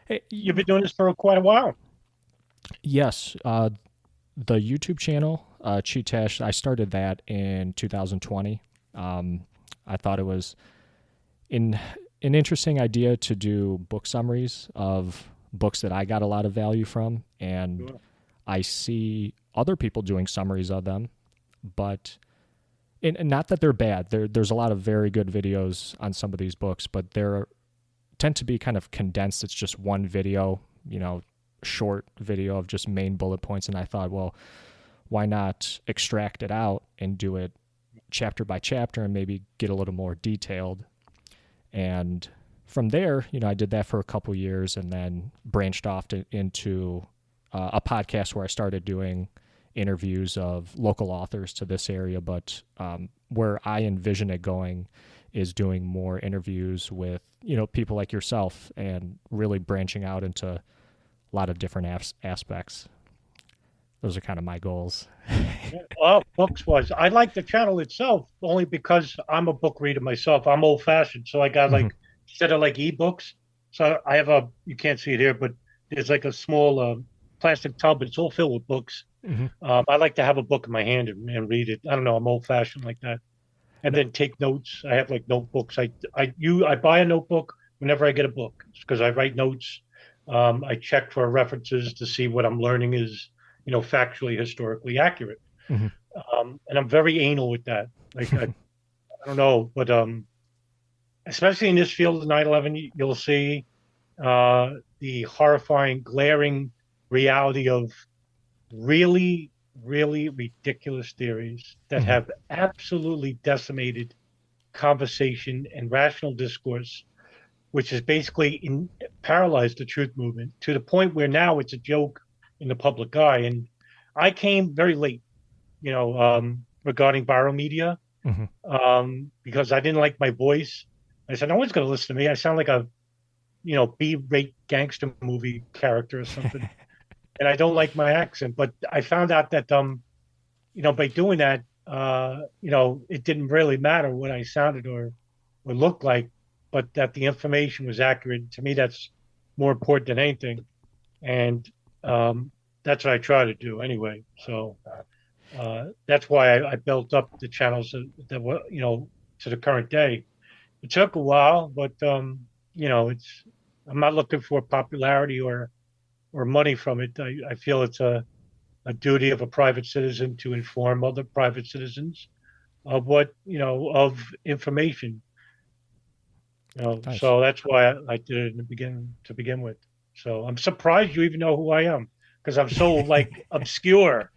Hey, You've been doing this for quite a while. yes, the YouTube channel, Chee-Tash, I started that in 2020. Um, I thought it was in an interesting idea to do book summaries of books that I got a lot of value from, and Sure. I see other people doing summaries of them, but and not that they're bad. There's a lot of very good videos on some of these books, but they're tend to be kind of condensed. It's just one video, short video of just main bullet points. And I thought, well, why not extract it out and do it chapter by chapter and maybe get a little more detailed? And from there, I did that for a couple years and then branched off into a podcast where I started doing interviews of local authors to this area. But where I envision it going is doing more interviews with people like yourself and really branching out into a lot of different aspects. Those are kind of my goals. Yeah. Well, books was. I like the channel itself only because I'm a book reader myself. I'm old fashioned, so I got Mhm. like instead of like ebooks. So I have a. You can't see it here, but there's like a small plastic tub, but it's all filled with books. Mhm. I like to have a book in my hand and read it. I don't know. I'm old fashioned like that, and No, then take notes. I have like notebooks. I buy a notebook whenever I get a book because I write notes. I check for references to see what I'm learning is factually historically accurate. mhm. And I'm very anal with that. Like I don't know, but especially in this field of 9/11, you'll see the horrifying, glaring reality of really, really ridiculous theories that Mhm. have absolutely decimated conversation and rational discourse, which has basically paralyzed the truth movement to the point where now it's a joke in the public eye. And I came very late, regarding viral media, Mhm. because I didn't like my voice. I said, no one's going to listen to me. I sound like a, B-rate gangster movie character or something. And I don't like my accent. But I found out that, by doing that, it didn't really matter what I sounded or looked like, but that the information was accurate. To me, that's more important than anything. And that's what I try to do anyway. So that's why I built up the channels that were, to the current day. It took a while, but it's I'm not looking for popularity or money from it. I feel it's a duty of a private citizen to inform other private citizens of what of information. Nice. So that's why I did it in the beginning to begin with. So I'm surprised you even know who I am because I'm so like obscure.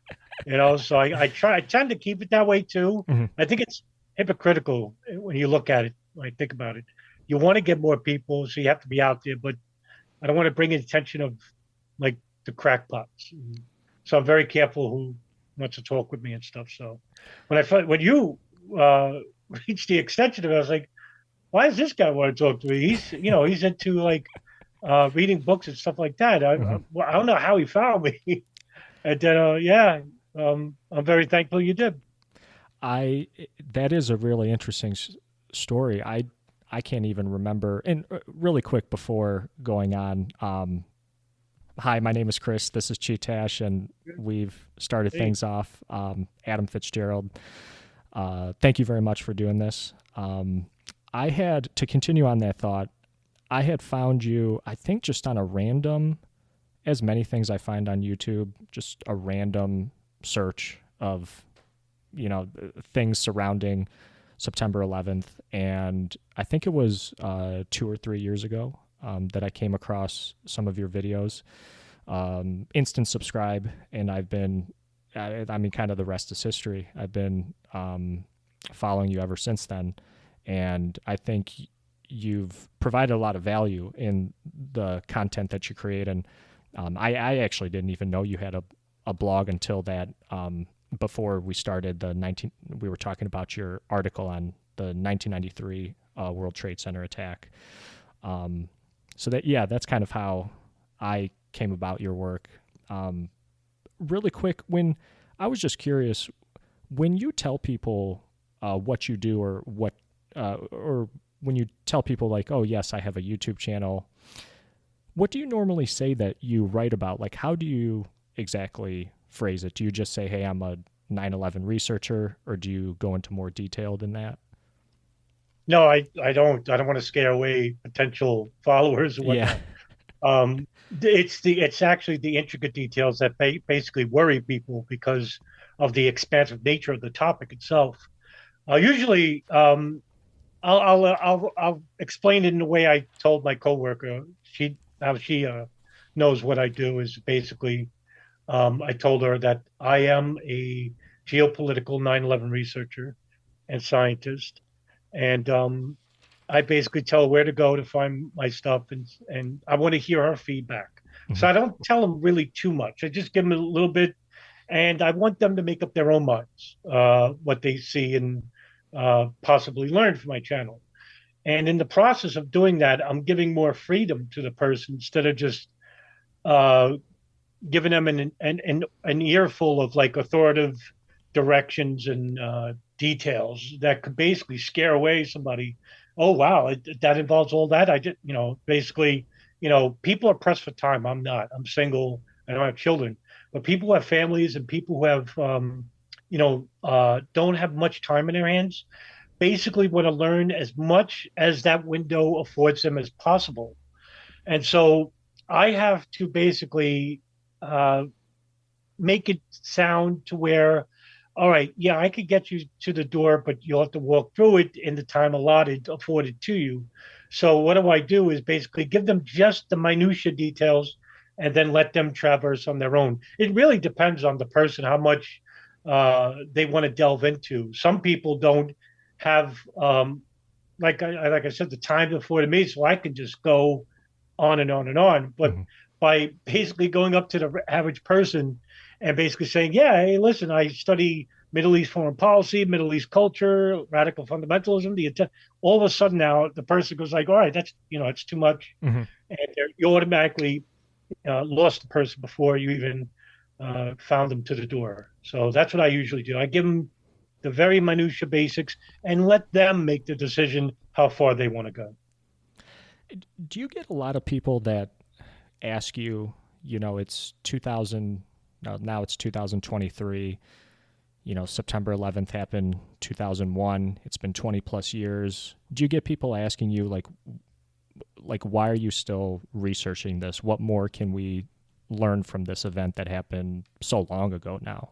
So I tend to keep it that way too. Mhm. I think it's hypocritical when you look at it, when I think about it. You want to get more people, so you have to be out there, but I don't want to bring attention of like the crackpots. So I'm very careful who wants to talk with me and stuff. So when you uh, reached the extension of it, I was like, why does this guy want to talk to me? He's into like reading books and stuff like that. Mhm. Well, I don't know how he found me. And then, yeah, I'm very thankful you did. I that is a really interesting story. I can't even remember. And really quick before going on, hi, my name is Chris. This is Chee-Tash, and we've started Hey, things off. Adam Fitzgerald. Thank you very much for doing this. I had to continue on that thought. I had found you, I think, just on a random, as many things I find on YouTube, just a random search of things surrounding September 11th, and I think it was 2 or 3 years ago that I came across some of your videos. Instant subscribe, and I've been, I mean, kind of the rest is history. I've been following you ever since then, and I think you've provided a lot of value in the content that you create. And I actually didn't even know you had a blog until that. Before we started we were talking about your article on the 1993 World Trade Center attack. Um, so yeah, that's kind of how I came about your work. Um, Really quick, when I was just curious, when you tell people what you do or when you tell people like, oh yes, I have a YouTube channel, What do you normally say that you write about? Like, how do you exactly phrase it? Do you just say, hey, I'm a 9/11 researcher, or do you go into more detail than that? No, I don't want to scare away potential followers or Yeah. whatnot. It's actually the intricate details that basically worry people because of the expansive nature of the topic itself. Usually, I'll explain it in the way I told my coworker. She knows what I do is basically, I told her that I am a geopolitical 9/11 researcher and scientist, and I basically tell her where to go to find my stuff, and I want to hear her feedback. Mhm. So I don't tell them really too much. I just give them a little bit, and I want them to make up their own minds, what they see and possibly learn from my channel. And in the process of doing that, I'm giving more freedom to the person instead of just uh, giving them an earful of like authoritative directions and details that could basically scare away somebody. Oh wow, that involves all that. I just basically people are pressed for time. I'm not. I'm single. I don't have children, but people who have families and people who have don't have much time in their hands basically want to learn as much as that window affords them as possible. And so I have to basically uh, make it sound to where, all right, yeah, I could get you to the door, but you'll have to walk through it in the time allotted, afforded to you. So what do I do is basically give them just the minutia details and then let them traverse on their own. It really depends on the person, how much they want to delve into. Some people don't have, like I said, the time before the meet, so I can just go on and on and on. But Mhm. by basically going up to the average person and basically saying, "Yeah, hey, listen, I study Middle East foreign policy, Middle East culture, radical fundamentalism," all of a sudden now the person goes like, "All right, that's it's too much," Mhm. and you automatically lost the person before you even found them to the door. So that's what I usually do. I give them the very minutia basics and let them make the decision how far they want to go. Do you get a lot of people that ask you, it's 2000, now it's 2023, September 11th happened 2001. It's been 20 plus years. Do you get people asking you like why are you still researching this? What more can we learn from this event that happened so long ago now?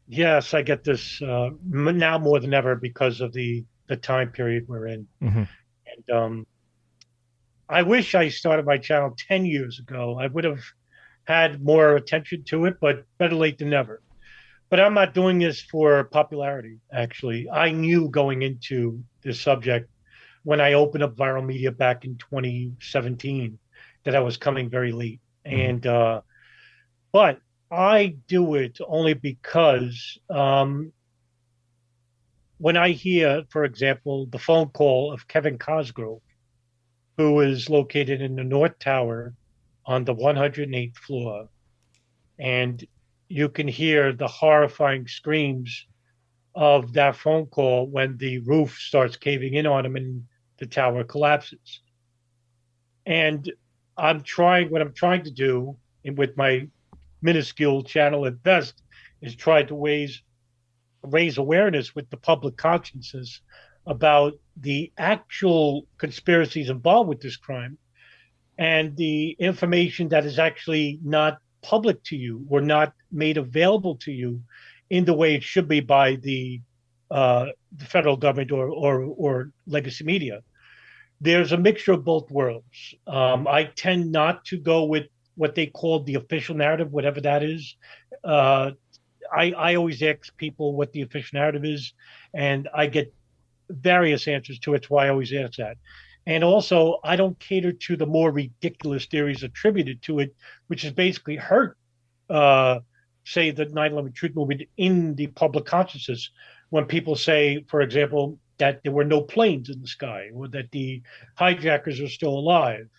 Yes, I get this now more than ever because of the time period we're in. Mm-hmm. And I wish I started my channel 10 years ago. I would have had more attention to it, but better late than never. But I'm not doing this for popularity, actually. I knew going into this subject when I opened up viral media back in 2017 that I was coming very late. Mm-hmm. And but I do it only because when I hear, for example, the phone call of Kevin Cosgrove, who is located in the North Tower on the 108th floor, and you can hear the horrifying screams of that phone call when the roof starts caving in on him and the tower collapses. And what I'm trying to do with my minuscule channel at best is try to raise awareness with the public consciences about the actual conspiracies involved with this crime and the information that is actually not public to you or not made available to you in the way it should be by the federal government or legacy media. There's a mixture of both worlds. I tend not to go with what they call the official narrative, whatever that is. Uh, I always ask people what the official narrative is, and I get various answers to it. That's why I always ask that. And also, I don't cater to the more ridiculous theories attributed to it, which is basically hurt, uh, say, the 9/11 truth movement in the public consciousness. When people say, for example, that there were no planes in the sky or that the hijackers are still alive.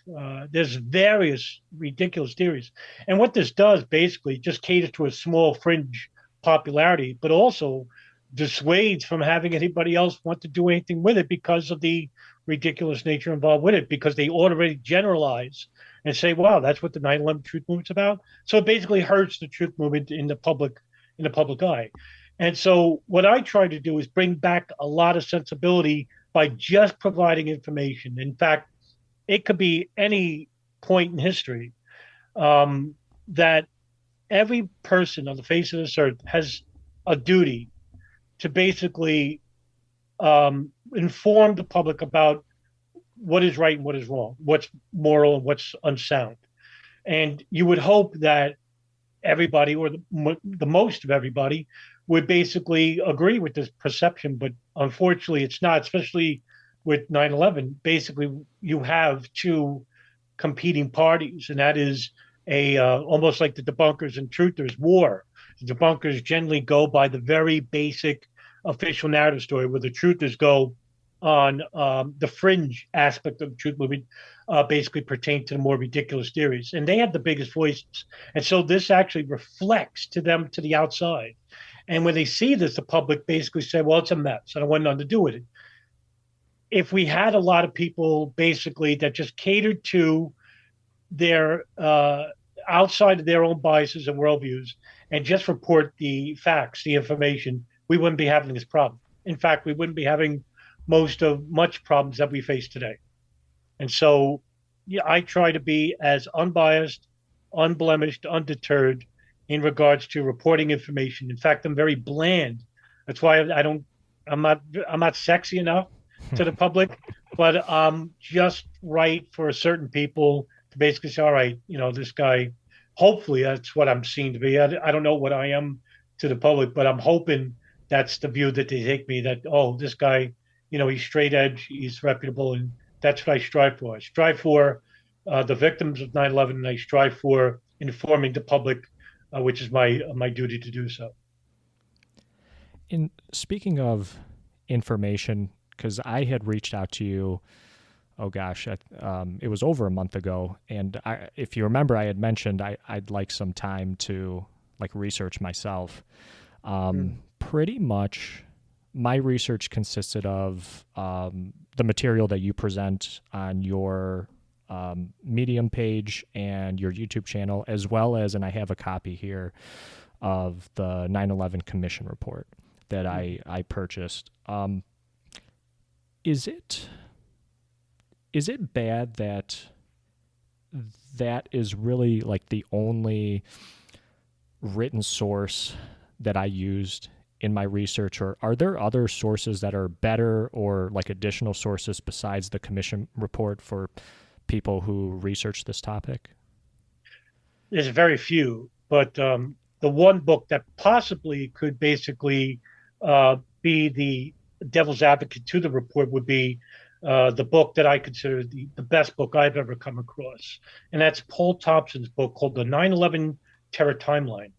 There's various ridiculous theories. And what this does basically just caters to a small fringe popularity, but also dissuades from having anybody else want to do anything with it because of the ridiculous nature involved with it because they already generalize and say, "Wow, that's what the 9/11 truth movement's about." So it basically hurts the truth movement in the public eye. And so what I try to do is bring back a lot of sensibility by just providing information. In fact, it could be any point in history that every person on the face of this earth has a duty to basically inform the public about what is right and what is wrong, what's moral and what's unsound. And you would hope that everybody, or the most of everybody, would basically agree with this perception. But unfortunately, it's not, especially with 9/11. Basically, you have two competing parties, and that is a almost like the debunkers and truthers war. The debunkers generally go by the very basic official narrative story, where the truthers go on the fringe aspect of the truth movement, basically pertain to the more ridiculous theories. And they have the biggest voices. And so this actually reflects to them to the outside. And when they see this, the public basically say, well, it's a mess. I don't want nothing to do with it. If we had a lot of people basically that just catered to their outside of their own biases and worldviews and just report the facts, the information, we wouldn't be having this problem. In fact, we wouldn't be having much problems that we face today. And so yeah, I try to be as unbiased, unblemished, undeterred in regards to reporting information. In fact, I'm very bland. That's why I don't I'm not sexy enough to the public, but just right for certain people to basically say, all right, this guy, hopefully that's what I'm seen to be. I don't know what I am to the public, but I'm hoping that's the view that they take me, that, oh, this guy, he's straight edge, he's reputable, and that's what I strive for. I strive for the victims of 9/11, and I strive for informing the public, which is my duty to do so. In speaking of information, because I had reached out to you, oh gosh, it was over a month ago, and if you remember, I had mentioned I'd like some time to like research myself. Pretty much, my research consisted of the material that you present on your Medium page and your YouTube channel, as well as, and I have a copy here of the 9/11 Commission report that I purchased. Is it bad that that is really like the only written source that I used in my research, or are there other sources that are better, or like additional sources besides the commission report for people who research this topic? There's very few, but the one book that possibly could basically be the devil's advocate to the report would be the book that I consider the best book I've ever come across. And that's Paul Thompson's book called The 9/11 Terror Timeline.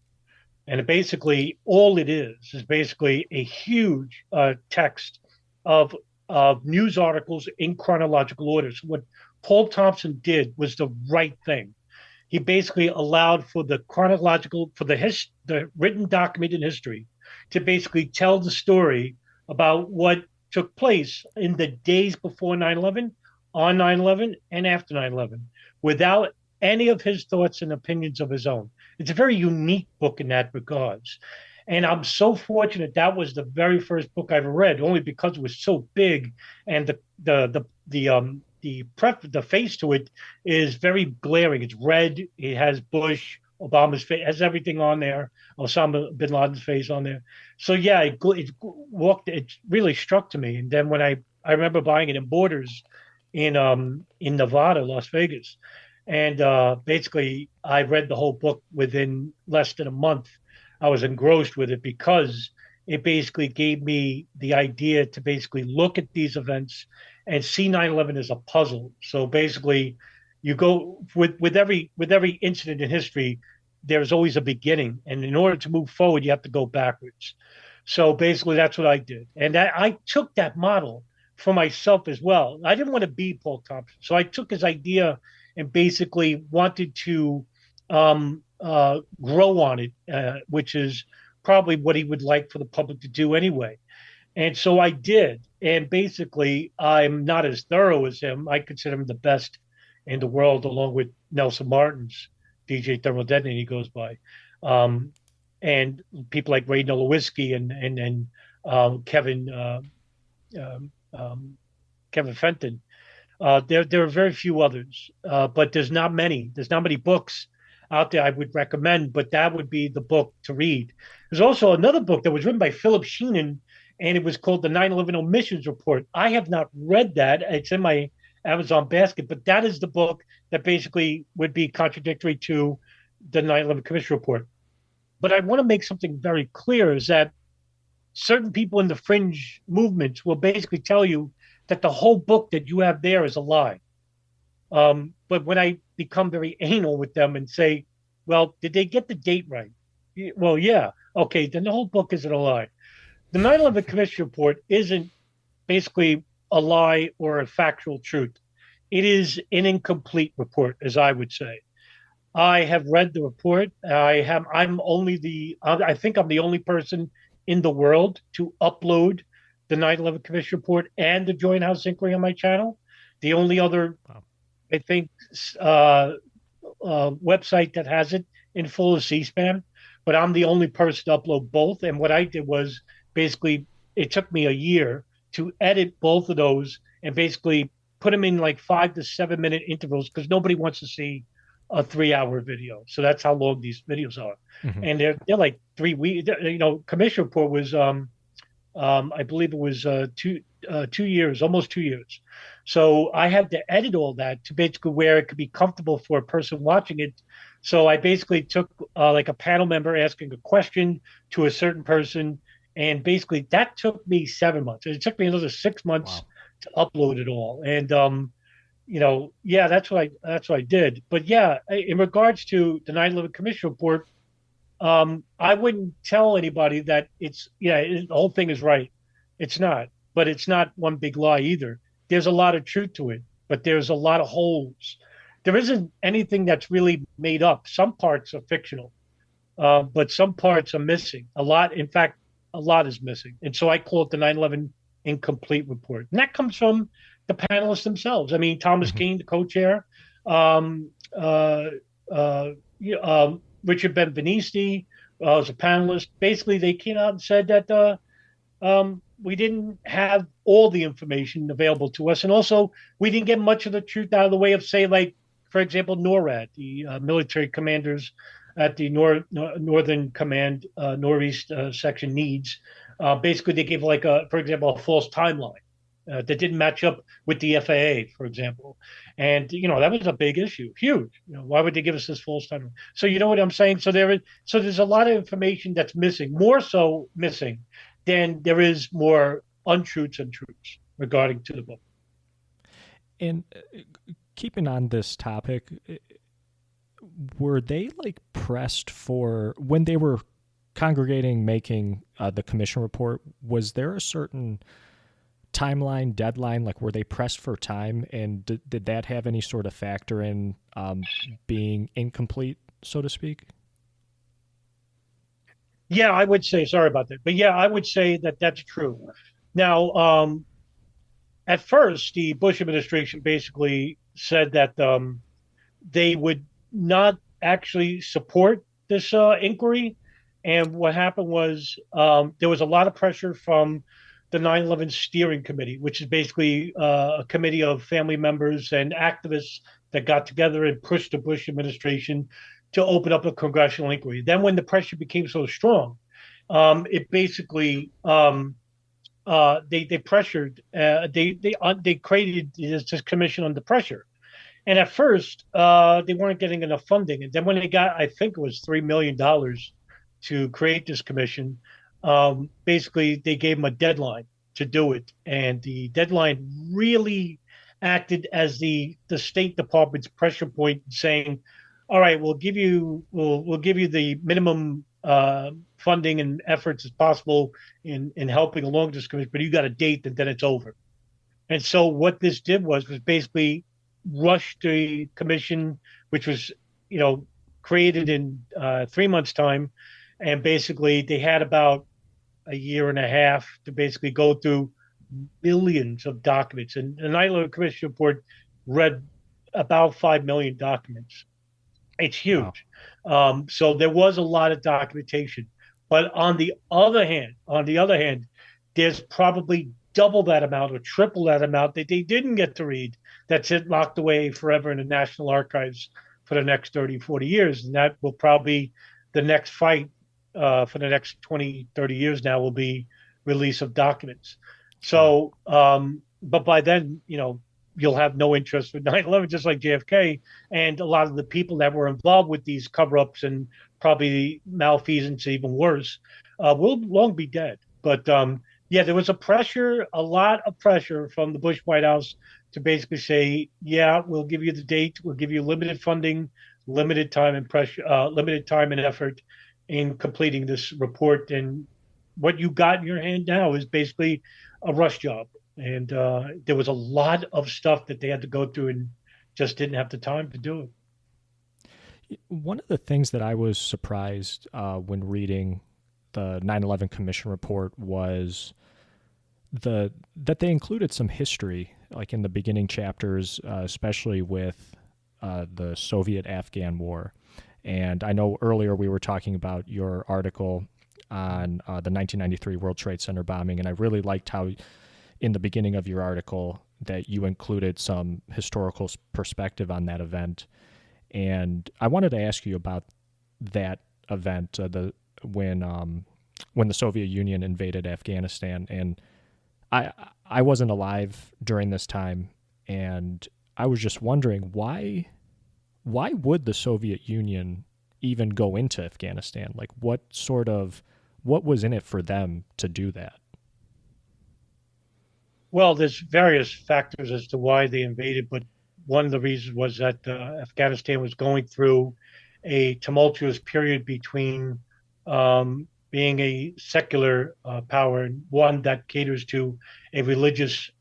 And basically, all it is basically a huge text of news articles in chronological order. So what Paul Thompson did was the right thing. He basically allowed for the chronological, for the written document in history to basically tell the story about what took place in the days before 9/11, on 9/11, and after 9/11, without any of his thoughts and opinions of his own. It's a very unique book in that regards. And I'm so fortunate that was the very first book I ever read, only because it was so big, and the face to it is very glaring. It's red. It has Bush, Obama's face, has everything on there. Osama bin Laden's face on there. So yeah, it really struck to me. And then when I remember buying it in Borders in Nevada, Las Vegas, and basically I read the whole book within less than a month. I was engrossed with it because it basically gave me the idea to basically look at these events and see 9/11 as a puzzle. So basically, you go with every incident in history, there's always a beginning, and in order to move forward, you have to go backwards. So basically, that's what I did, and I took that model for myself as well. I didn't want to be Paul Thompson, so I took his idea and basically wanted to grow on it, which is probably what he would like for the public to do anyway. And so I did. And basically, I'm not as thorough as him. I consider him the best in the world, along with Nelson Martin's DJ Thermal Detonator he goes by. Um, and people like Ray Nowinski and Kevin um, um, Kevin Fenton. There are very few others, but there's not many. There's not many books out there I would recommend, but that would be the book to read. There's also another book that was written by Philip Sheenan, and it was called the 9/11 Omissions Report. I have not read that. It's in my Amazon basket, but that is the book that basically would be contradictory to the 9/11 Commission Report. But I want to make something very clear is that certain people in the fringe movements will basically tell you that the whole book that you have there is a lie. But when I become very anal with them and say, well, did they get the date right? Well, yeah. Okay, then the whole book isn't a lie. The 9/11 Commission Report isn't basically a lie or a factual truth. It is an incomplete report, as I would say. I have read the report. I think I'm the only person in the world to upload the 9/11 Commission Report and the Joint House Inquiry on my channel. The only other, Wow. I think, uh, website that has it in full is C-SPAN, but I'm the only person to upload both. And what I did was basically, it took me a year to edit both of those and basically put them in like 5 to 7 minute intervals because nobody wants to see a 3 hour video. So that's how long these videos are. Hmm. And they're like 3 weeks. You know, Commission Report was I believe it was 2 years, almost 2 years. So I had to edit all that to basically where it could be comfortable for a person watching it. So I basically took like a panel member asking a question to a certain person, and basically that took me 7 months. It took me another 6 months Wow. to upload it all. And yeah, that's what I did. But yeah, in regards to the 9/11 Commission Report, I wouldn't tell anybody that the whole thing is right. It's not, but it's not one big lie either. There's a lot of truth to it, but there's a lot of holes. There isn't anything that's really made up. Some parts are fictional, but some parts are missing. A lot, in fact, a lot is missing. And so I call it the 9/11 incomplete report. And that comes from the panelists themselves. I mean, Thomas Hmm. Keane, the co-chair, um, uh, Richard Benvenisti was a panelist. Basically, they came out and said that we didn't have all the information available to us. And also, we didn't get much of the truth out of the way of, say, like, for example, NORAD, the military commanders at the Northern Command, Northeast Section needs. Basically, they gave, like, for example, a false timeline. That didn't match up with the FAA, for example, and that was a big issue, huge. Why would they give us this false timeline? So you know what I'm saying. There's a lot of information that's missing, more so missing than there is more untruths and truths regarding to the book. And keeping on this topic, were they like pressed for when they were congregating making the commission report? Was there a certain timeline deadline? Like, were they pressed for time, and did that have any sort of factor in being incomplete, so to speak? Yeah, I would say sorry about that, but yeah, I would say that that's true. Now, at first, the Bush administration basically said that they would not actually support this inquiry. And what happened was there was a lot of pressure from the 9/11 Steering Committee, which is basically a committee of family members and activists that got together and pushed the Bush administration to open up a congressional inquiry. Then, when the pressure became so strong, it basically they pressured they created this commission under pressure. And at first, they weren't getting enough funding. And then when they got, I think it was $3 million to create this commission, basically they gave them a deadline to do it. And the deadline really acted as the State Department's pressure point, saying, "All right, we'll give you the minimum funding and efforts as possible in helping along this commission, but you got a date and then it's over." And so what this did was basically rush the commission, which was, created in 3 months' time. And basically they had about a year and a half to basically go through millions of documents. And the 9/11 Commission report read about 5 million documents. It's Wow. huge. So there was a lot of documentation. But on the other hand, there's probably double that amount or triple that amount that they didn't get to read that's it locked away forever in the National Archives for the next 30, 40 years. And that will probably the next fight for the next 20, 30 years now will be release of documents. Wow. So, but by then, you'll have no interest with 9/11, just like JFK. And a lot of the people that were involved with these cover ups and probably malfeasance, even worse, will long be dead. But yeah, there was a lot of pressure from the Bush White House to basically say, yeah, we'll give you the date, we'll give you limited funding, limited time and pressure, limited time and effort in completing this report. And what you got in your hand now is basically a rush job. And there was a lot of stuff that they had to go through and just didn't have the time to do it. One of the things that I was surprised when reading the 9/11 Commission report was the that they included some history, like in the beginning chapters, especially with the Soviet-Afghan War. And I know earlier we were talking about your article on the 1993 World Trade Center bombing, and I really liked how in the beginning of your article that you included some historical perspective on that event. And I wanted to ask you about that event, the when the Soviet Union invaded Afghanistan. And I I wasn't alive during this time, and I was just wondering why would the Soviet Union even go into Afghanistan? Like what was in it for them to do that? Well, there's various factors as to why they invaded, but one of the reasons was that Afghanistan was going through a tumultuous period between being a secular power and one that caters to a religious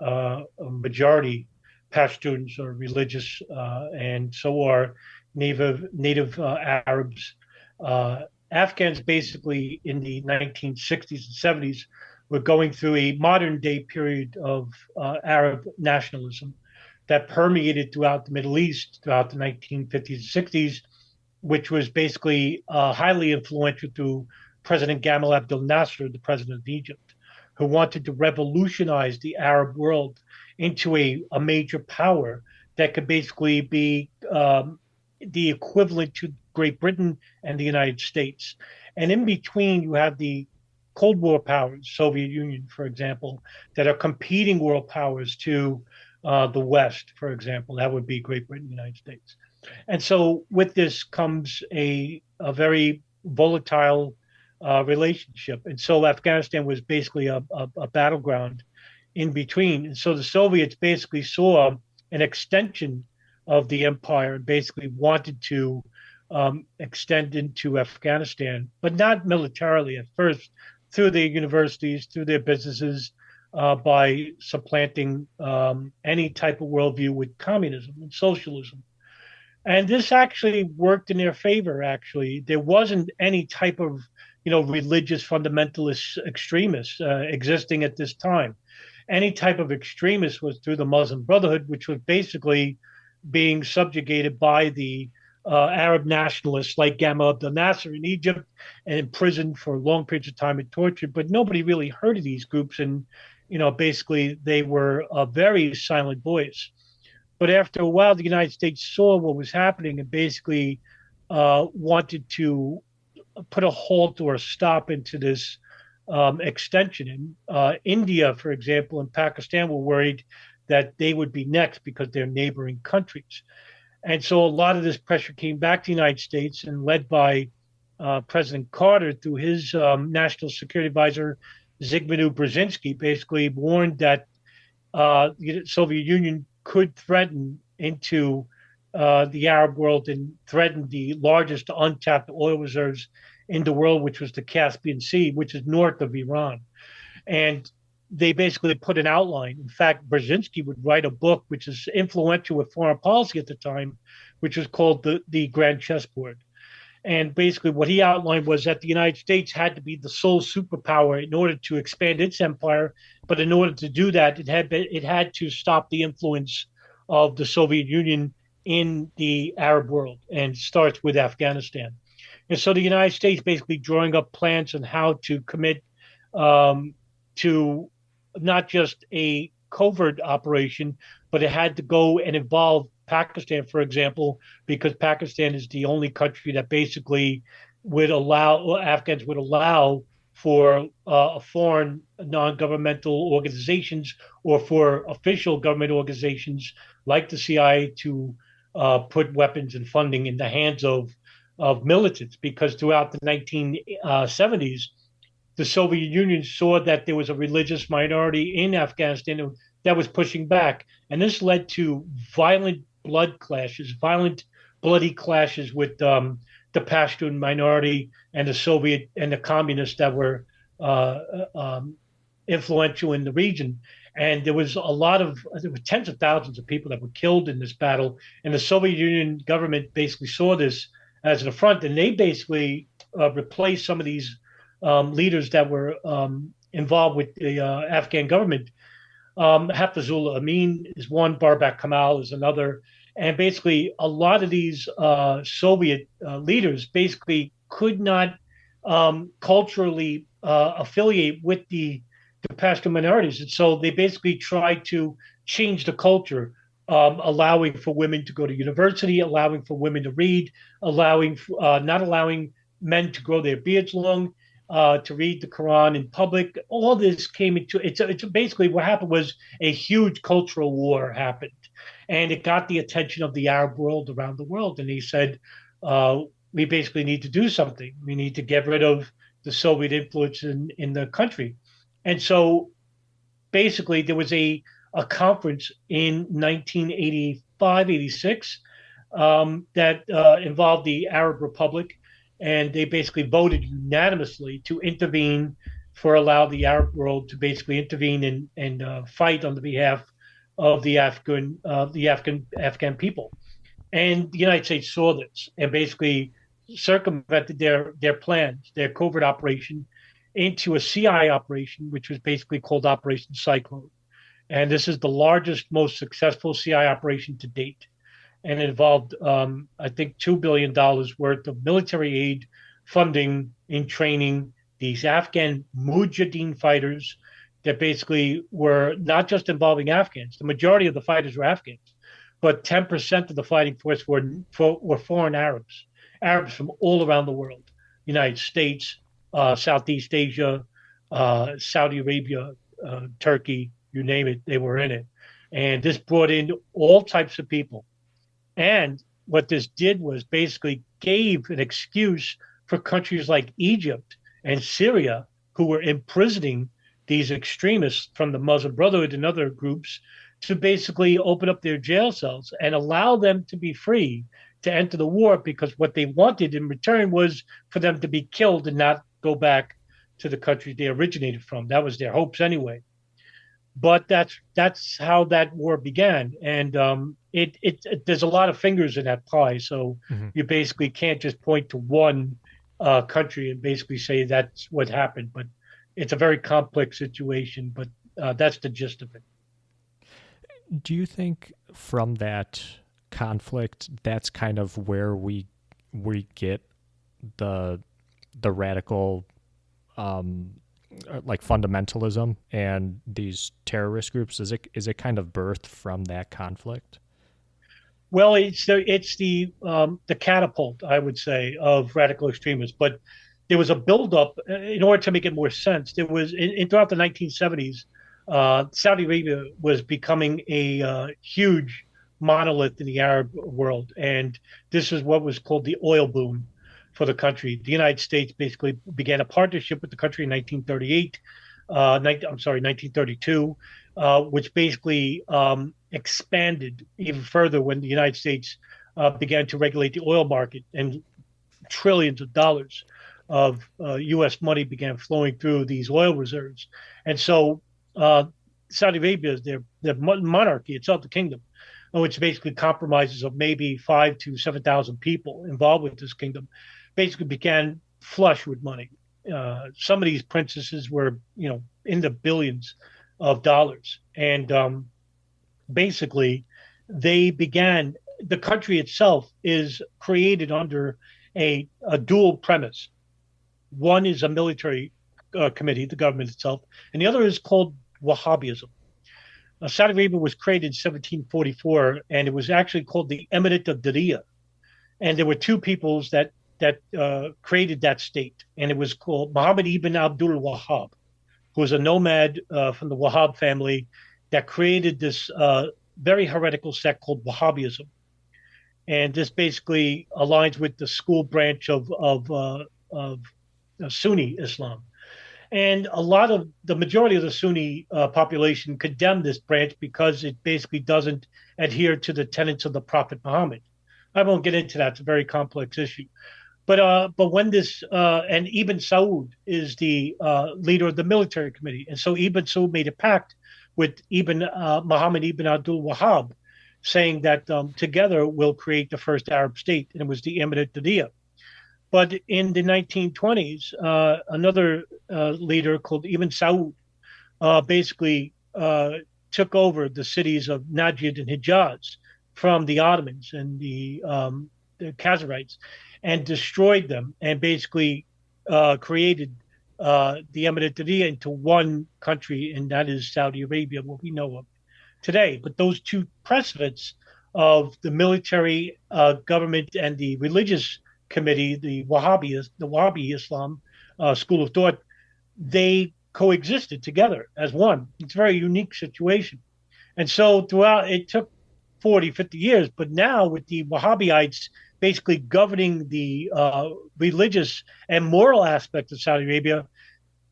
majority. Pashtuns are religious, and so are native Arabs. Afghans basically in the 1960s and 70s were going through a modern day period of Arab nationalism that permeated throughout the Middle East throughout the 1950s and 60s, which was basically highly influential through President Gamal Abdel Nasser, the president of Egypt, who wanted to revolutionize the Arab world into a major power that could basically be the equivalent to Great Britain and the United States. And in between, you have the Cold War powers, Soviet Union, for example, that are competing world powers to the West, for example. That would be Great Britain, United States. And so with this comes a very volatile relationship. And so Afghanistan was basically a battleground in between. And so the Soviets basically saw an extension of the empire and basically wanted to extend into Afghanistan, but not militarily at first, through their universities, through their businesses, by supplanting any type of worldview with communism and socialism. And this actually worked in their favor. Actually, there wasn't any type of religious fundamentalist extremists existing at this time. Any type of extremist was through the Muslim Brotherhood, which was basically being subjugated by the Arab nationalists like Gamal Abdel Nasser in Egypt and imprisoned for long periods of time and tortured. But nobody really heard of these groups, and basically they were a very silent voice. But after a while, the United States saw what was happening and basically wanted to put a halt or a stop into this extension. And India, for example, and Pakistan were worried that they would be next because they're neighboring countries. And so a lot of this pressure came back to the United States and led by President Carter through his national security advisor, Zbigniew Brzezinski, basically warned that the Soviet Union could threaten into the Arab world and threaten the largest untapped oil reserves in the world, which was the Caspian Sea, which is north of Iran. And they basically put an outline. In fact, Brzezinski would write a book which is influential with foreign policy at the time, which was called the Grand Chessboard. And basically, what he outlined was that the United States had to be the sole superpower in order to expand its empire. But in order to do that, it had to stop the influence of the Soviet Union in the Arab world, and starts with Afghanistan. And so the United States basically drawing up plans on how to commit um, to not just a covert operation, but it had to go and involve Pakistan, for example, because Pakistan is the only country that basically would allow Afghans would allow for foreign non-governmental organizations or for official government organizations like the CIA to put weapons and funding in the hands of militants. Because throughout the 1970s, the Soviet Union saw that there was a religious minority in Afghanistan that was pushing back. And this led to violent, bloody clashes with the Pashtun minority and the Soviet and the communists that were uh, um, influential in the region. And there was there were tens of thousands of people that were killed in this battle. And the Soviet Union government basically saw this as an affront, and they basically replaced some of these leaders that were involved with the Afghan government. Hafizullah Amin is one, Barbak Kamal is another. And basically, a lot of these Soviet leaders basically could not culturally affiliate with the Pashtun minorities. And so they basically tried to change the culture, allowing for women to go to university, allowing for women to read, not allowing men to grow their beards long, to read the Quran in public. All this came into it's basically what happened was a huge cultural war happened, and it got the attention of the Arab world around the world. And he said, "We basically need to do something. We need to get rid of the Soviet influence in the country." And so basically, there was a conference in 1985, 86 that involved the Arab Republic, and they basically voted unanimously to intervene for allow the Arab world to basically intervene and fight on the behalf of the Afghan people. And the United States saw this and basically circumvented their plans, their covert operation, into a CI operation, which was basically called Operation Cyclone. And this is the largest, most successful CI operation to date. And it involved, I think, $2 billion worth of military aid funding in training these Afghan Mujahideen fighters that basically were not just involving Afghans. The majority of the fighters were Afghans, but 10% of the fighting force were foreign Arabs, Arabs from all around the world, United States, Southeast Asia, Saudi Arabia, Turkey, you name it, they were in it. And this brought in all types of people. And what this did was basically gave an excuse for countries like Egypt and Syria, who were imprisoning these extremists from the Muslim Brotherhood and other groups, to basically open up their jail cells and allow them to be free to enter the war, because what they wanted in return was for them to be killed and not go back to the country they originated from. That was their hopes anyway. But that's how that war began, and there's a lot of fingers in that pie. So Mm-hmm. you basically can't just point to one country and basically say that's what happened. But it's a very complex situation. But that's the gist of it. Do you think from that conflict, that's kind of where we get the radical like fundamentalism and these terrorist groups? Is it kind of birthed from that conflict? Well, it's the catapult, I would say, of radical extremists. But there was a buildup in order to make it more sense. There was throughout the 1970s, Saudi Arabia was becoming a huge monolith in the Arab world, and this is what was called the oil boom for the country. The United States basically began a partnership with the country in 1938. I'm sorry, 1932, which basically expanded even further when the United States began to regulate the oil market, and trillions of dollars of U.S. money began flowing through these oil reserves. And so Saudi Arabia is their monarchy itself, the kingdom, which basically compromises of maybe 5 to 7,000 people involved with this kingdom. basically began flush with money. Some of these princesses were, in the billions of dollars, and basically, they began. The country itself is created under a dual premise. One is a military committee, the government itself, and the other is called Wahhabism. Saudi Arabia was created in 1744, and it was actually called the Emirate of Diriyah. And there were two peoples that created that state, and it was called Muhammad ibn Abdul Wahhab, who was a nomad from the Wahhab family that created this very heretical sect called Wahhabism. And this basically aligns with the school branch of Sunni Islam. And a lot of the majority of the Sunni population condemn this branch because it basically doesn't adhere to the tenets of the Prophet Muhammad. I won't get into that; it's a very complex issue. But when this and Ibn Saud is the leader of the military committee, and so Ibn Saud made a pact with Ibn Muhammad ibn Abdul Wahhab, saying that together we'll create the first Arab state, and it was the Emirate Diriyah. But in the 1920s, another leader called Ibn Saud basically took over the cities of Najd and Hijaz from the Ottomans and the Khazarites and destroyed them and basically created the Emirate Diriyah into one country, and that is Saudi Arabia, what we know of today. But those two precedents of the military government and the religious committee, the Wahhabi Islam school of thought, they coexisted together as one. It's a very unique situation. And so throughout, it took 40, 50 years, but now with the Wahhabiites basically governing the religious and moral aspect of Saudi Arabia,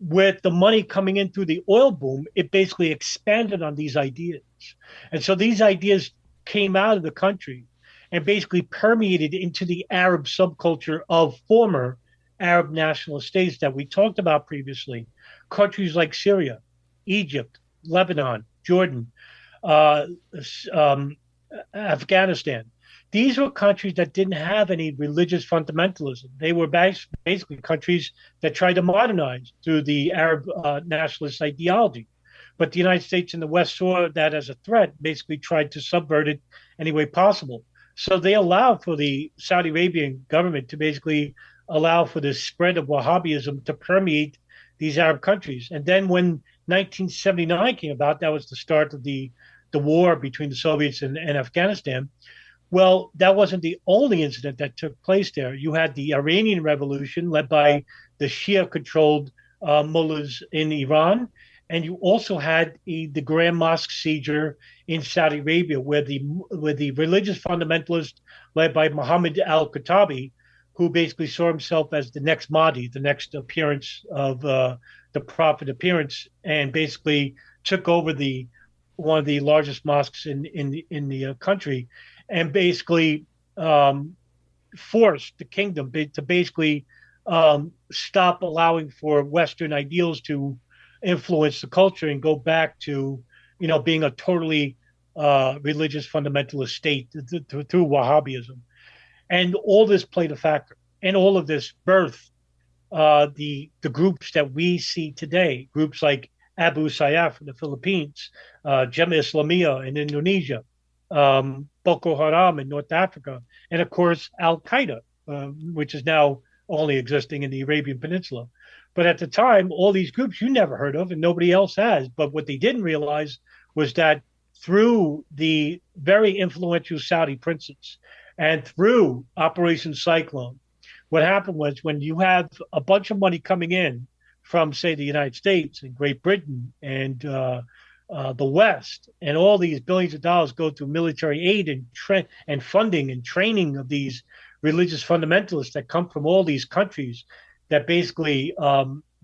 with the money coming in through the oil boom, it basically expanded on these ideas. And so these ideas came out of the country and basically permeated into the Arab subculture of former Arab national states that we talked about previously. Countries like Syria, Egypt, Lebanon, Jordan, Afghanistan. These were countries that didn't have any religious fundamentalism. They were basically countries that tried to modernize through the Arab nationalist ideology. But the United States and the West saw that as a threat, basically tried to subvert it any way possible. So they allowed for the Saudi Arabian government to basically allow for the spread of Wahhabism to permeate these Arab countries. And then when 1979 came about, that was the start of the war between the Soviets and Afghanistan. Well, that wasn't the only incident that took place there. You had the Iranian Revolution led by the Shia-controlled mullahs in Iran, and you also had the Grand Mosque seizure in Saudi Arabia, where the religious fundamentalist led by Muhammad al-Khattabi, who basically saw himself as the next Mahdi, the next appearance of the prophet appearance, and basically took over one of the largest mosques in the country, and basically forced the kingdom to basically stop allowing for Western ideals to influence the culture and go back to, being a totally religious fundamentalist state through Wahhabism. And all this played a factor. And all of this birthed the groups that we see today, groups like Abu Sayyaf in the Philippines, Jemaah Islamiyah in Indonesia, Boko Haram in North Africa, and of course Al Qaeda, which is now only existing in the Arabian Peninsula. But at the time, all these groups you never heard of and nobody else has. But what they didn't realize was that through the very influential Saudi princes and through Operation Cyclone, what happened was when you have a bunch of money coming in from, say, the United States and Great Britain and the West, and all these billions of dollars go to military aid and funding and training of these religious fundamentalists that come from all these countries that basically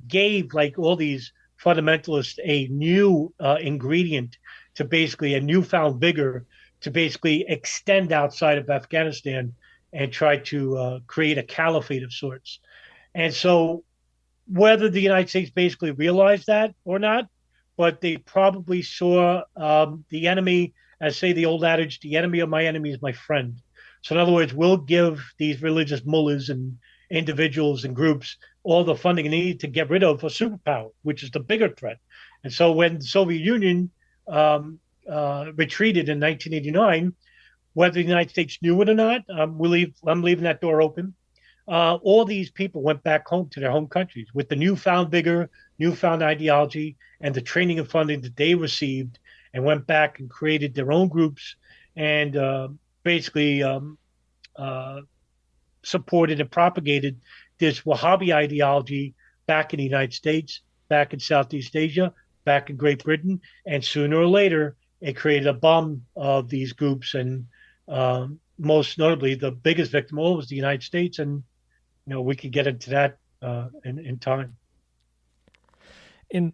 gave like all these fundamentalists a new ingredient to basically a newfound vigor to basically extend outside of Afghanistan and try to create a caliphate of sorts. And so whether the United States basically realized that or not, but they probably saw the enemy, as say the old adage, the enemy of my enemy is my friend. So in other words, we'll give these religious mullahs individuals and groups all the funding needed to get rid of a superpower, which is the bigger threat. And so when the Soviet Union retreated in 1989, whether the United States knew it or not, I'm leaving that door open. All these people went back home to their home countries with the newfound vigor, newfound ideology, and the training and funding that they received, and went back and created their own groups and basically uh, supported and propagated this Wahhabi ideology back in the United States, back in Southeast Asia, back in Great Britain, and sooner or later it created a bomb of these groups. And most notably, the biggest victim of all was the United States. And we could get into that in time. In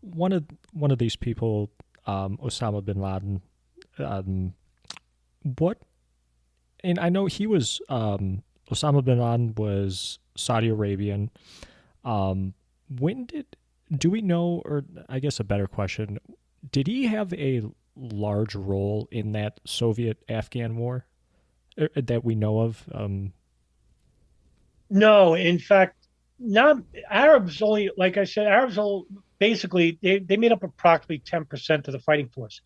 one of these people, Osama bin Laden, um, what? And I know he was Osama bin Laden was Saudi Arabian. When did do we know, or I guess a better question, did he have a large role in that Soviet-Afghan war that we know of? No, in fact, not Arabs only, like I said, Arabs all basically they made up approximately 10% of the fighting force.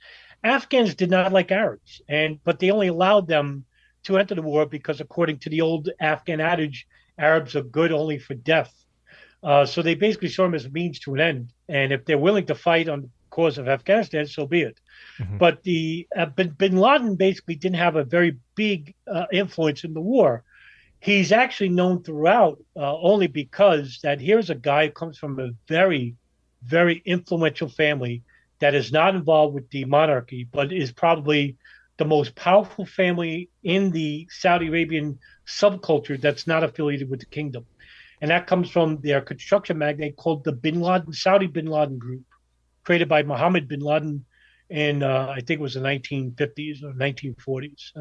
Afghans did not like Arabs, but they only allowed them to enter the war because, according to the old Afghan adage, Arabs are good only for death. So they basically saw them as a means to an end. And if they're willing to fight on the cause of Afghanistan, so be it. Mhm. But the bin Laden basically didn't have a very big influence in the war. He's actually known throughout only because that here's a guy who comes from a very, very influential family that is not involved with the monarchy, but is probably the most powerful family in the Saudi Arabian subculture that's not affiliated with the kingdom. And that comes from their construction magnate called the Bin Laden, Saudi Bin Laden Group, created by Mohammed bin Laden in, I think it was the 1950s or 1940s.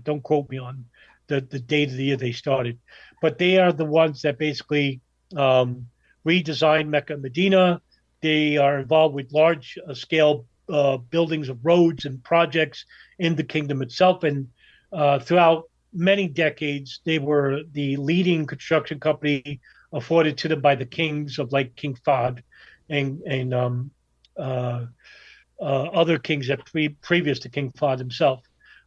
Don't quote me on the date of the year they started, but they are the ones that basically redesigned Mecca and Medina. They are involved with large scale buildings of roads and projects in the kingdom itself. And throughout many decades, they were the leading construction company afforded to them by the kings of like King Fahd and uh, other kings that previous to King Fahd himself.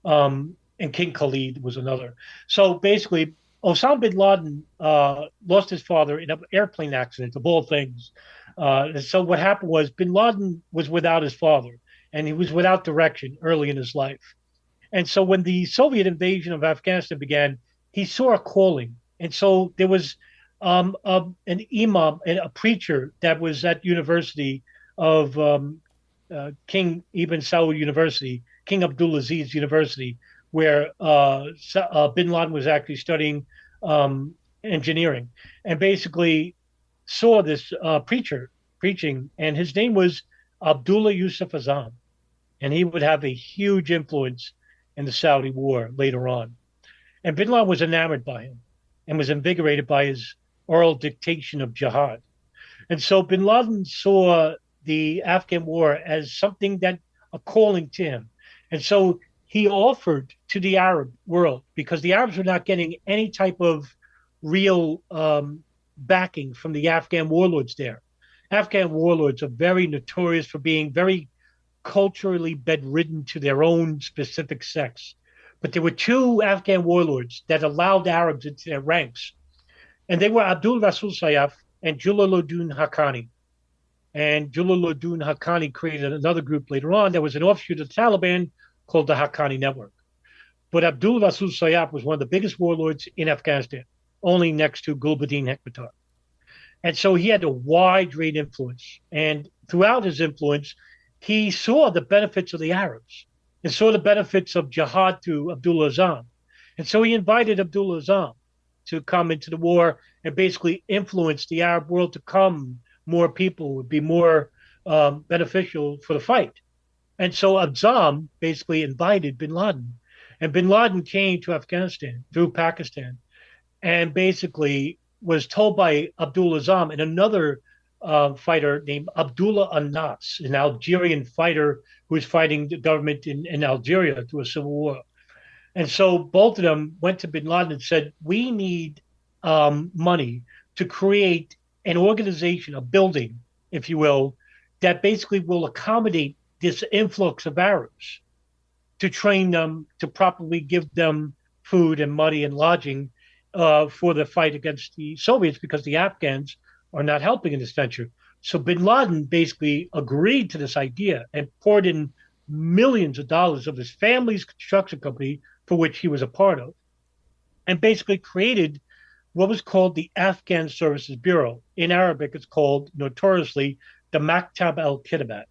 And King Khalid was another. So basically, Osama bin Laden lost his father in an airplane accident, of all things. So what happened was bin Laden was without his father, and he was without direction early in his life. And so when the Soviet invasion of Afghanistan began, he saw a calling. And so there was an imam, a preacher that was at university of King Ibn Saud University, King Abdulaziz University, where bin Laden was actually studying engineering, and basically saw this preacher preaching, and his name was Abdullah Yusuf Azam, and he would have a huge influence in the Saudi war later on. And bin Laden was enamored by him and was invigorated by his oral dictation of jihad. And so bin Laden saw the Afghan war as something that a calling to him. And so he offered to the Arab world, because the Arabs were not getting any type of real backing from the Afghan warlords there. Afghan warlords are very notorious for being very culturally bedridden to their own specific sects. But there were two Afghan warlords that allowed Arabs into their ranks, and they were Abdul Rasul Sayyaf and Jalaluddin Haqqani. And Jalaluddin Haqqani created another group later on that was an offshoot of the Taliban called the Haqqani Network. But Abdul Rasul Sayyaf was one of the biggest warlords in Afghanistan, only next to Gulbuddin Hekmatyar. And so he had a wide range influence. And throughout his influence, he saw the benefits of the Arabs and saw the benefits of jihad through Abdullah Azam. And so he invited Abdullah Azam to come into the war and basically influence the Arab world to come more people, would be more beneficial for the fight. And so Azam basically invited bin Laden. And bin Laden came to Afghanistan through Pakistan and basically was told by Abdul Azam and another fighter named Abdullah Anas, an Algerian fighter who was fighting the government in Algeria through a civil war. And so both of them went to bin Laden and said, we need money to create an organization, a building, if you will, that basically will accommodate this influx of Arabs to train them, to properly give them food and money and lodging for the fight against the Soviets because the Afghans are not helping in this venture. So bin Laden basically agreed to this idea and poured in millions of dollars of his family's construction company, for which he was a part of, and basically created what was called the Afghan Services Bureau. In Arabic, it's called notoriously the Maktab al Kitabat.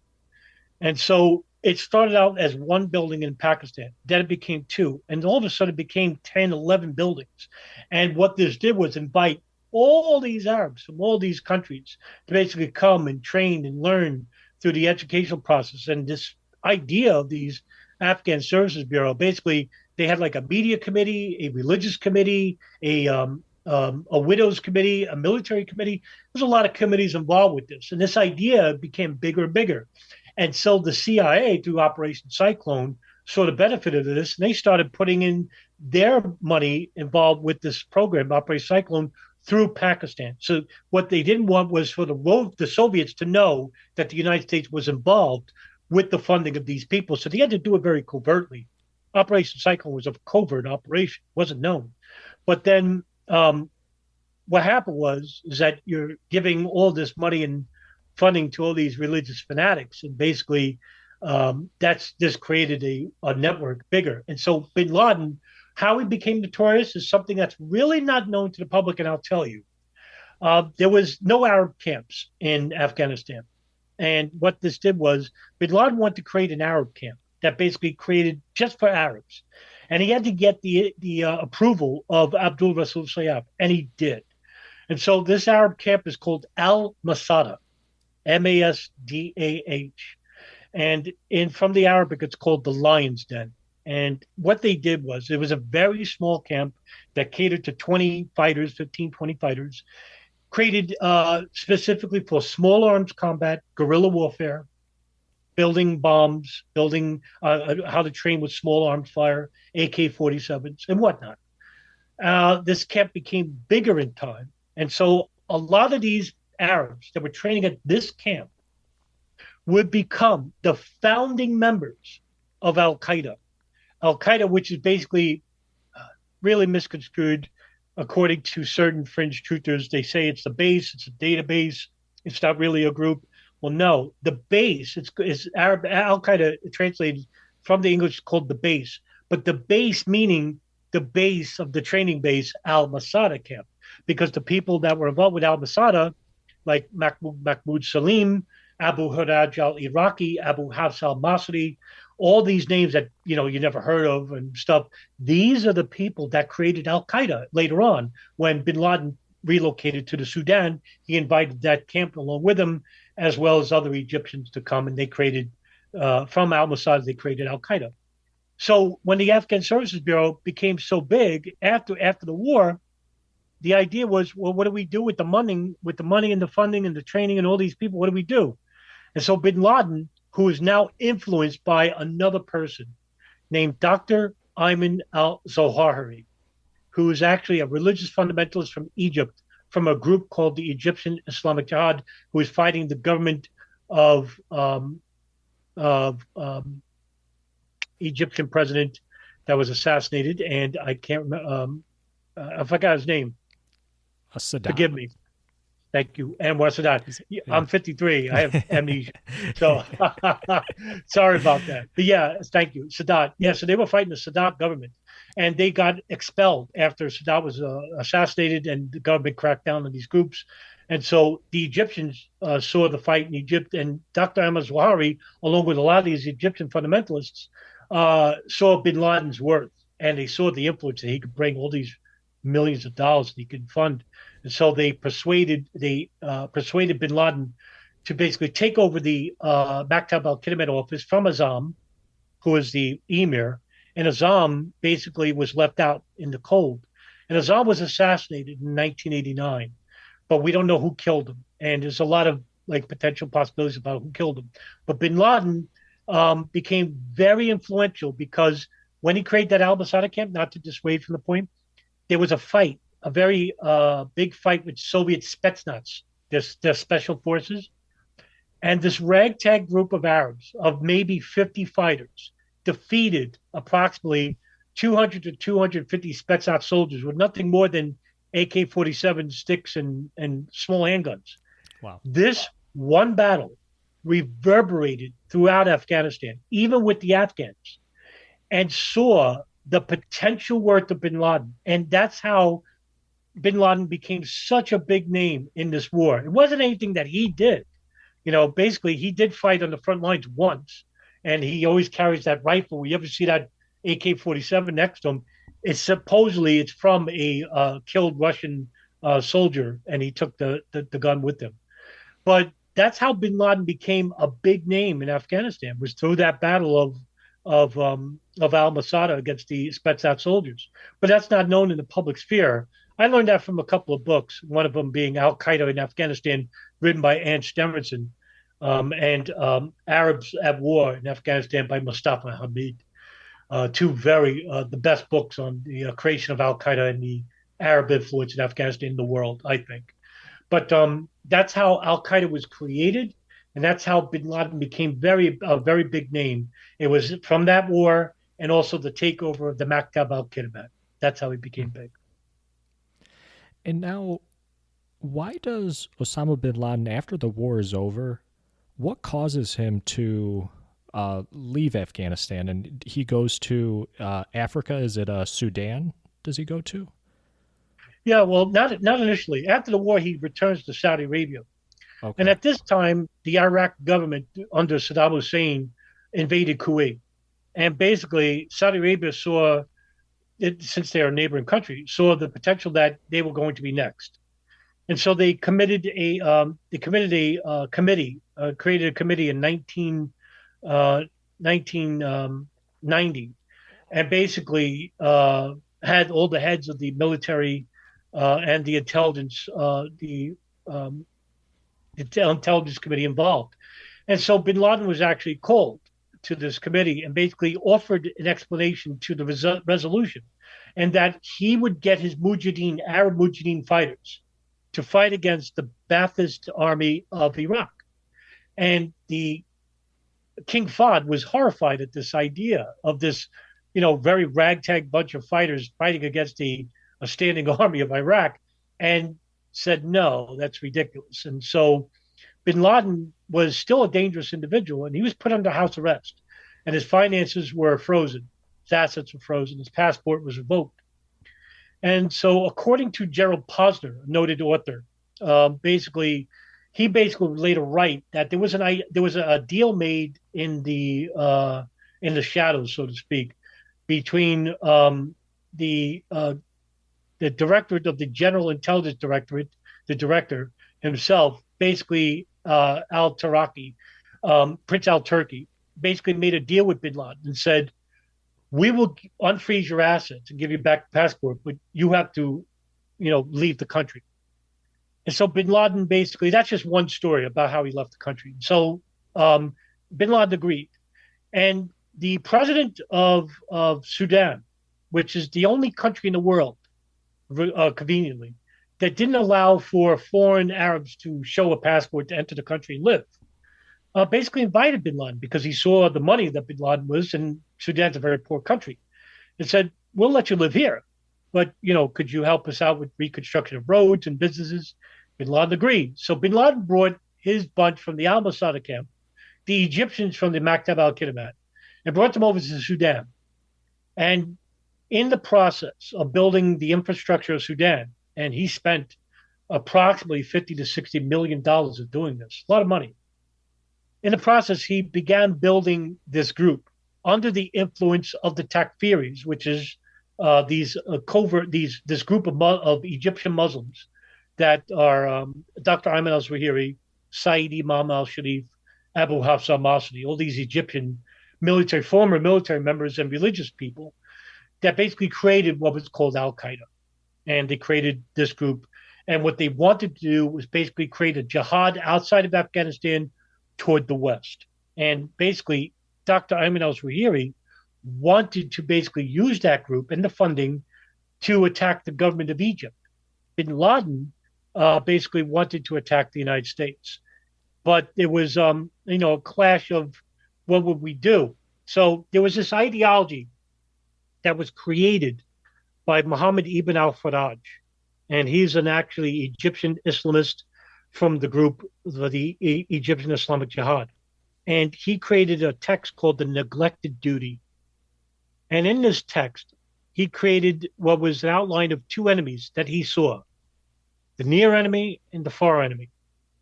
And so it started out as one building in Pakistan. Then it became two. And all of a sudden it became 10, 11 buildings. And what this did was invite all these Arabs from all these countries to basically come and train and learn through the educational process. And this idea of these Afghan Services Bureau, basically, they had like a media committee, a religious committee, a widows committee, a military committee. There's a lot of committees involved with this. And this idea became bigger and bigger. And so the CIA, through Operation Cyclone, saw the benefit of this, and they started putting in their money involved with this program, Operation Cyclone, through Pakistan. So what they didn't want was for the Soviets to know that the United States was involved with the funding of these people. So they had to do it very covertly. Operation Cyclone was a covert operation, wasn't known. But then what happened was is that you're giving all this money and funding to all these religious fanatics, and basically that's just created a network bigger. And so Bin Laden, how he became notorious is something that's really not known to the public, and I'll tell you. There was no Arab camps in Afghanistan, and what this did was Bin Laden wanted to create an Arab camp that basically created just for Arabs, and he had to get the approval of Abdul Rasul Sayyaf, and he did. And so this Arab camp is called Al Masada, Masdah, and from the Arabic, it's called the Lion's Den. And what they did was it was a very small camp that catered to 20 fighters, 15, 20 fighters, created specifically for small arms combat, guerrilla warfare, building bombs, building how to train with small arms fire, AK-47s, and whatnot. This camp became bigger in time. And so a lot of these Arabs that were training at this camp would become the founding members of Al Qaeda. Al Qaeda, which is basically really misconstrued according to certain fringe truthers. They say it's the base, it's a database, it's not really a group. Well, no, the base is Arab. Al Qaeda translated from the English called the base, but the base meaning the base of the training base, Al Masada camp, because the people that were involved with Al Masada, like Mahmoud Salim, Abu Haraj al-Iraqi, Abu Hafs al-Masri, all these names that you never heard of and stuff. These are the people that created Al Qaeda later on. When Bin Laden relocated to the Sudan, he invited that camp along with him, as well as other Egyptians to come, and they created from Al Mossad, they created Al Qaeda. So when the Afghan Services Bureau became so big after the war, the idea was, well, what do we do with the money and the funding and the training and all these people? What do we do? And so Bin Laden, who is now influenced by another person named Dr. Ayman al-Zawahiri, who is actually a religious fundamentalist from Egypt, from a group called the Egyptian Islamic Jihad, who is fighting the government of Egyptian president that was assassinated, and I can't remember. I forgot his name. Sadat. Forgive me. Thank you. Anwar Sadat. I'm 53. I have amnesia. So sorry about that. But yeah, thank you. Sadat. Yeah, so they were fighting the Sadat government, and they got expelled after Sadat was assassinated, and the government cracked down on these groups. And so the Egyptians saw the fight in Egypt, and Dr. Ahmad Zawahiri, along with a lot of these Egyptian fundamentalists, saw Bin Laden's worth, and they saw the influence that he could bring all these millions of dollars that he could fund. And so they persuaded Bin Laden to basically take over the Maktab al-Kidmet office from Azam, who is the emir, and Azam basically was left out in the cold. And Azam was assassinated in 1989, but we don't know who killed him. And there's a lot of potential possibilities about who killed him. But Bin Laden became very influential because when he created that al-Masada camp, not to dissuade from the point, there was a fight a very big fight with Soviet Spetsnaz, their special forces. And this ragtag group of Arabs, of maybe 50 fighters, defeated approximately 200 to 250 Spetsnaz soldiers with nothing more than AK-47 sticks and small handguns. Wow. This one battle reverberated throughout Afghanistan, even with the Afghans, and saw the potential worth of bin Laden. And that's how bin Laden became such a big name in this war. It wasn't anything that he did. Basically, he did fight on the front lines once, and he always carries that rifle. You ever see that AK-47 next to him? It's from a killed Russian soldier, and he took the gun with him. But that's how bin Laden became a big name in Afghanistan, was through that battle of Al Masada against the Spetsnaz soldiers. But that's not known in the public sphere. I learned that from a couple of books, one of them being Al Qaeda in Afghanistan, written by Ann Stevenson, and Arabs at War in Afghanistan by Mustafa Hamid. Two the best books on the creation of Al Qaeda and the Arab influence in Afghanistan in the world, I think. But that's how Al Qaeda was created, and that's how bin Laden became a very big name. It was from that war and also the takeover of the Maktab al-Kidman. That's how he became big. And now, why does Osama bin Laden, after the war is over, what causes him to leave Afghanistan? And he goes to Africa. Is it Sudan? Does he go to? Yeah, well, not initially. After the war, he returns to Saudi Arabia. Okay. And at this time, the Iraq government under Saddam Hussein invaded Kuwait. And basically, Saudi Arabia saw, since they are a neighboring country, saw the potential that they were going to be next. And so they created a committee in 1990, and basically had all the heads of the military and the intelligence intelligence committee involved. And so bin Laden was actually called to this committee and basically offered an explanation to the resolution, and that he would get his Arab Mujahideen fighters to fight against the Ba'athist army of Iraq. And the King Fahd was horrified at this idea of this, very ragtag bunch of fighters fighting against a standing army of Iraq, and said, no, that's ridiculous. And so bin Laden was still a dangerous individual, and he was put under house arrest, and his finances were frozen. His assets were frozen. His passport was revoked. And so, according to Gerald Posner, a noted author, he basically later write that there was a deal made in the shadows, so to speak, between the director of the General Intelligence Directorate, the director himself, basically al-Turki, Prince al-Turki, basically made a deal with bin Laden and said, we will unfreeze your assets and give you back the passport, but you have to, leave the country. And so bin Laden basically, that's just one story about how he left the country. So bin Laden agreed. And the president of Sudan, which is the only country in the world, conveniently, that didn't allow for foreign Arabs to show a passport to enter the country and live, basically invited bin Laden because he saw the money that bin Laden was, and Sudan's a very poor country, and said, we'll let you live here, but, could you help us out with reconstruction of roads and businesses? Bin Laden agreed. So bin Laden brought his bunch from the al-Masada camp, the Egyptians from the Maktab al-Kidman, and brought them over to Sudan. And in the process of building the infrastructure of Sudan, and he spent approximately $50 to $60 million of doing this, a lot of money. In the process, he began building this group under the influence of the Takfiris, which is this group of Egyptian Muslims that are Dr. Ayman al-Zawahiri, Said Imam al-Sharif, Abu Hafs al-Masri, all these Egyptian former military members and religious people that basically created what was called Al-Qaeda. And they created this group. And what they wanted to do was basically create a jihad outside of Afghanistan toward the West. And basically, Dr. Ayman al-Zawahiri wanted to basically use that group and the funding to attack the government of Egypt. bin Laden basically wanted to attack the United States. But there was, a clash of what would we do? So there was this ideology that was created by Muhammad ibn al-Faraj, and he's an actually Egyptian Islamist from the group, the Egyptian Islamic Jihad. And he created a text called the Neglected Duty. And in this text, he created what was an outline of two enemies that he saw: the near enemy and the far enemy.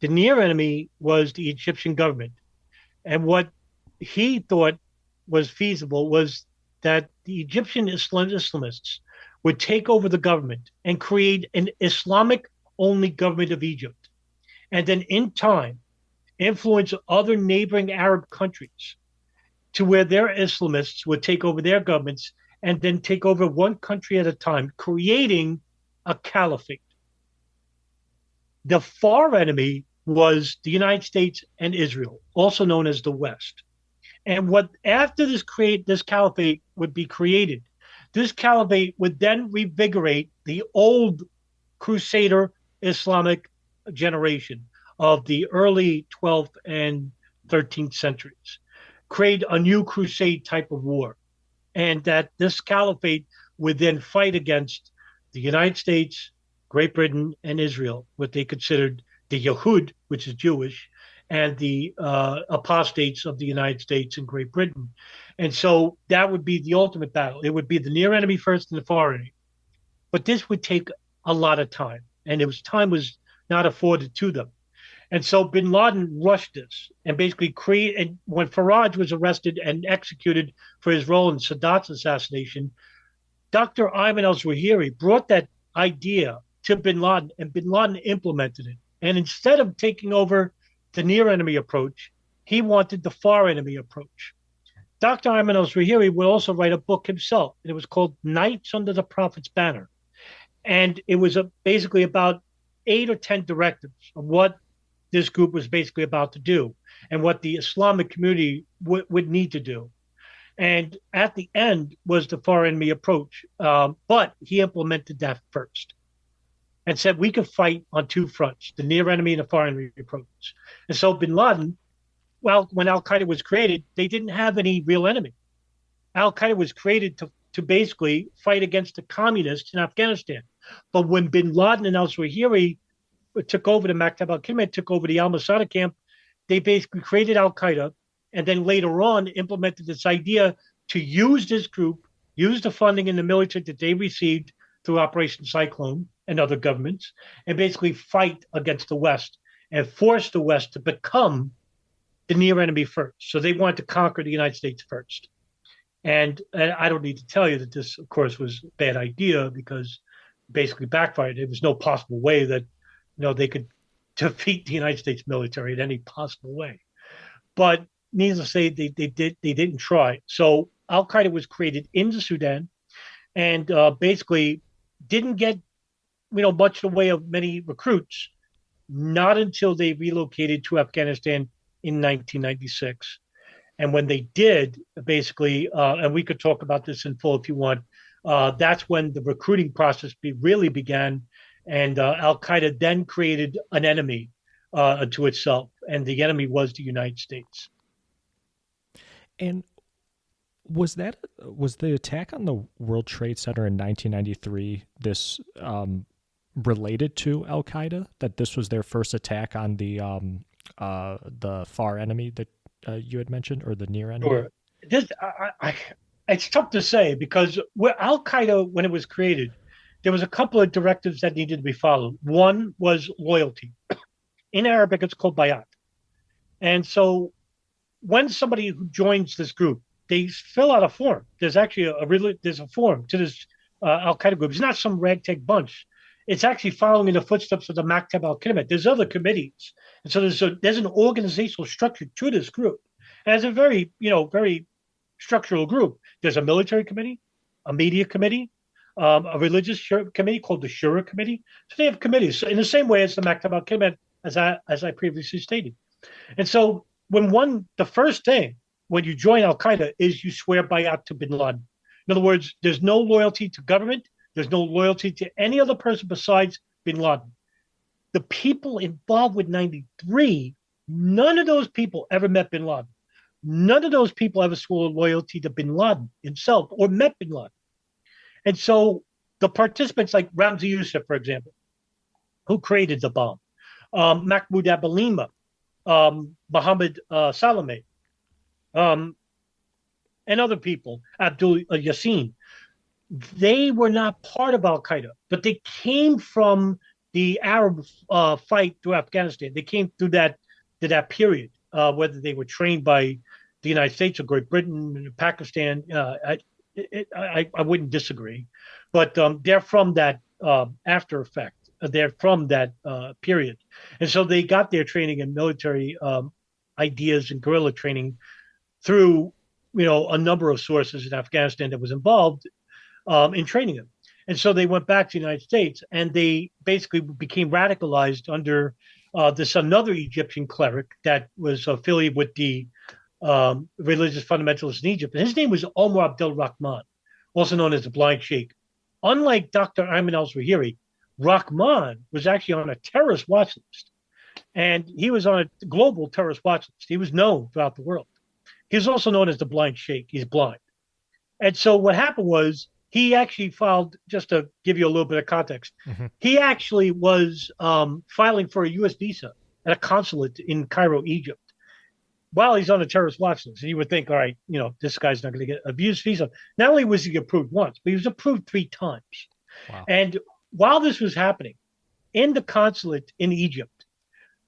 The near enemy was the Egyptian government. And what he thought was feasible was that the Egyptian Islamists would take over the government and create an Islamic only government of Egypt. And then in time, influence other neighboring Arab countries to where their Islamists would take over their governments and then take over one country at a time, creating a caliphate. The far enemy was the United States and Israel, also known as the West. And what after this caliphate would be created, this caliphate would then revigorate the old Crusader Islamic generation of the early 12th and 13th centuries, create a new crusade type of war, and that this caliphate would then fight against the United States, Great Britain, and Israel, what they considered the Yahud, which is Jewish, and the apostates of the United States and Great Britain. And so that would be the ultimate battle. It would be the near enemy first and the far enemy. But this would take a lot of time, and time was not afforded to them. And so bin Laden rushed this and basically created, when Faraj was arrested and executed for his role in Sadat's assassination, Dr. Ayman al-Zawahiri brought that idea to bin Laden, and bin Laden implemented it. And instead of taking over the near enemy approach, he wanted the far enemy approach. Dr. Ayman al-Zawahiri would also write a book himself, and it was called Knights Under the Prophet's Banner. And it was basically about 8 or 10 directives of what this group was basically about to do and what the Islamic community would need to do. And at the end was the far enemy approach. But he implemented that first and said we could fight on two fronts, the near enemy and the far enemy approach. And so bin Laden, well, when Al-Qaeda was created, they didn't have any real enemy. Al-Qaeda was created to basically fight against the communists in Afghanistan. But when bin Laden and al-Zawahiri took over the Maktab al-Kidman, took over the al-Masada camp, they basically created Al-Qaeda and then later on implemented this idea to use this group, use the funding in the military that they received through Operation Cyclone and other governments, and basically fight against the West and force the West to become the near enemy first. So they wanted to conquer the United States first. And I don't need to tell you that this, of course, was a bad idea because basically backfired. There was no possible way that they could defeat the United States military in any possible way. But needless to say, they didn't try. So Al-Qaeda was created in the Sudan and basically didn't get much in the way of many recruits, not until they relocated to Afghanistan in 1996. And when they did, basically, and we could talk about this in full if you want, that's when the recruiting process really began. And Al-Qaeda then created an enemy to itself. And the enemy was the United States. And was the attack on the World Trade Center in 1993 this related to Al-Qaeda? That this was their first attack on the far enemy that you had mentioned, or the near enemy? Sure. It's tough to say because Al-Qaeda, when it was created, there was a couple of directives that needed to be followed. One was loyalty. In Arabic, it's called bayat. And so when somebody who joins this group, they fill out a form. There's actually there's a form to this Al-Qaeda group. It's not some ragtag bunch. It's actually following in the footsteps of the Maktab al-Kidman. There's other committees. And so there's an organizational structure to this group. And it's a very structural group. There's a military committee, a media committee, a religious committee called the Shura Committee. So they have committees in the same way as the Maktab al-Kidman, as I previously stated. And so the first thing when you join Al-Qaeda is you swear bayat to bin Laden. In other words, there's no loyalty to government. There's no loyalty to any other person besides bin Laden. The people involved with 93, none of those people ever met bin Laden. None of those people ever swore loyalty to bin Laden himself or met bin Laden. And so the participants, like Ramzi Youssef, for example, who created the bomb, Mahmoud Abalima, Mohammed Salame, um, and other people, Abdul Yassin, they were not part of Al Qaeda, but they came from the Arab fight through Afghanistan. They came through that period, whether they were trained by the United States or Great Britain, Pakistan. I wouldn't disagree, but they're from that after effect. They're from that period, and so they got their training in military ideas and guerrilla training through a number of sources in Afghanistan that was involved in training them. And so they went back to the United States and they basically became radicalized under this another Egyptian cleric that was affiliated with the religious fundamentalists in Egypt. And his name was Omar Abdel Rahman, also known as the Blind Sheikh. Unlike Dr. Ayman al-Zawahiri, Rahman was actually on a terrorist watch list. And he was on a global terrorist watch list. He was known throughout the world. He was also known as the Blind Sheikh. He's blind. And so what happened was he actually filed, just to give you a little bit of context, he actually was filing for a U.S. visa at a consulate in Cairo, Egypt, while he's on a terrorist watch list. And you would think, all right, this guy's not going to get a U.S. visa. Not only was he approved once, but he was approved 3 times. Wow. And while this was happening, in the consulate in Egypt,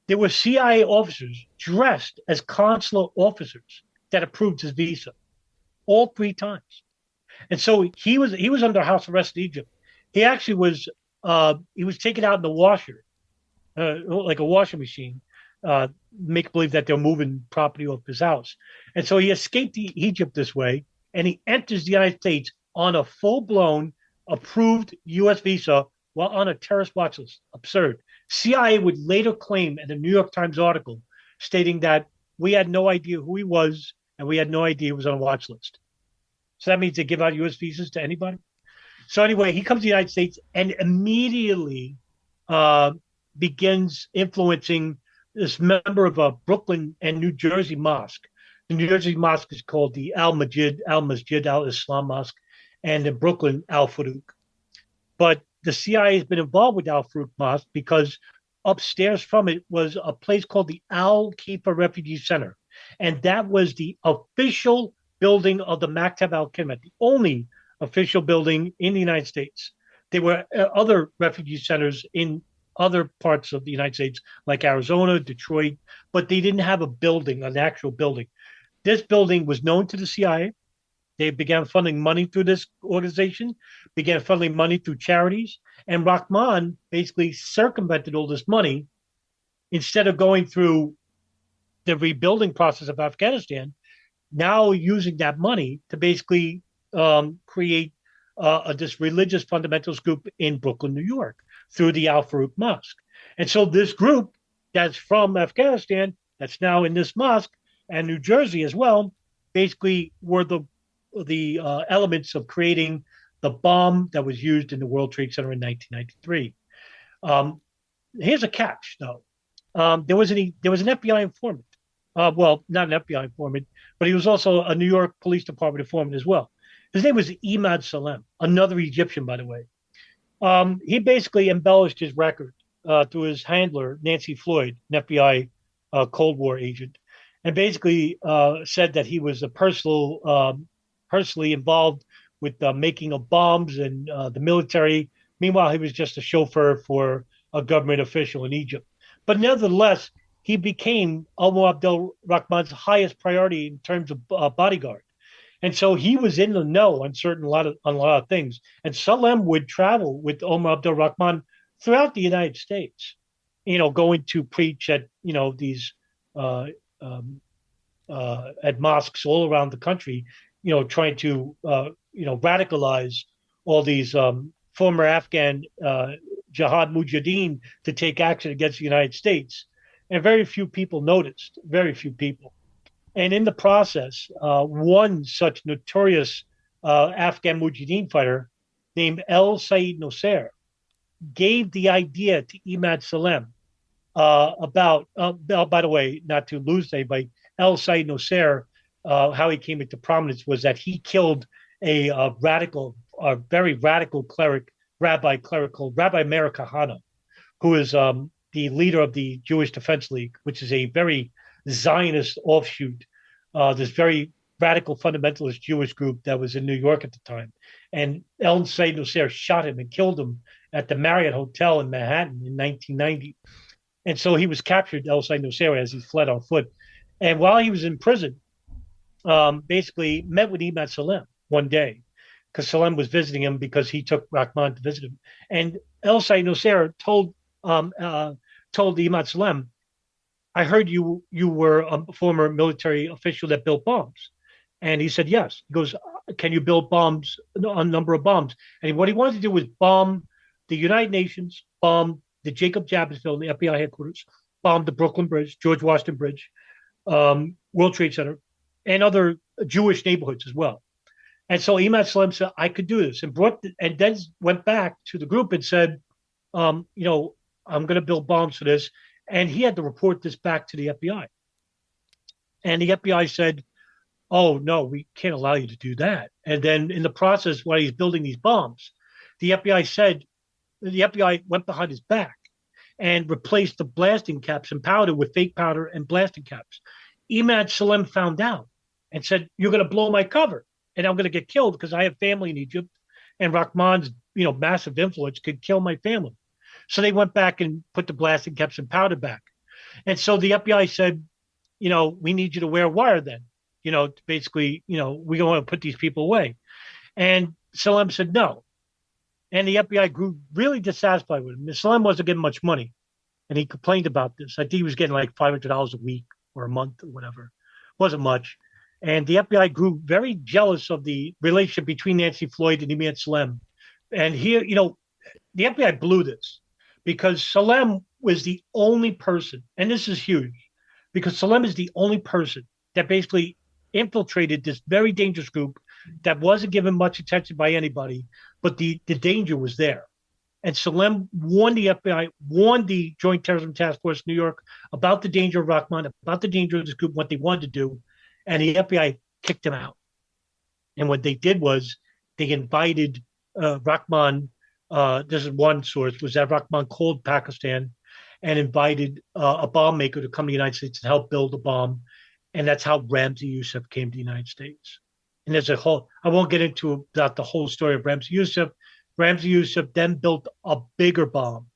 there were CIA officers dressed as consular officers that approved his visa all 3 times. And so he was under house arrest in Egypt. He actually was taken out in the washer, like a washing machine, make believe that they're moving property off his house. And so he escaped Egypt this way, and he enters the United States on a full-blown approved U.S. visa while on a terrorist watch list. Absurd. CIA would later claim in a New York Times article stating that we had no idea who he was and we had no idea he was on a watch list. So that means they give out U.S. visas to anybody. So anyway, he comes to the United States and immediately begins influencing this member of a Brooklyn and New Jersey mosque. The New Jersey mosque is called the Masjid Al-Islam Mosque, and in Brooklyn, Al-Farouk. But the CIA has been involved with Al-Farouk Mosque because upstairs from it was a place called the Al-Kifa Refugee Center. And that was the official building of the Maktab al-Khidmat, the only official building in the United States. There were other refugee centers in other parts of the United States, like Arizona, Detroit, but they didn't have a building, an actual building. This building was known to the CIA. They began funding money through this organization, began funneling money through charities, and Rahman basically circumvented all this money. Instead of going through the rebuilding process of Afghanistan, now using that money to basically create this religious fundamentalist group in Brooklyn, New York, through the Al-Farouk Mosque. And so this group that's from Afghanistan, that's now in this mosque, and New Jersey as well, basically were the elements of creating the bomb that was used in the World Trade Center in 1993. Here's a catch, though. There was an FBI informant. Well, not an FBI informant, but he was also a New York Police Department informant as well. His name was Imad Salem, another Egyptian, by the way. He basically embellished his record through his handler, Nancy Floyd, an FBI Cold War agent, and basically said that he was personally involved with the making of bombs and the military. Meanwhile, he was just a chauffeur for a government official in Egypt. But nevertheless, he became Omar Abdel Rahman's highest priority in terms of bodyguard. And so he was in the know on a lot of things. And Salem would travel with Omar Abdel Rahman throughout the United States, going to preach at, these at mosques all around the country, trying to, radicalize all these former Afghan Jihad Mujahideen to take action against the United States. And very few people noticed, very few people. And in the process, one such notorious Afghan Mujahideen fighter named El Said Nosser gave the idea to Imad Salem about, oh, by the way, not to lose anybody, El Said Nosair, how he came into prominence was that he killed a radical, a very radical cleric called Rabbi Meir Kahana, who is the leader of the Jewish Defense League, which is a very Zionist offshoot, this very radical fundamentalist Jewish group that was in New York at the time. And El Said Nosair shot him and killed him at the Marriott Hotel in Manhattan in 1990. And so he was captured, El Said Nosair, as he fled on foot. And while he was in prison, basically met with Imad Salem one day because Salem was visiting him because he took Rahman to visit him. And El Said Nosair told Imad Salem, I heard you were a former military official that built bombs. And he said, yes. He goes, can you build bombs, a number of bombs? And what he wanted to do was bomb the United Nations, bomb the Jacob Javits Building, the FBI headquarters, bomb the Brooklyn Bridge, George Washington Bridge, World Trade Center, and other Jewish neighborhoods as well. And so Imad Salem said, I could do this, and then went back to the group and said, I'm going to build bombs for this. And he had to report this back to the FBI. And the FBI said, oh, no, we can't allow you to do that. And then in the process, while he's building these bombs, the FBI went behind his back and replaced the blasting caps and powder with fake powder and blasting caps. Imad Salem found out and said, you're going to blow my cover and I'm going to get killed because I have family in Egypt and Rahman's, massive influence could kill my family. So they went back and put the blasting caps and powder back. And so the FBI said, we need you to wear a wire then, basically, we don't want to put these people away. And Salem said no. And the FBI grew really dissatisfied with him. Salem wasn't getting much money. And he complained about this. I think he was getting like $500 a week or a month or whatever. Wasn't much. And the FBI grew very jealous of the relationship between Nancy Floyd and Imad Salem. And here, the FBI blew this because Salem was the only person, and this is huge, because Salem is the only person that basically infiltrated this very dangerous group that wasn't given much attention by anybody, but the danger was there. And Salem warned the FBI, warned the Joint Terrorism Task Force in New York about the danger of Rahman, about the danger of this group, what they wanted to do, and the FBI kicked him out. And what they did was they invited Rahman. This is one source, was that Rahman called Pakistan and invited a bomb maker to come to the United States and help build a bomb. And that's how Ramzi Youssef came to the United States. And there's I won't get into about the whole story of Ramzi Youssef. Ramzi Youssef then built a bigger bomb.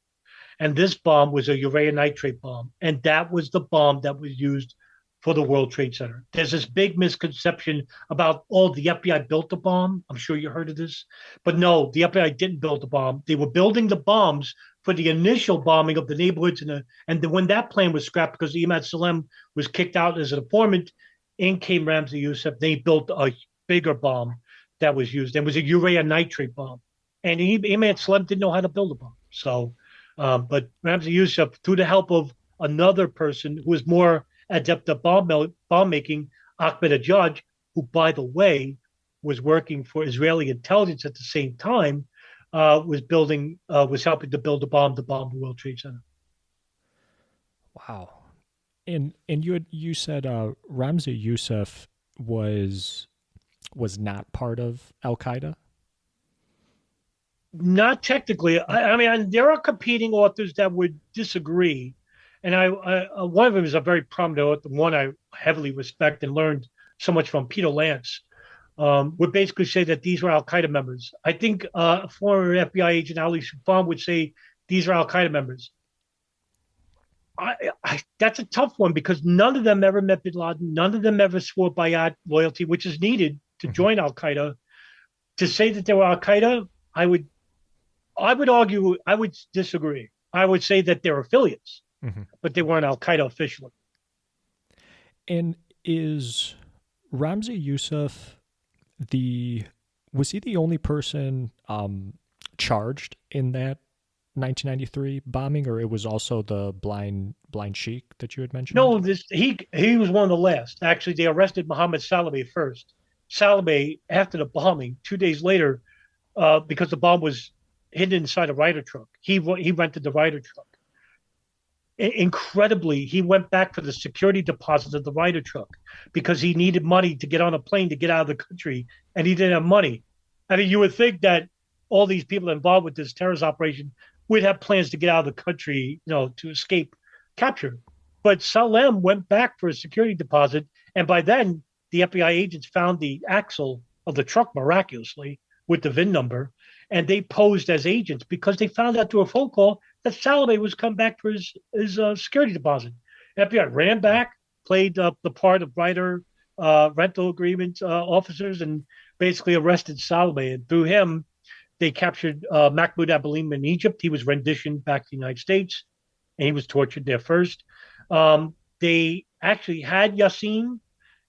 And this bomb was a urea nitrate bomb. And that was the bomb that was used for the World Trade Center. There's this big misconception about, the FBI built the bomb. I'm sure you heard of this. But no, the FBI didn't build the bomb. They were building the bombs for the initial bombing of the neighborhoods. When that plan was scrapped because Imad Salem was kicked out as an informant, in came Ramzi Youssef. They built a bigger bomb that was used. It was a urea nitrate bomb. And Imad Salem didn't know how to build a bomb. So, but Ramzi Youssef, through the help of another person who was more adept at bomb making, Ahmed Ajaj, who, by the way, was working for Israeli intelligence at the same time, was helping to build the bomb the World Trade Center. Wow. And you said Ramzi Youssef was not part of Al Qaeda? Not technically. I mean, there are competing authors that would disagree. And one of them is a very prominent author, one I heavily respect and learned so much from, Peter Lance, would basically say that these were Al Qaeda members. I think former FBI agent Ali Shufan would say these are Al Qaeda members. That's a tough one because none of them ever met bin Laden. None of them ever swore bayat loyalty, which is needed to join Al Qaeda. To say that they were Al Qaeda, I would argue, I would disagree. I would say that they're affiliates, but they weren't Al Qaeda officially. And is Ramzi Youssef was he the only person charged in that 1993 bombing, or it was also the blind sheik that you had mentioned? No, he was one of the last. Actually, they arrested Mohammed Salameh first. Salameh, after the bombing, 2 days later, because the bomb was hidden inside a Ryder truck. He rented the Ryder truck. Incredibly, he went back for the security deposit of the Ryder truck because he needed money to get on a plane to get out of the country, and he didn't have money. I mean, you would think that all these people involved with this terrorist operation would have plans to get out of the country, to escape capture. But Salem went back for a security deposit, and by then the FBI agents found the axle of the truck miraculously with the VIN number, and they posed as agents because they found out through a phone call that Salome was come back for his security deposit. FBI ran back, played the part of writer rental agreement officers, and basically arrested Salome. And through him, they captured Mahmoud Abulim in Egypt. He was renditioned back to the United States, and he was tortured there first. They actually had Yassin,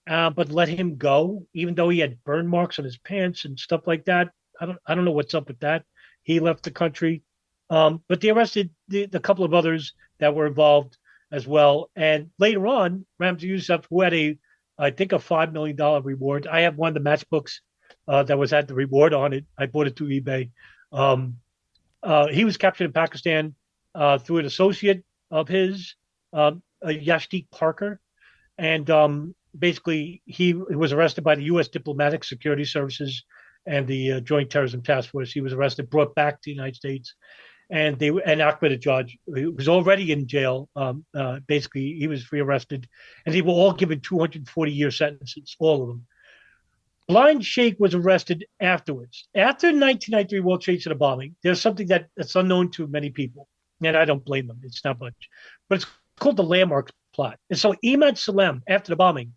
but let him go, even though he had burn marks on his pants and stuff like that. I don't know what's up with that. He left the country. But they arrested the couple of others that were involved as well. And later on, Ramzi Youssef, who had I think, a $5 million reward. I have one of the matchbooks that was had the reward on it. I bought it through eBay. He was captured in Pakistan through an associate of his, Yashtik Parker. And basically, he was arrested by the U.S. Diplomatic Security Services and the Joint Terrorism Task Force. He was arrested, brought back to the United States, and Ahmadinejad, who was already in jail. Basically, he was rearrested, and they were all given 240-year sentences, all of them. Blind Sheikh was arrested afterwards. After the 1993 World Trade Center bombing, there's something that's unknown to many people, and I don't blame them. It's not much, but it's called the Landmark Plot. And so Imad Salem, after the bombing,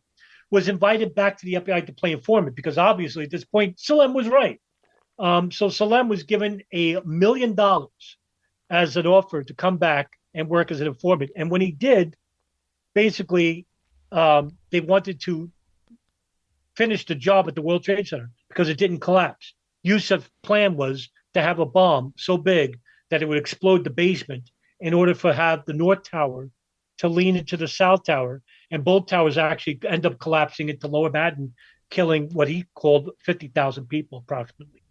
was invited back to the FBI to play informant because obviously at this point, Salem was right. So Salem was given $1 million as an offer to come back and work as an informant. And when he did, basically, they wanted to finish the job at the World Trade Center because it didn't collapse. Yusuf's plan was to have a bomb so big that it would explode the basement in order for have the North Tower to lean into the South Tower, and both towers actually end up collapsing into Lower Manhattan, killing what he called 50,000 people approximately.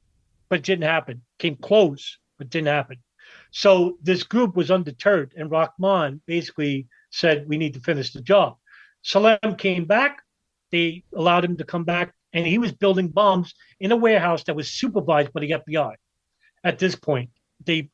But it didn't happen. Came close, but didn't happen. So this group was undeterred, and Rahman basically said, we need to finish the job. Salem came back. They allowed him to come back, and he was building bombs in a warehouse that was supervised by the FBI. At this point, it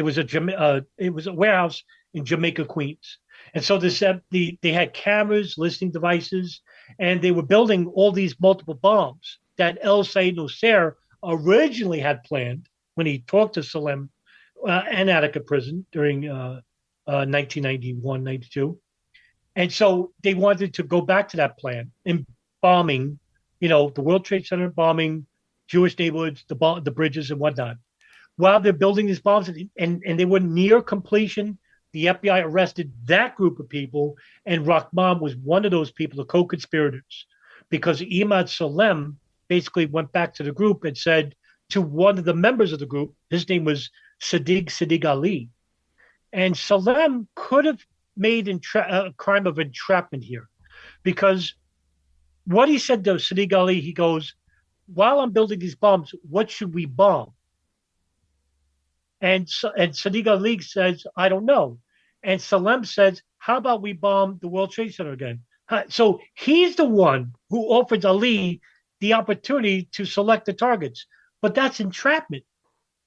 was a warehouse in Jamaica, Queens. And so they had cameras, listening devices, and they were building all these multiple bombs that El Sayed Nosair originally had planned when he talked to Salem and Attica prison during 1991, 92. And so they wanted to go back to that plan in bombing, the World Trade Center, bombing Jewish neighborhoods, the bridges and whatnot. While they're building these bombs and they were near completion, the FBI arrested that group of people, and Rahman was one of those people, the co-conspirators, because Imad Salem basically went back to the group and said to one of the members of the group, his name was Sadiq Ali, and Salem could have made a crime of entrapment here, because what he said to Sadiq Ali, he goes, while I'm building these bombs, what should we bomb? And Sadiq Ali says, I don't know. And Salem says, how about we bomb the World Trade Center again? So he's the one who offered Ali the opportunity to select the targets. But that's entrapment.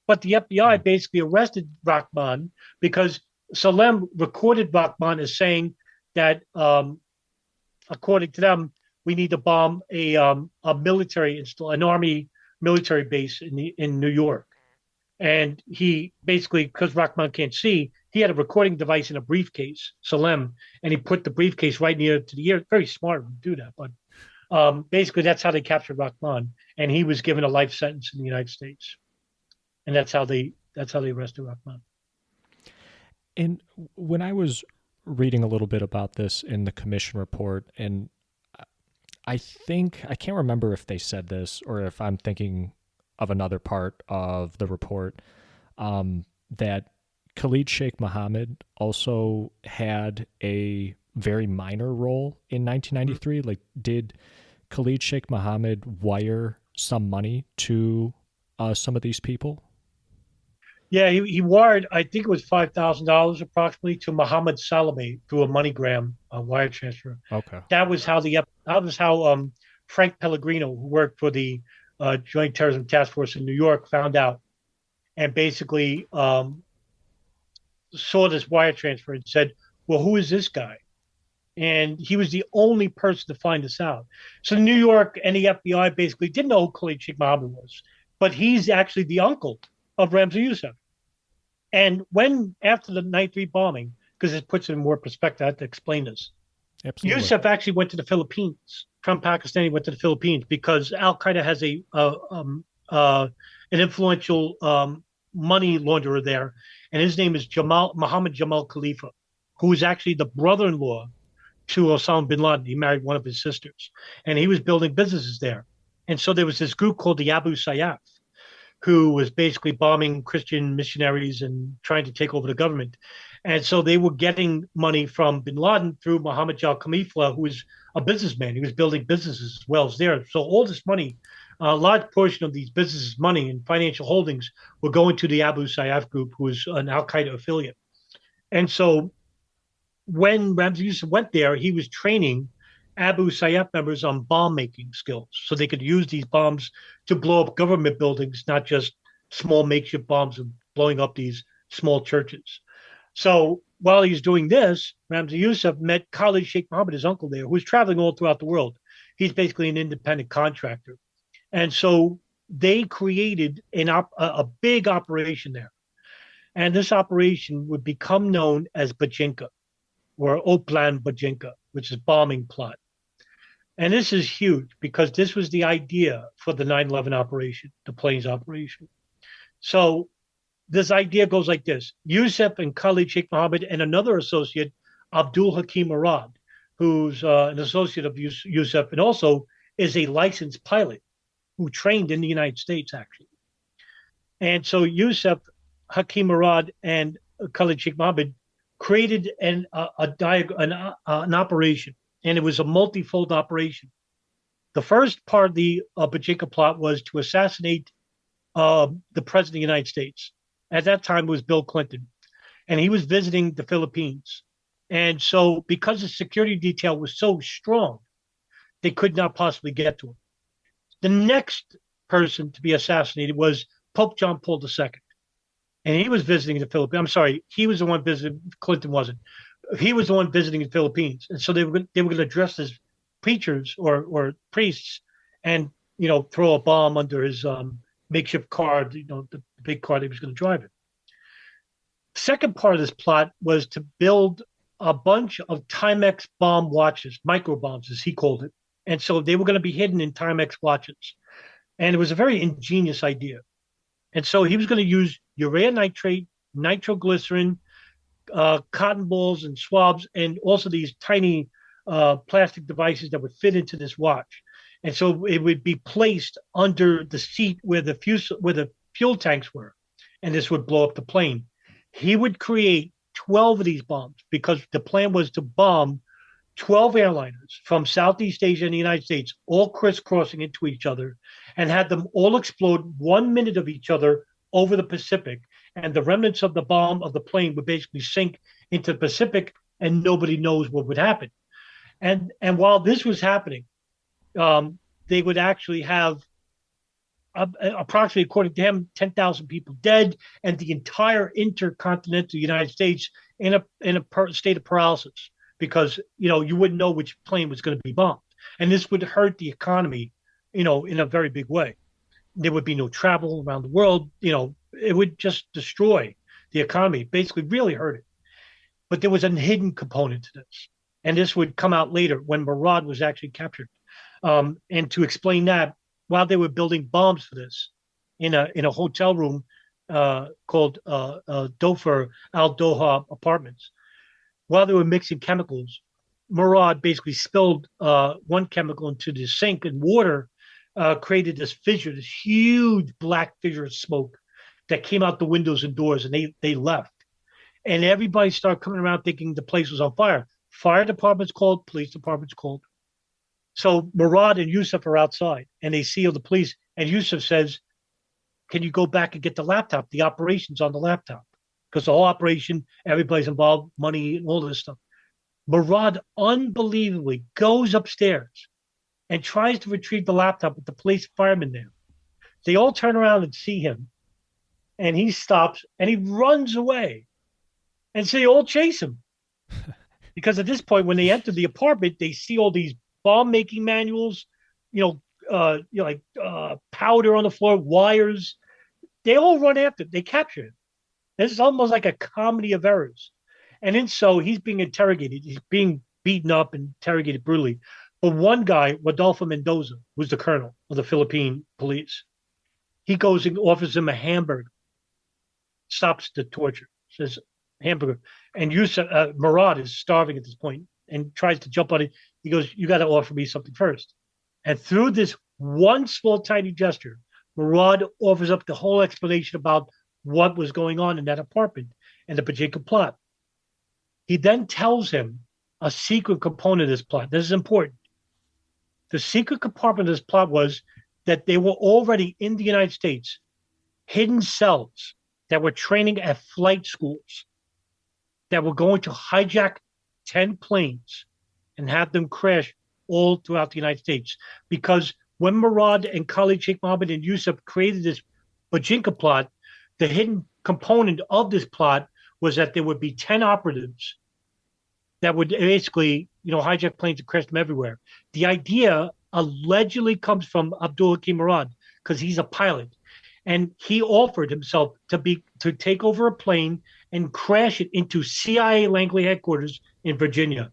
But the FBI basically arrested Rahman because Salem recorded Rahman as saying that, according to them, we need to bomb an army military base in New York. And he basically, because Rahman can't see, he had a recording device in a briefcase, Salem, and he put the briefcase right near to the ear. Very smart to do that. But basically, that's how they captured Rahman. And he was given a life sentence in the United States. And that's how they arrested Rahman. And when I was reading a little bit about this in the commission report, and I can't remember if they said this or if I'm thinking of another part of the report, that Khalid Sheikh Mohammed also had a very minor role in 1993. Like, did Khalid Sheikh Mohammed wire some money to some of these people? Yeah, he wired, I think it was $5,000 approximately to Mohammed Salame through a MoneyGram wire transfer. Okay. That was how Frank Pellegrino, who worked for the Joint Terrorism Task Force in New York, found out and basically saw this wire transfer and said, "Well, who is this guy?" And he was the only person to find this out. So New York and the FBI basically didn't know who Khalid Sheikh Mohammed was, but he's actually the uncle of Ramzi Youssef. And when after the 93 bombing, because it puts it in more perspective, I have to explain this. Absolutely. Yusuf actually went to the Philippines. From Pakistan, he went to the Philippines because Al Qaeda has an influential money launderer there, and his name is Muhammad Jamal Khalifa, who is actually the brother-in-law to Osama bin Laden. He married one of his sisters, and he was building businesses there. And so there was this group called the Abu Sayyaf, who was basically bombing Christian missionaries and trying to take over the government. And so they were getting money from bin Laden through Muhammad Jal Khalifa, who was a businessman. He was building businesses as well as there. So all this money, a large portion of these businesses' money and financial holdings were going to the Abu Sayyaf group, who was an Al Qaeda affiliate. And so when Ramzi Youssef went there, he was training Abu Sayyaf members on bomb making skills so they could use these bombs to blow up government buildings, not just small makeshift bombs of blowing up these small churches. So while he's doing this, Ramzi Youssef met Khalid Sheikh Mohammed, his uncle there, who was traveling all throughout the world. He's basically an independent contractor. And so they created a big operation there. And this operation would become known as Bajinka or Oplan Bajinka, which is bombing plot. And this is huge because this was the idea for the 9/11 operation, the planes operation. So this idea goes like this: Yusuf and Khalid Sheikh Mohammed and another associate, Abdul Hakim Arad, who's an associate of Yusuf and also is a licensed pilot who trained in the United States, actually. And so Yusuf, Hakim Arad, and Khalid Sheikh Mohammed created an operation, and it was a multifold operation. The first part of the Bajinka plot was to assassinate the president of the United States. At that time, it was Bill Clinton, and he was visiting the Philippines. And so, because the security detail was so strong, they could not possibly get to him. The next person to be assassinated was Pope John Paul II, and he was visiting the Philippines. I'm sorry, he was the one visiting. Clinton wasn't. He was the one visiting the Philippines, and so they were going to dress as preachers or priests, and throw a bomb under his makeshift car, the big car that he was going to drive it. Second part of this plot was to build a bunch of Timex bomb watches, micro bombs, as he called it. And so they were going to be hidden in Timex watches. And it was a very ingenious idea. And so he was going to use urea nitrate, nitroglycerin, cotton balls and swabs, and also these tiny plastic devices that would fit into this watch. And so it would be placed under the seat where the fuel tanks were, and this would blow up the plane. He would create 12 of these bombs because the plan was to bomb 12 airliners from Southeast Asia and the United States, all crisscrossing into each other, and had them all explode 1 minute of each other over the Pacific. And the remnants of the bomb of the plane would basically sink into the Pacific, and nobody knows what would happen. And while this was happening, they would actually have approximately, according to him, 10,000 people dead, and the entire intercontinental United States in a state of paralysis because you wouldn't know which plane was going to be bombed, and this would hurt the economy, in a very big way. There would be no travel around the world. It would just destroy the economy, basically, really hurt it. But there was a hidden component to this, and this would come out later when Murad was actually captured. And to explain that, while they were building bombs for this in a hotel room called Dofer Al Doha Apartments, while they were mixing chemicals, Murad basically spilled one chemical into the sink, and water created this fissure, this huge black fissure of smoke that came out the windows and doors, and they left. And everybody started coming around thinking the place was on fire. Fire department's called, police department's called. So Murad and Yusuf are outside, and they see the police, and Yusuf says, can you go back and get the laptop, the operations on the laptop? Because the whole operation, everybody's involved, money and all this stuff. Murad unbelievably goes upstairs and tries to retrieve the laptop with the police firemen there. They all turn around and see him, and he stops and he runs away. And so they all chase him. Because at this point, when they enter the apartment, they see all these bomb making manuals, like powder on the floor, wires. They all run after it. They capture him. This is almost like a comedy of errors. And then so he's being interrogated. He's being beaten up and interrogated brutally. But one guy, Rodolfo Mendoza, who's the colonel of the Philippine police, he goes and offers him a hamburger, stops the torture, says hamburger. And Yusuf, Murad is starving at this point and tries to jump on it. He goes, you got to offer me something first. And through this one small, tiny gesture, Murad offers up the whole explanation about what was going on in that apartment and the Pachinko plot. He then tells him a secret component of this plot. This is important. The secret compartment of this plot was that they were already in the United States, hidden cells that were training at flight schools that were going to hijack 10 planes and have them crash all throughout the United States. Because when Murad and Khalid Sheikh Mohammed and Yusuf created this Bajinka plot, the hidden component of this plot was that there would be 10 operatives that would basically, hijack planes and crash them everywhere. The idea allegedly comes from Abdul Hakim Murad because he's a pilot. And he offered himself to take over a plane and crash it into CIA Langley headquarters in Virginia.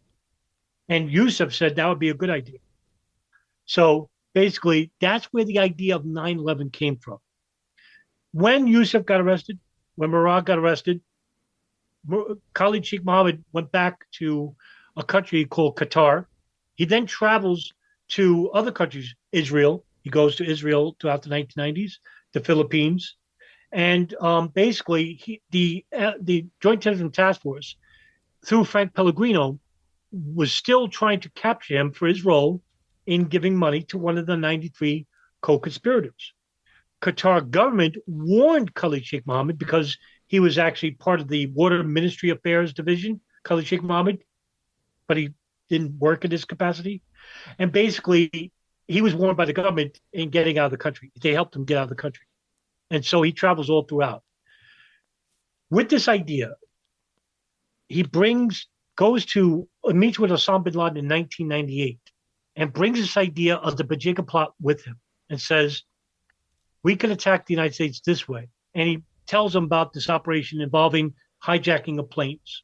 And Yusuf said that would be a good idea. So basically, that's where the idea of 9/11 came from. When Yusuf got arrested, when Murad got arrested, Khalid Sheikh Mohammed went back to a country called Qatar. He then travels to other countries, Israel. He goes to Israel throughout the 1990s, the Philippines. And basically, the Joint Intelligence Task Force, through Frank Pellegrino, was still trying to capture him for his role in giving money to one of the 93 co-conspirators. Qatar government warned Khalid Sheikh Mohammed because he was actually part of the Water Ministry Affairs Division, Khalid Sheikh Mohammed, but he didn't work in this capacity. And basically, he was warned by the government in getting out of the country. They helped him get out of the country. And so he travels all throughout. With this idea, he goes to meets with Osama bin Laden in 1998 and brings this idea of the Bajinka plot with him and says, we can attack the United States this way. And he tells him about this operation involving hijacking of planes.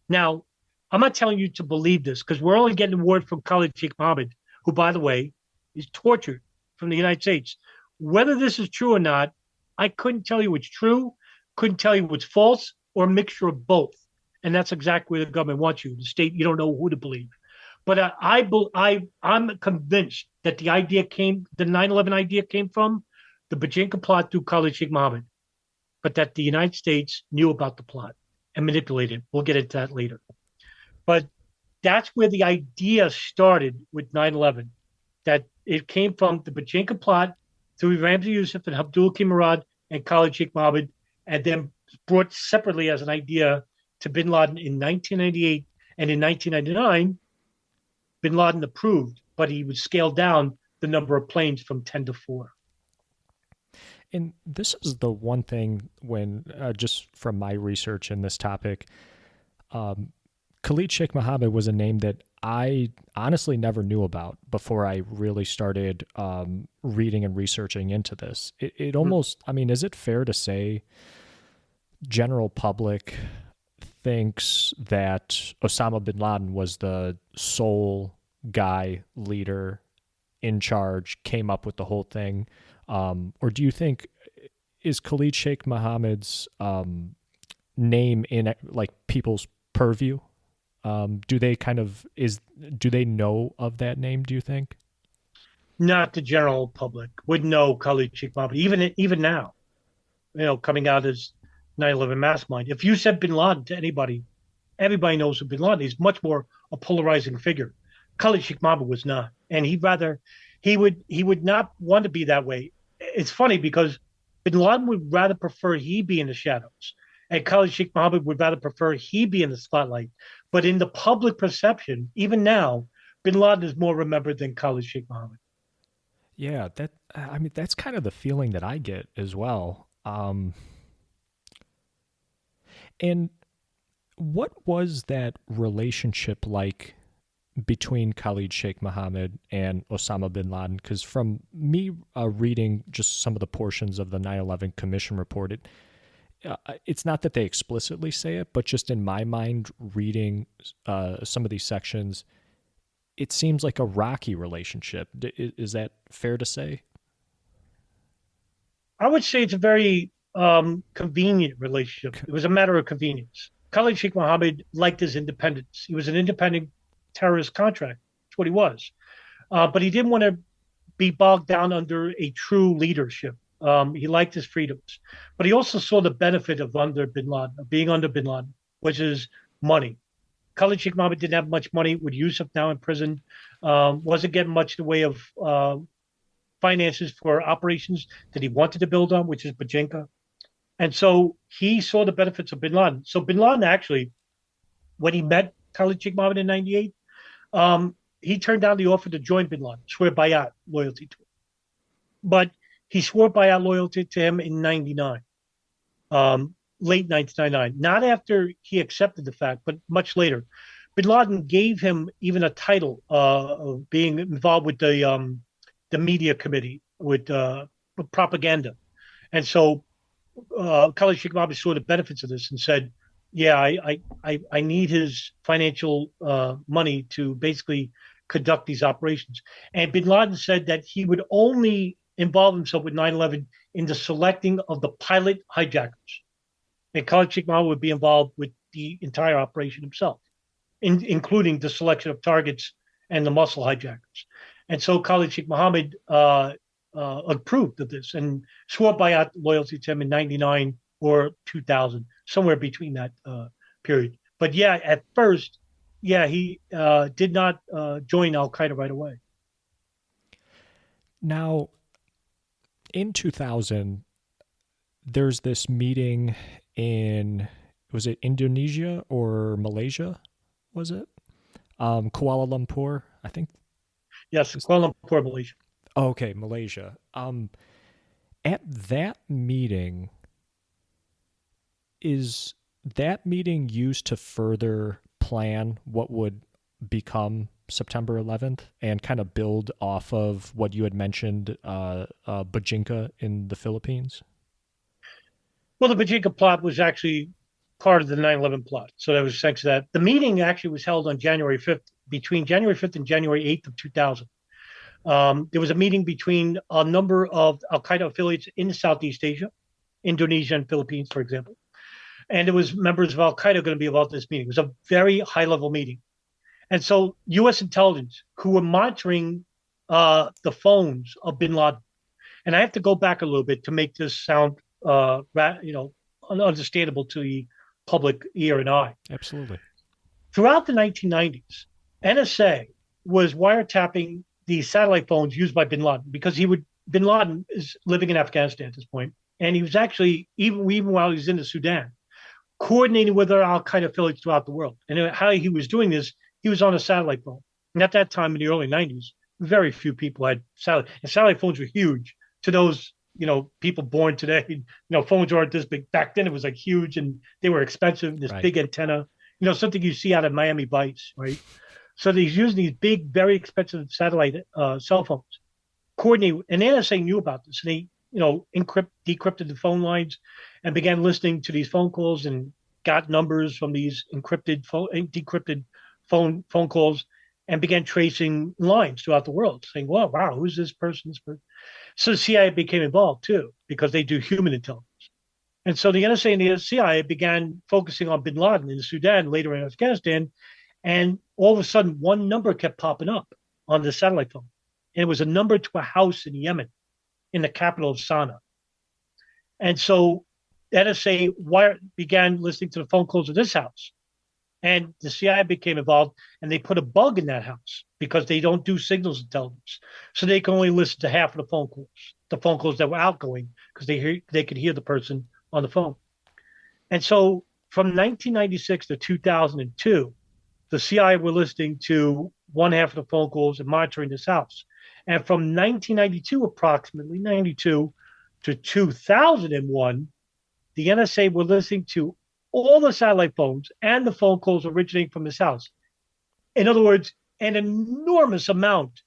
Now, I'm not telling you to believe this because we're only getting word from Khalid Sheikh Mohammed, who, by the way, is tortured from the United States. Whether this is true or not, I couldn't tell you it's true, couldn't tell you it's false, or a mixture of both. And that's exactly where the government wants you. The state, you don't know who to believe. But I'm convinced that the 9/11 idea came from the Bajinka plot through Khalid Sheikh Mohammed, but that the United States knew about the plot and manipulated it. We'll get into that later. But that's where the idea started with 9/11, that it came from the Bajinka plot through Ramzi Youssef and Abdul Hakim Murad and Khalid Sheikh Mohammed, and then brought separately as an idea to bin Laden in 1998. And in 1999, bin Laden approved, but he would scale down the number of planes from 10 to 4. And this is the one thing when, just from my research in this topic, Khalid Sheikh Mohammed was a name that I honestly never knew about before I really started reading and researching into this. It almost, I mean, is it fair to say general public thinks that Osama bin Laden was the sole guy, leader, in charge, came up with the whole thing? Or do you think, is Khalid Sheikh Mohammed's name in like people's purview? Do they know of that name, do you think? Not the general public would know Khalid Sheikh Mohammed, even now, coming out as 9/11 mastermind. If you said bin Laden to anybody, everybody knows who bin Laden is. Much more a polarizing figure. Khalid Sheikh Mohammed was not, and he would not want to be that way. It's funny because Bin Laden would rather prefer he be in the shadows. And Khalid Sheikh Mohammed would rather prefer he be in the spotlight. But in the public perception, even now, Bin Laden is more remembered than Khalid Sheikh Mohammed. Yeah, that I mean that's kind of the feeling that I get as well. And what was that relationship like between Khalid Sheikh Mohammed and Osama bin Laden? Because from me reading just some of the portions of the 9/11 Commission report, it's not that they explicitly say it, but just in my mind, reading some of these sections, it seems like a rocky relationship. Is that fair to say? I would say it's a very convenient relationship. It was a matter of convenience. Khalid Sheikh Mohammed liked his independence. He was an independent terrorist contractor. That's what he was. But he didn't want to be bogged down under a true leadership. He liked his freedoms, but he also saw the benefit of under bin Laden, of being under bin Laden, which is money. Khalid Sheikh Mohammed didn't have much money. With Yusuf now in prison, wasn't getting much in the way of finances for operations that he wanted to build on, which is Bajinka. And so he saw the benefits of bin Laden. So bin Laden actually, when he met Khalid Sheikh Mohammed in '98, he turned down the offer to join bin Laden, swear bayat loyalty to him. But he swore bayat loyalty to him in '99, late 1999, not after he accepted the fact, but much later. Bin Laden gave him even a title of being involved with the media committee with propaganda. And so Khalid Sheikh Mohammed saw the benefits of this and said, "Yeah, I need his financial money to basically conduct these operations." And Bin Laden said that he would only involve himself with 9/11 in the selecting of the pilot hijackers, and Khalid Sheikh Mohammed would be involved with the entire operation himself, including the selection of targets and the muscle hijackers. And so Khalid Sheikh Mohammed approved of this and swore bayat loyalty to him in '99 or 2000, somewhere between that period. But yeah, at first, yeah, he did not join Al Qaeda right away. Now, in 2000, there's this meeting in, was it Indonesia or Malaysia? Was it? Kuala Lumpur, I think. Yes, Kuala Lumpur, Malaysia. Oh, okay, Malaysia. At that meeting, is that meeting used to further plan what would become September 11th and kind of build off of what you had mentioned, Bajinka in the Philippines? Well, the Bajinka plot was actually part of the 9/11 plot. So that was thanks to that. The meeting actually was held on January 5th, between January 5th and January 8th of 2000. There was a meeting between a number of Al Qaeda affiliates in Southeast Asia, Indonesia and Philippines, for example. And there was members of Al Qaeda going to be involved in this meeting. It was a very high level meeting. And so U.S. intelligence, who were monitoring the phones of bin Laden, and I have to go back a little bit to make this sound, understandable to the public ear and eye. Absolutely. Throughout the 1990s, NSA was wiretapping the satellite phones used by bin Laden because bin Laden is living in Afghanistan at this point, and he was actually even while he was in the Sudan, coordinating with our Al Qaeda affiliates throughout the world. And how he was doing this, he was on a satellite phone. And at that time in the early 90s, very few people had satellite, and satellite phones were huge to those people born today. Phones aren't this big. Back then, it was like huge, and they were expensive. This Right. big antenna, something you see out of Miami Vice, right? So he's using these big, very expensive satellite cell phones. Coordinate, and the NSA knew about this, and they, decrypted the phone lines, and began listening to these phone calls, and got numbers from these decrypted phone calls, and began tracing lines throughout the world, saying, "Well, wow, who's this person? This person." So the CIA became involved too, because they do human intelligence. And so the NSA and the CIA began focusing on bin Laden in the Sudan, later in Afghanistan. And all of a sudden, one number kept popping up on the satellite phone. And it was a number to a house in Yemen, in the capital of Sana'a. And so NSA began listening to the phone calls of this house. And the CIA became involved, and they put a bug in that house because they don't do signals intelligence. So they can only listen to half of the phone calls. the phone calls that were outgoing because they could hear the person on the phone. And so from 1996 to 2002, the CIA were listening to one half of the phone calls and monitoring this house. And from 1992, approximately 92 to 2001, the NSA were listening to all the satellite phones and the phone calls originating from this house. In other words, an enormous amount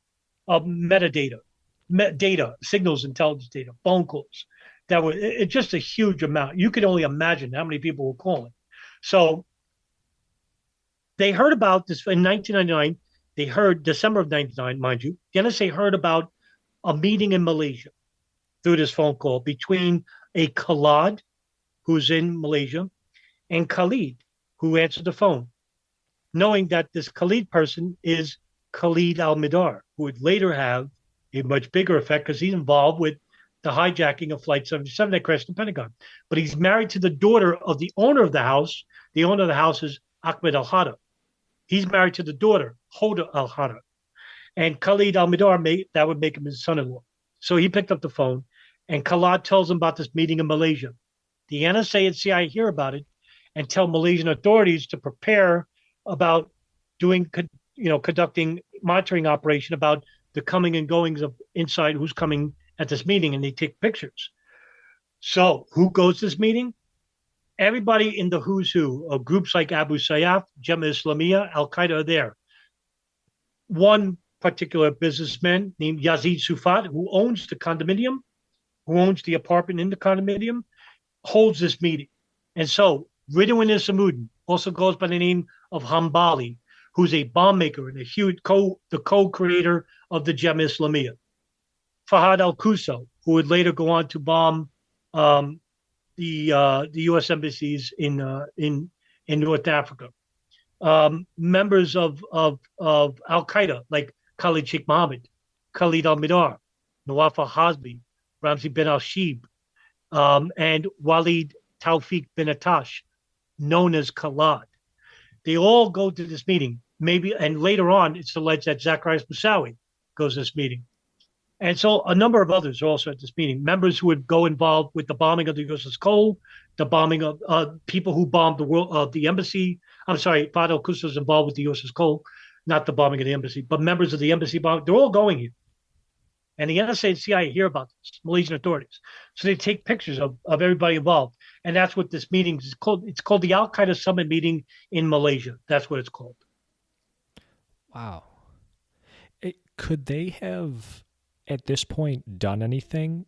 of metadata, data, signals, intelligence data, phone calls that were just a huge amount. You could only imagine how many people were calling. So they heard about this in 1999. They heard December of 99, mind you. The NSA heard about a meeting in Malaysia through this phone call between a Khalid, who's in Malaysia, and Khalid, who answered the phone, knowing that this Khalid person is Khalid al-Midar, who would later have a much bigger effect because he's involved with the hijacking of Flight 77 that crashed in the Pentagon. But he's married to the daughter of the owner of the house. The owner of the house is Ahmed al-Hada. He's married to the daughter, Hoda al-Hada. And Khalid al-Midar, that would make him his son-in-law. So he picked up the phone, and Khalid tells him about this meeting in Malaysia. The NSA and CIA hear about it and tell Malaysian authorities to prepare about conducting monitoring operation about the coming and goings of inside who's coming at this meeting, and they take pictures. So who goes to this meeting? Everybody in the who's who of groups like Abu Sayyaf, Jemaah Islamiyah, Al Qaeda are there. One particular businessman named Yazid Sufat, who owns the condominium, who owns the apartment in the condominium, holds this meeting. And so Ridwan Isamuddin also goes by the name of Hambali, who's a bomb maker and the co-creator of the Jemaah Islamiyah. Fahad al-Qusso, who would later go on to bomb the U.S. embassies in North Africa. Members of Al Qaeda like Khalid Sheikh Mohammed, Khalid al-Midar, Nawaf al-Hazmi, Ramzi bin al-Shib, and Walid Tawfiq bin Atash, known as Khalad. They all go to this meeting. And later on, it's alleged that Zacharias Moussaoui goes to this meeting. And so a number of others are also at this meeting. Members who would go involved with the bombing of the USS Cole, the bombing of people who bombed the embassy. I'm sorry, Fadel Kusa is involved with the USS Cole, not the bombing of the embassy, but members of the embassy bomb. They're all going here. And the NSA and CIA hear about this, Malaysian authorities. So they take pictures of everybody involved. And that's what this meeting is called. It's called the Al Qaeda Summit Meeting in Malaysia. That's what it's called. Wow. Could they have, at this point, done anything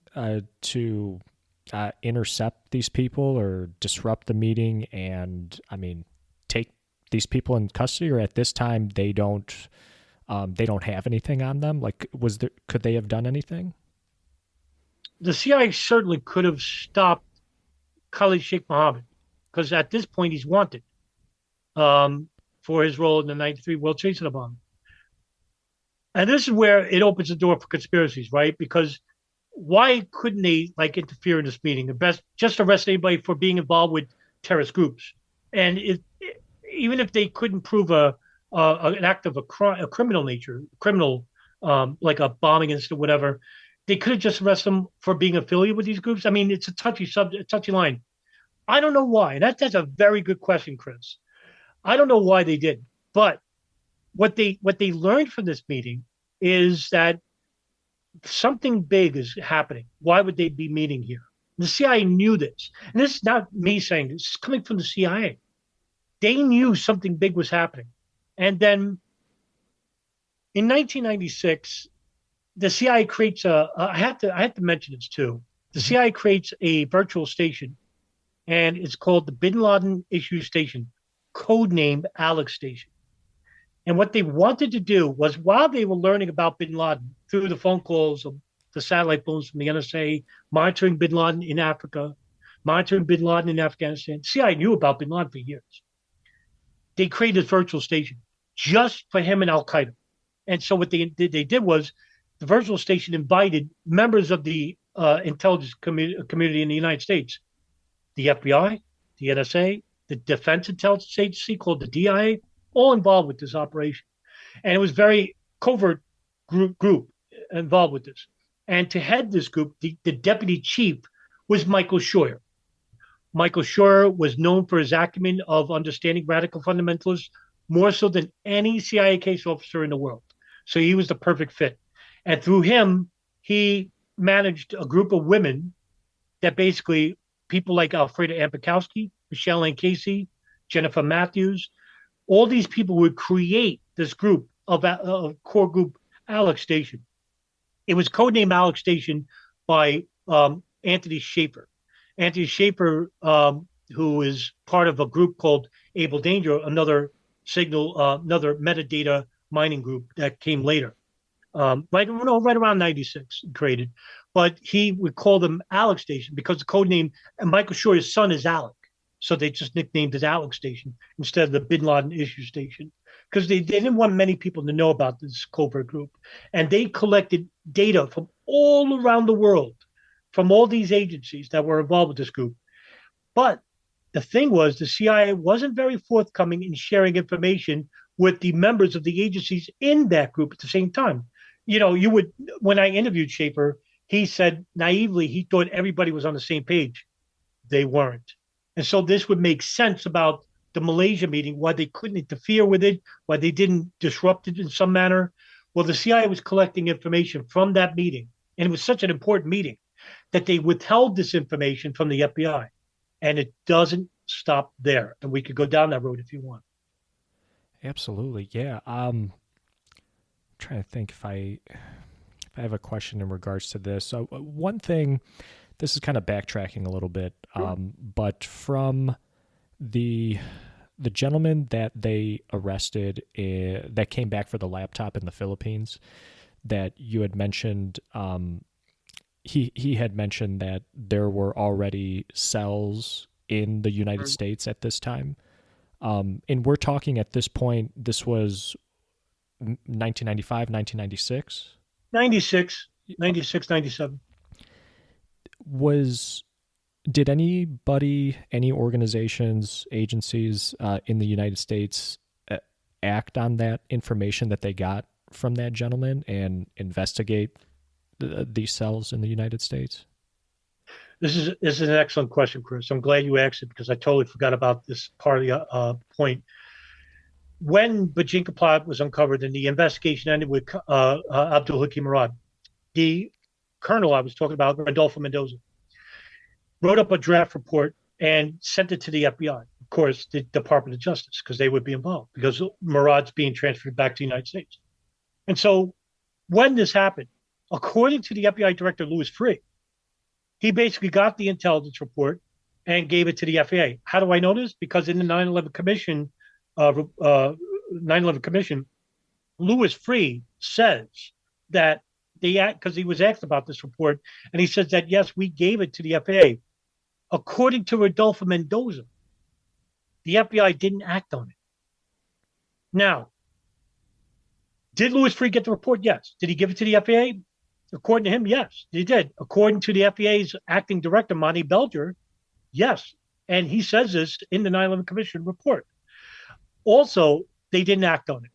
to intercept these people or disrupt the meeting and, take these people in custody? Or at this time, they don't have anything on them? Like, could they have done anything? The CIA certainly could have stopped Khalid Sheikh Mohammed because at this point he's wanted for his role in the 93 World Trade Center bombing. And this is where it opens the door for conspiracies, right? Because why couldn't they interfere in this meeting? Just arrest anybody for being involved with terrorist groups. And even if they couldn't prove an act of a criminal nature, like a bombing incident, whatever, they could have just arrested them for being affiliated with these groups. It's a touchy subject, a touchy line. I don't know why. And that's a very good question, Chris. I don't know why they did, but what they learned from this meeting is that something big is happening. Why would they be meeting here? The CIA knew this. And this is not me saying this. It's coming from the CIA. They knew something big was happening. And then in 1996, the CIA creates I have to mention this too. The CIA creates a virtual station, and it's called the Bin Laden Issue Station, codenamed Alex Station. And what they wanted to do was, while they were learning about bin Laden through the phone calls of the satellite phones from the NSA, monitoring bin Laden in Africa, monitoring bin Laden in Afghanistan, CIA knew about bin Laden for years. They created this virtual station just for him and Al Qaeda. And so what they did was, the virtual station invited members of the intelligence community in the United States, the FBI, the NSA, the Defense Intelligence Agency called the DIA, all involved with this operation. And it was very covert group involved with this. And to head this group, the deputy chief was Michael Scheuer. Michael Scheuer was known for his acumen of understanding radical fundamentalists more so than any CIA case officer in the world. So he was the perfect fit. And through him, he managed a group of women that basically people like Alfreda Ampikowski, Michelle Ann Casey, Jennifer Matthews, all these people would create this group of core group Alex Station. It was codenamed Alex Station by Anthony Schaefer. Anthony Schaefer, who is part of a group called Able Danger, another signal, another metadata mining group that came later, right around 96 created. But he would call them Alex Station because the code name, and Michael Scheuer's son is Alec. So they just nicknamed it Alex Station instead of the Bin Laden issue station because they didn't want many people to know about this covert group. And they collected data from all around the world, from all these agencies that were involved with this group. But the thing was, the CIA wasn't very forthcoming in sharing information with the members of the agencies in that group at the same time. You know, you would, when I interviewed Schaefer, he said naively he thought everybody was on the same page. They weren't. And so this would make sense about the Malaysia meeting, why they couldn't interfere with it, why they didn't disrupt it in some manner. Well, the CIA was collecting information from that meeting, and it was such an important meeting that they withheld this information from the FBI. And it doesn't stop there. And we could go down that road if you want. Absolutely, yeah. Trying to think if I have a question in regards to this. So one thing, this is kind of backtracking a little bit, but from the gentleman that they arrested that came back for the laptop in the Philippines, that you had mentioned, he had mentioned that there were already cells in the United States at this time, and we're talking at this point. This was 1995, 1996. 96, 96, 97. Did anybody, any organizations, agencies in the United States act on that information that they got from that gentleman and investigate these cells in the United States? This is an excellent question, Chris. I'm glad you asked it because I totally forgot about this part of the point. When Bajinka plot was uncovered and the investigation ended with Abdul Hakim Murad, the colonel I was talking about, Rodolfo Mendoza, wrote up a draft report and sent it to the FBI. Of course, the Department of Justice, because they would be involved because Murad's being transferred back to the United States. And so when this happened, according to the FBI director, Louis Freeh, he basically got the intelligence report and gave it to the FAA. How do I know this? Because in the 9/11 Commission, 9/11 Commission, Louis Freeh says that because he was asked about this report, and he says that yes, we gave it to the FAA. According to Rodolfo Mendoza, the FBI didn't act on it. Now, did Louis Freeh get the report? Yes. Did he give it to the FAA? According to him, yes, he did. According to the FAA's acting director, Monty Belger, yes. And he says this in the 9/11 Commission report. Also, they didn't act on it.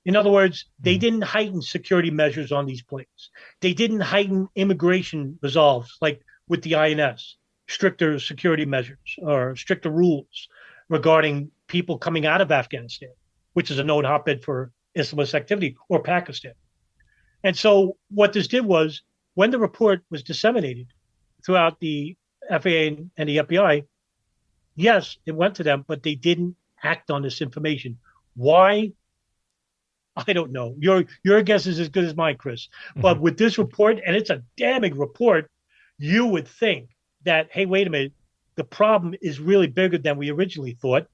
In other words, they didn't heighten security measures on these planes. They didn't heighten immigration resolves like with the INS, stricter security measures or stricter rules regarding people coming out of Afghanistan, which is a known hotbed for Islamist activity, or Pakistan. And so what this did was, when the report was disseminated throughout the FAA and the FBI, yes, it went to them, but they didn't act on this information. Why? I don't know. Your guess is as good as mine, Chris. But with this report, and it's a damning report, you would think that, hey, wait a minute, the problem is really bigger than we originally thought.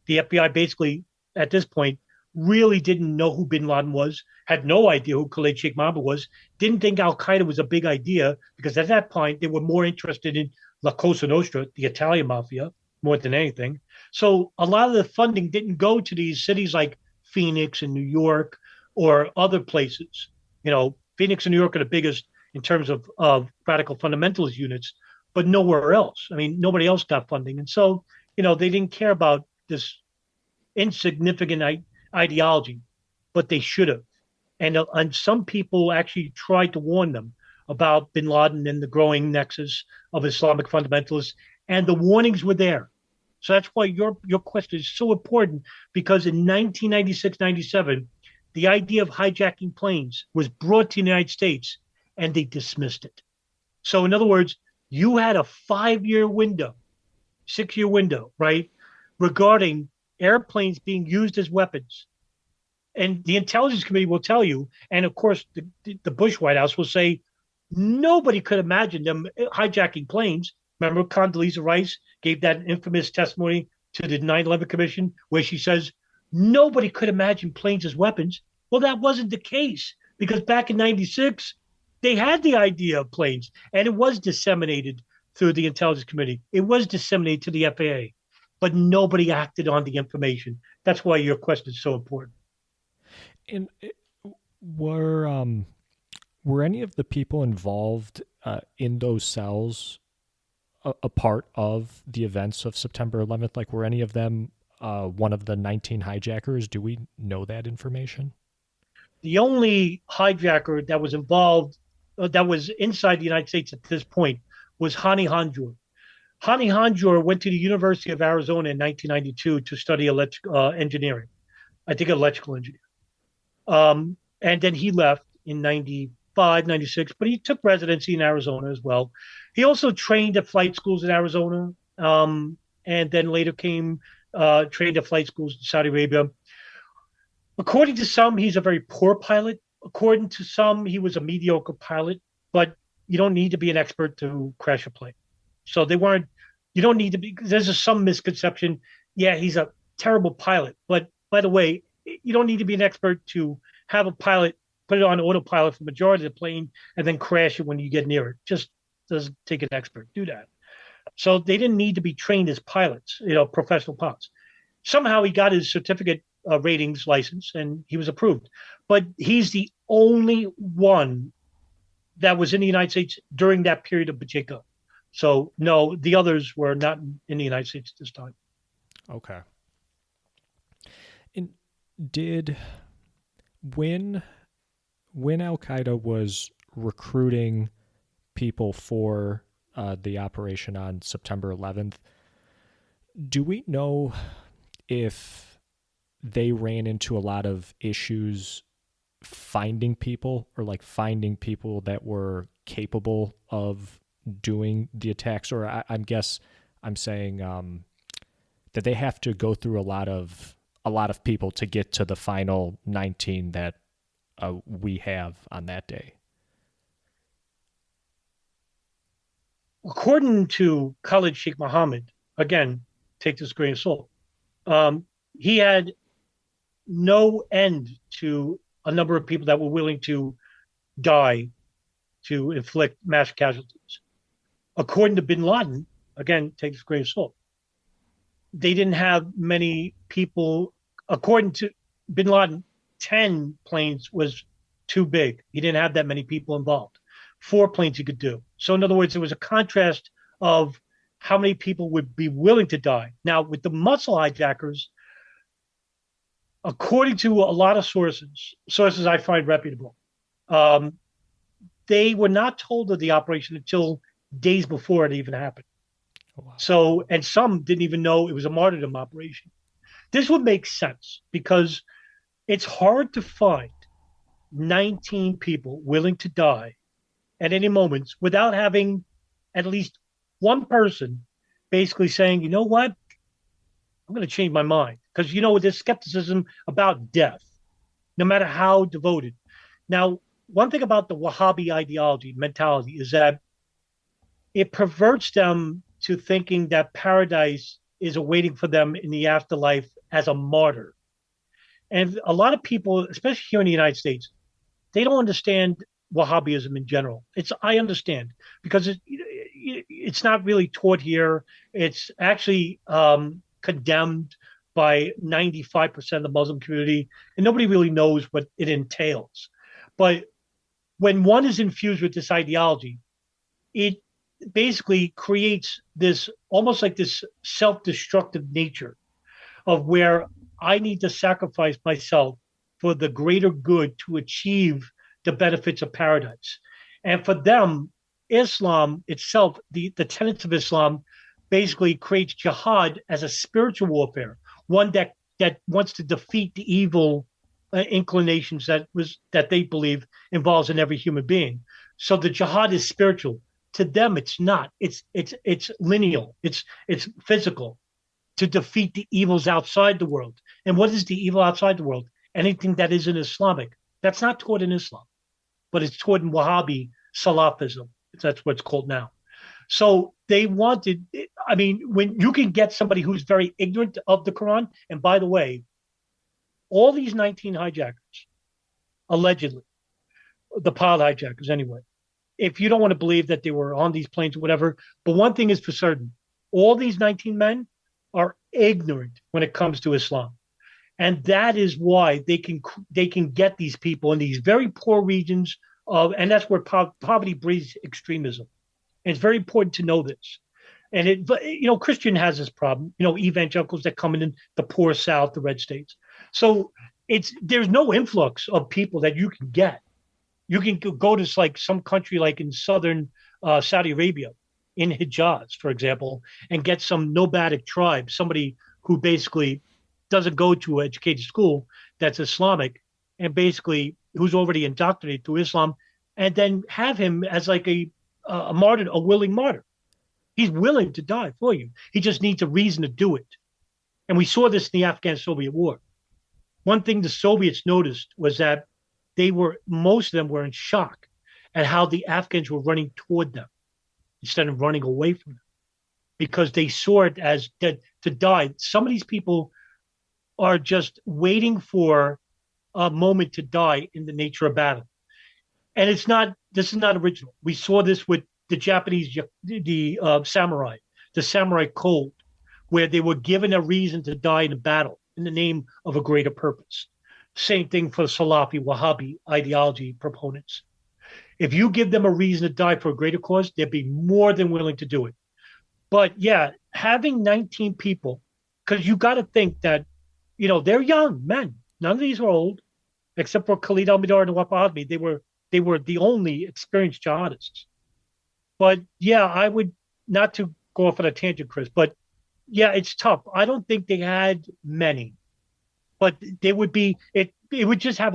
The FBI basically, at this point, really didn't know who bin Laden was, had no idea who Khalid Sheikh Mohammed was, didn't think Al Qaeda was a big idea, because at that point, they were more interested in La Cosa Nostra, the Italian mafia, more than anything. So a lot of the funding didn't go to these cities like Phoenix and New York or other places. You know, Phoenix and New York are the biggest in terms of radical fundamentalist units, but nowhere else. I mean, nobody else got funding. And so, you know, they didn't care about this insignificant ideology, but they should have. And some people actually tried to warn them about bin Laden and the growing nexus of Islamic fundamentalists, and the warnings were there. So that's why your question is so important, because in 1996, 97, the idea of hijacking planes was brought to the United States and they dismissed it. So, in other words, you had a 5 year window, 6 year window, right, regarding airplanes being used as weapons. And the intelligence committee will tell you, and of course, the Bush White House will say, nobody could imagine them hijacking planes. Remember, Condoleezza Rice gave that infamous testimony to the 9/11 Commission where she says, nobody could imagine planes as weapons. Well, that wasn't the case because back in 96, they had the idea of planes and it was disseminated through the intelligence committee. It was disseminated to the FAA, but nobody acted on the information. That's why your question is so important. And were any of the people involved in those cells a part of the events of September 11th? Like, were any of them one of the 19 hijackers? Do we know that information? The only hijacker that was involved, that was inside the United States at this point, was Hani Hanjour. Hani Hanjour went to the University of Arizona in 1992 to study engineering. I think electrical engineering. And then he left in 95, 96, but he took residency in Arizona as well. He also trained at flight schools in Arizona, and then later trained at flight schools in Saudi Arabia. According to some, he's a very poor pilot. According to some, he was a mediocre pilot, but you don't need to be an expert to crash a plane. So you don't need to be, there's some misconception. Yeah, he's a terrible pilot. But by the way, you don't need to be an expert to have a pilot put it on autopilot for the majority of the plane and then crash it when you get near it. Just doesn't take an expert to do that. So they didn't need to be trained as pilots, professional pilots. Somehow he got his certificate ratings license and he was approved. But he's the only one that was in the United States during that period of Bajika. So no, the others were not in the United States at this time. Okay. And did when Al Qaeda was recruiting people for the operation on September 11th, do we know if they ran into a lot of issues finding people, or like finding people that were capable of doing the attacks? Or I'm saying that they have to go through a lot of people to get to the final 19 that we have on that day. According to Khalid Sheikh Mohammed, again, take this grain of salt, he had no end to a number of people that were willing to die to inflict mass casualties. According to bin Laden, again, take this grain of salt, they didn't have many people. According to bin Laden, 10 planes was too big. He didn't have that many people involved. 4 planes he could do. So in other words, there was a contrast of how many people would be willing to die. Now, with the muscle hijackers, according to a lot of sources I find reputable, they were not told of the operation until days before it even happened. Oh, wow. So, and some didn't even know it was a martyrdom operation. This would make sense because it's hard to find 19 people willing to die at any moment without having at least one person basically saying, you know what, I'm going to change my mind. Because, there's skepticism about death, no matter how devoted. Now, one thing about the Wahhabi ideology, mentality, is that it perverts them to thinking that paradise is awaiting for them in the afterlife as a martyr. And a lot of people, especially here in the United States, they don't understand Wahhabism in general. I understand because it's not really taught here. It's actually condemned by 95% of the Muslim community, and nobody really knows what it entails. But when one is infused with this ideology, it basically creates this almost like this self-destructive nature of where I need to sacrifice myself for the greater good to achieve the benefits of paradise. And for them, Islam itself, the tenets of Islam, basically creates jihad as a spiritual warfare, one that wants to defeat the evil inclinations that they believe involves in every human being. So the jihad is spiritual. To them, it's not. It's lineal. It's physical to defeat the evils outside the world. And what is the evil outside the world? Anything that isn't Islamic. That's not taught in Islam, but it's taught in Wahhabi Salafism. That's what it's called now. So they wanted, I mean, when you can get somebody who's very ignorant of the Quran, and by the way, all these 19 hijackers, allegedly, the pilot hijackers anyway, if you don't want to believe that they were on these planes or whatever, but one thing is for certain, all these 19 men are ignorant when it comes to Islam. And that is why they can get these people in these very poor regions of, and that's where poverty breeds extremism. And it's very important to know this. And Christian has this problem. Evangelicals that come in the poor South, the red states. So there's no influx of people that you can get. You can go to like some country like in southern Saudi Arabia, in Hijaz, for example, and get some nomadic tribe, somebody who basically doesn't go to an educated school that's Islamic, and basically who's already indoctrinated to Islam, and then have him as like a martyr, a willing martyr. He's willing to die for you. He just needs a reason to do it. And we saw this in the Afghan-Soviet War. One thing the Soviets noticed was that most of them were in shock at how the Afghans were running toward them instead of running away from them, because they saw it as dead to die. Some of these people are just waiting for a moment to die in the nature of battle. And this is not original. We saw this with the Japanese, the samurai code, where they were given a reason to die in a battle in the name of a greater purpose. Same thing for Salafi, Wahhabi ideology proponents. If you give them a reason to die for a greater cause, they'd be more than willing to do it. But yeah, having 19 people, because you got to think that, they're young men. None of these are old, except for Khalid al-Mihdhar and Wahab Admi. They were the only experienced jihadists. But yeah, I would, not to go off on a tangent, Chris, but yeah, it's tough. I don't think they had many, but they would be, they didn't have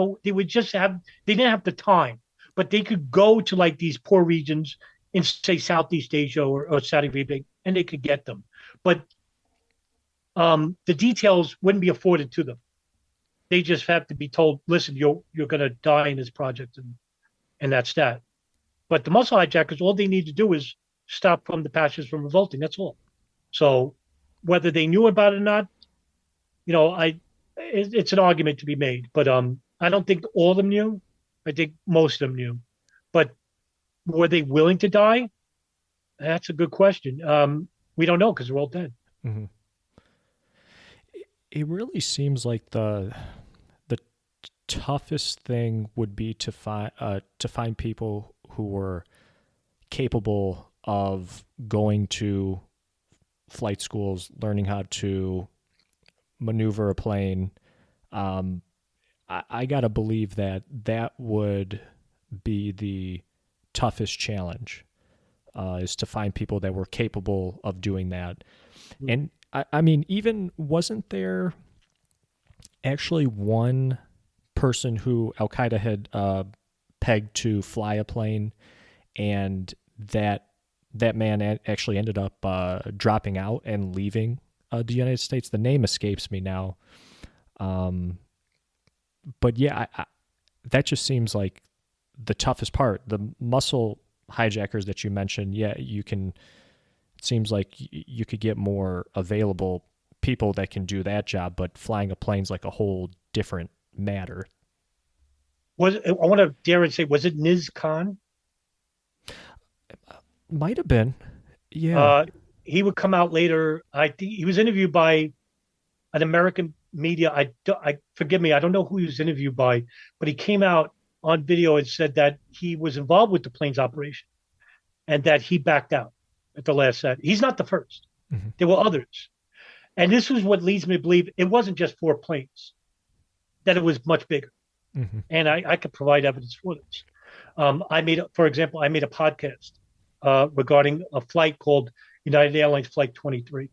the time, but they could go to like these poor regions in, say, Southeast Asia or Saudi Arabia, and they could get them. But the details wouldn't be afforded to them. They just have to be told, listen, you're going to die in this project, and that's that. But the muscle hijackers, all they need to do is stop the Pashas from revolting. That's all. So whether they knew about it or not, it's an argument to be made. But I don't think all of them knew. I think most of them knew. But were they willing to die? That's a good question. We don't know because they're all dead. Mm-hmm. It really seems like the toughest thing would be to find people who were capable of going to flight schools, learning how to maneuver a plane. I gotta believe that would be the toughest challenge, is to find people that were capable of doing that. And I mean, even wasn't there actually one person who Al Qaeda had pegged to fly a plane, and that man actually ended up dropping out and leaving the United States? The name escapes me now. But yeah, that just seems like the toughest part. The muscle hijackers that you mentioned, yeah, it seems like you could get more available people that can do that job, but flying a plane's like a whole different matter. I want to dare and say, was it Niz Khan? Might have been. Yeah. He would come out later. I think he was interviewed by an American media. I forgive me, I don't know who he was interviewed by, but he came out on video and said that he was involved with the plane's operation and that he backed out at the last set. He's not the first. Mm-hmm. There were others. And this was what leads me to believe it wasn't just 4 planes, that it was much bigger. Mm-hmm. And I could provide evidence for this. For example, I made a podcast regarding a flight called United Airlines Flight 23.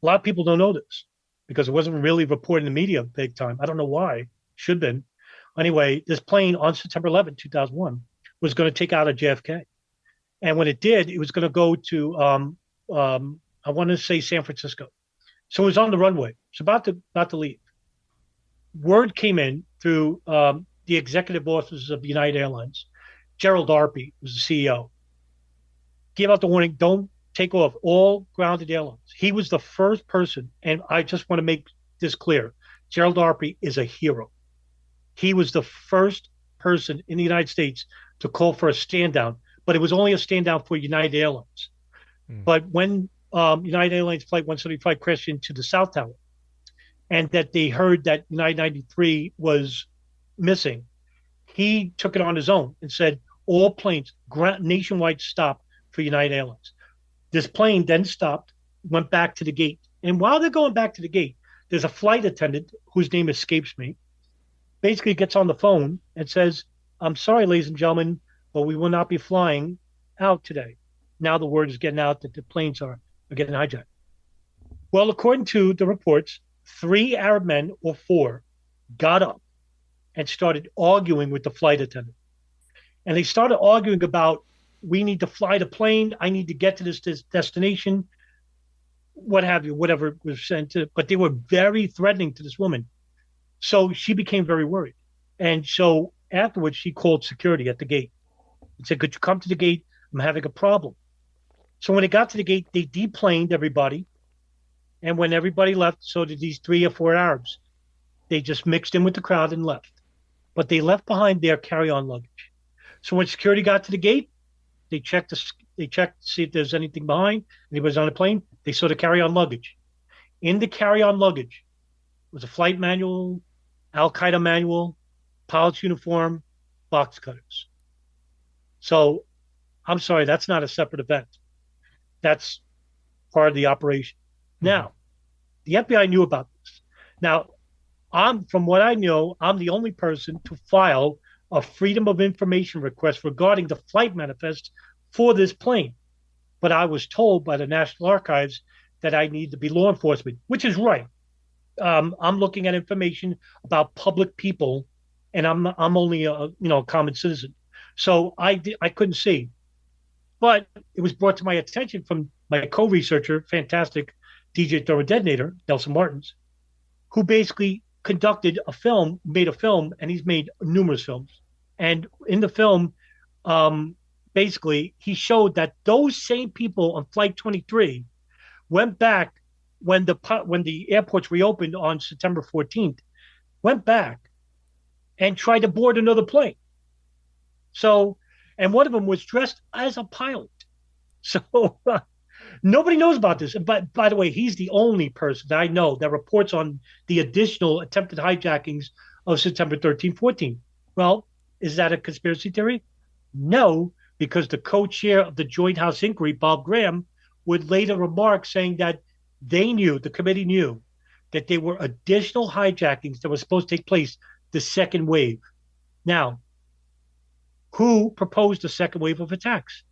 A lot of people don't know this because it wasn't really reported in the media big time. I don't know why. Should have been. Anyway, this plane on September 11th, 2001, was going to take out a JFK. And when it did, it was going to go to, I want to say San Francisco. So it was on the runway. It's about to leave. Word came in through the executive offices of United Airlines. Gerald Arpey was the CEO. Gave out the warning, don't take off all grounded airlines. He was the first person, and I just want to make this clear. Gerald Arpey is a hero. He was the first person in the United States to call for a stand down, but it was only a stand down for United Airlines. But when United Airlines Flight 175 crashed into the South Tower, and that they heard that United 93 was missing, he took it on his own and said, all planes, nationwide stop for United Airlines. This plane then stopped, went back to the gate. And while they're going back to the gate, there's a flight attendant whose name escapes me, basically gets on the phone and says, I'm sorry, ladies and gentlemen, but we will not be flying out today. Now the word is getting out that the planes are getting hijacked. Well, according to the reports, 3 Arab men or 4 got up and started arguing with the flight attendant. And they started arguing about, we need to fly the plane. I need to get to this destination, what have you, whatever was sent to. But they were very threatening to this woman. So she became very worried. And so afterwards, she called security at the gate and said, could you come to the gate? I'm having a problem. So when it got to the gate, they deplaned everybody. And when everybody left, so did these 3 or 4 Arabs. They just mixed in with the crowd and left. But they left behind their carry-on luggage. So when security got to the gate, they checked to see if there's anything behind, anybody's on the plane. They saw the carry-on luggage. In the carry-on luggage was a flight manual, Al-Qaeda manual, pilot's uniform, box cutters. So I'm sorry, that's not a separate event. That's part of the operation. Now, the FBI knew about this. Now, from what I know, I'm the only person to file a Freedom of Information request regarding the flight manifest for this plane. But I was told by the National Archives that I need to be law enforcement, which is right. I'm looking at information about public people, and I'm only a common citizen, so I couldn't see. But it was brought to my attention from my co-researcher, fantastic DJ Thorough Detonator, Nelson Martins, who basically made a film, and he's made numerous films. And in the film, basically, he showed that those same people on Flight 23 went back when the airports reopened on September 14th, went back and tried to board another plane. So, and one of them was dressed as a pilot. So nobody knows about this. But by the way, he's the only person that I know that reports on the additional attempted hijackings of September 13th, 14th. Well, is that a conspiracy theory? No, because the co-chair of the Joint House Inquiry, Bob Graham, would later remark saying that the committee knew that there were additional hijackings that were supposed to take place, the second wave. Now, who proposed the second wave of attacks?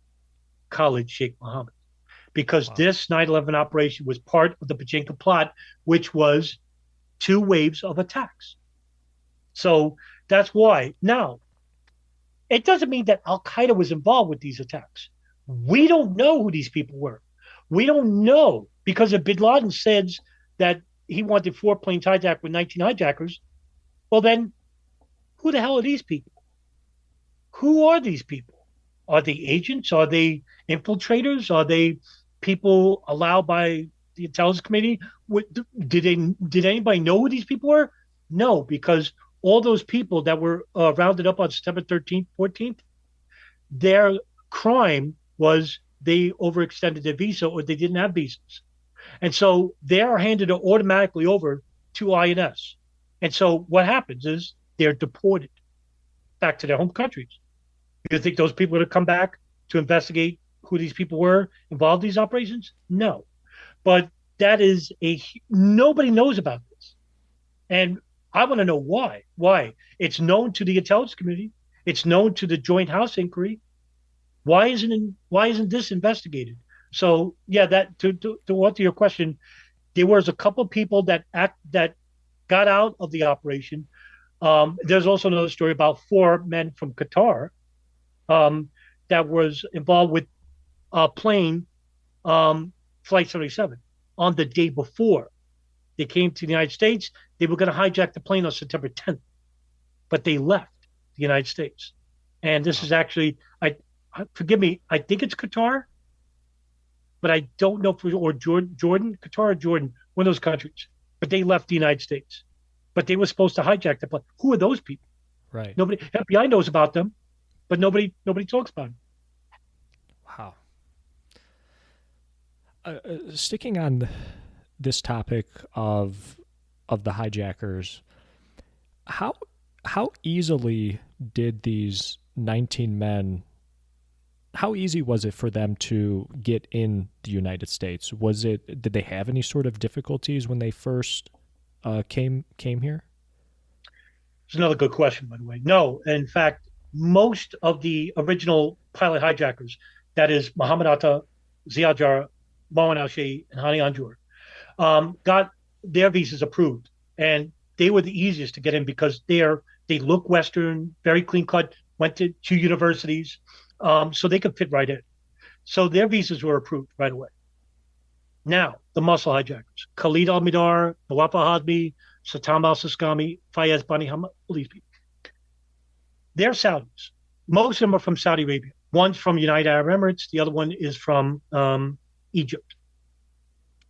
Khalid Sheikh Mohammed. Because this 9/11 operation was part of the Pachinko plot, which was 2 waves of attacks. So that's why. Now, it doesn't mean that Al-Qaeda was involved with these attacks. We don't know who these people were. We don't know, because if bin Laden says that he wanted 4 planes hijacked with 19 hijackers, well then, who the hell are these people? Who are these people? Are they agents? Are they infiltrators? Are they people allowed by the intelligence committee? Did anybody know who these people were? No, because all those people that were rounded up on September 13th, 14th, their crime was they overextended their visa or they didn't have visas. And so they are handed automatically over to INS. And so what happens is they're deported back to their home countries. You think those people are going to come back to investigate who these people were involved in these operations? No. But that is nobody knows about this. And I want to know why. Why? It's known to the intelligence community. It's known to the Joint House Inquiry. Why isn't this investigated? So yeah, that to answer your question, there was a couple of people that got out of the operation. There's also another story about four men from Qatar um, that was involved with a plane, Flight 77, on the day before they came to the United States. They were going to hijack the plane on September 10th, but they left the United States. And this Wow. is actually, forgive me, I think it's Qatar, but I don't know for or Jordan, Qatar or Jordan, one of those countries. But they left the United States. But they were supposed to hijack the plane. Who are those people? Right. Nobody, FBI knows about them, but nobody talks about them. Wow. Sticking on this topic of the hijackers, how how easily did these 19 men, how easy was it for them to get in the United States? Did they have any sort of difficulties when they first came here? It's another good question, by the way. No, in fact, most of the original pilot hijackers, that is Muhammad Atta, Ziad Jarrah, Marwan al-Shehhi, and Hani Anjur, got their visas approved, and they were the easiest to get in because they look Western, very clean cut, went to two universities, so they could fit right in. So their visas were approved right away. Now, the muscle hijackers, Khalid al-Midar, Nawaf al-Hazmi, Satam al-Sistami, Fayez Bani Hamad, all these people, they're Saudis. Most of them are from Saudi Arabia. One's from United Arab Emirates. The other one is from Egypt.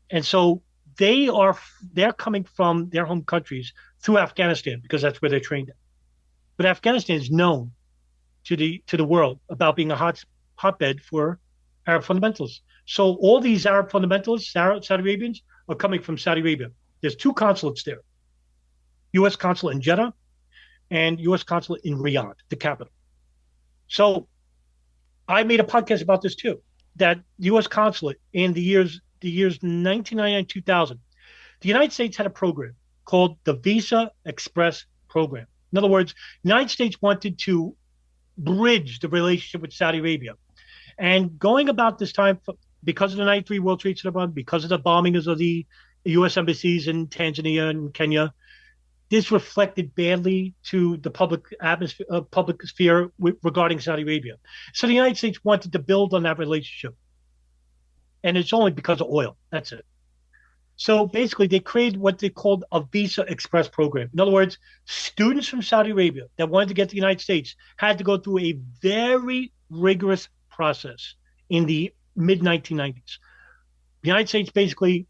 And so they're coming from their home countries through Afghanistan because that's where they're trained at. But Afghanistan is known to the world about being a hotbed for Arab fundamentalists. So all these Arab fundamentalists, Saudi Arabians, are coming from Saudi Arabia. There's two consulates there: U.S. consulate in Jeddah and U.S. consulate in Riyadh, the capital. So I made a podcast about this too. That U.S. consulate in the years 1999 2000, the United States had a program called the Visa Express Program. In other words, the United States wanted to bridge the relationship with Saudi Arabia. And going about this time, because of the 93 World Trade Center bomb, because of the bombings of the U.S. embassies in Tanzania and Kenya, this reflected badly to the public atmosphere, public sphere regarding Saudi Arabia. So the United States wanted to build on that relationship, and it's only because of oil. That's it. So basically, they created what they called a Visa Express program. In other words, students from Saudi Arabia that wanted to get to the United States had to go through a very rigorous process in the mid 1990s. The United States basically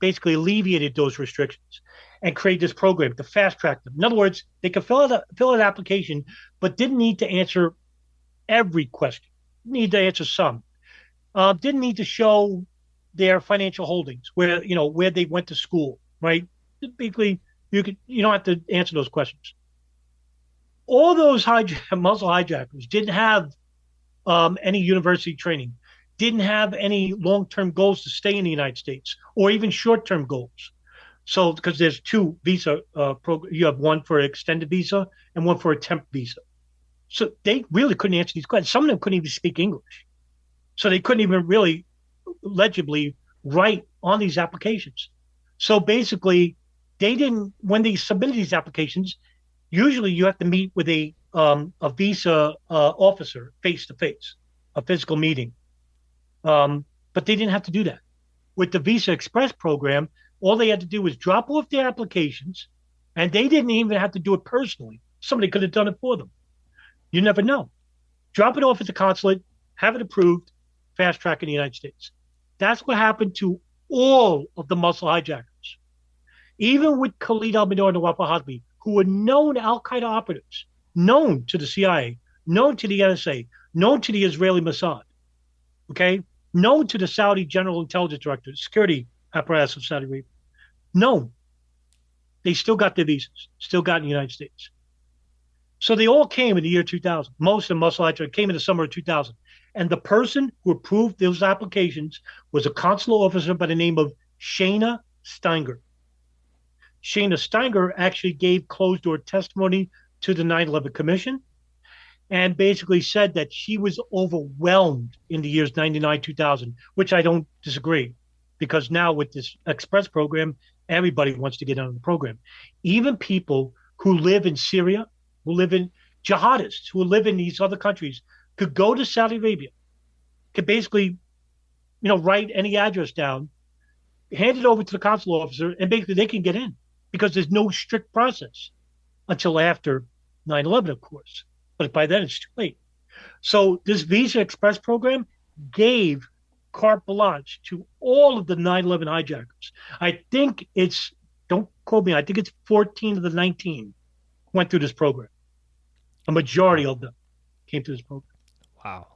alleviated those restrictions and created this program to fast track them. In other words, they could fill out an application, but didn't need to answer every question. Need to answer some. Didn't need to show their financial holdings, where they went to school, right? Basically, you don't have to answer those questions. All those muscle hijackers didn't have any university training, didn't have any long-term goals to stay in the United States, or even short-term goals. So, because there's two visa programs, you have one for extended visa and one for a temp visa. So they really couldn't answer these questions. Some of them couldn't even speak English, so they couldn't even really legibly write on these applications. So basically, they didn't. When they submitted these applications, usually you have to meet with a visa officer face to face, a physical meeting. But they didn't have to do that. With the Visa Express program, all they had to do was drop off their applications, and they didn't even have to do it personally. Somebody could have done it for them. You never know. Drop it off at the consulate, have it approved, fast track in the United States. That's what happened to all of the muscle hijackers. Even with Khalid al-Midar and Nawaf al-Hazmi, who were known Al Qaeda operatives, known to the CIA, known to the NSA, known to the Israeli Mossad, okay, known to the Saudi General Intelligence Director, security apparatus of Saudi Arabia, known. They still got their visas, still got in the United States. So they all came in the year 2000. Most of the muscle hijackers came in the summer of 2000. And the person who approved those applications was a consular officer by the name of Shana Steiger. Shana Steiger actually gave closed door testimony to the 9/11 Commission. and basically said that she was overwhelmed in the years 99, 2000, which I don't disagree because now with this express program, everybody wants to get on the program. Even people who live in Syria, who live in jihadists, who live in these other countries, could go to Saudi Arabia, could basically, write any address down, hand it over to the consular officer, and basically they can get in because there's no strict process until after 9/11, of course. But by then it's too late. So this Visa Express program gave carte blanche to all of the 9/11 hijackers. I think it's, don't quote me, I think it's 14 of the 19 went through this program. A majority of them came through this program. Wow.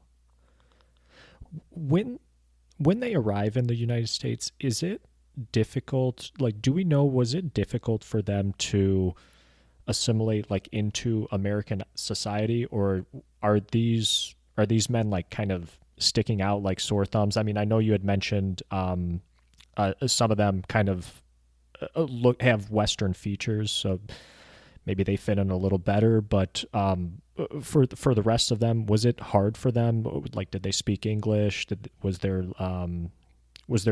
When when they arrive in the United States, is it difficult? Like, do we know, was it difficult for them to assimilate like into American society, or are these men like kind of sticking out like sore thumbs? I mean, I know you had mentioned some of them kind of look have Western features, so maybe they fit in a little better. But for the rest of them, was it hard for them? Like, did they speak English? Was there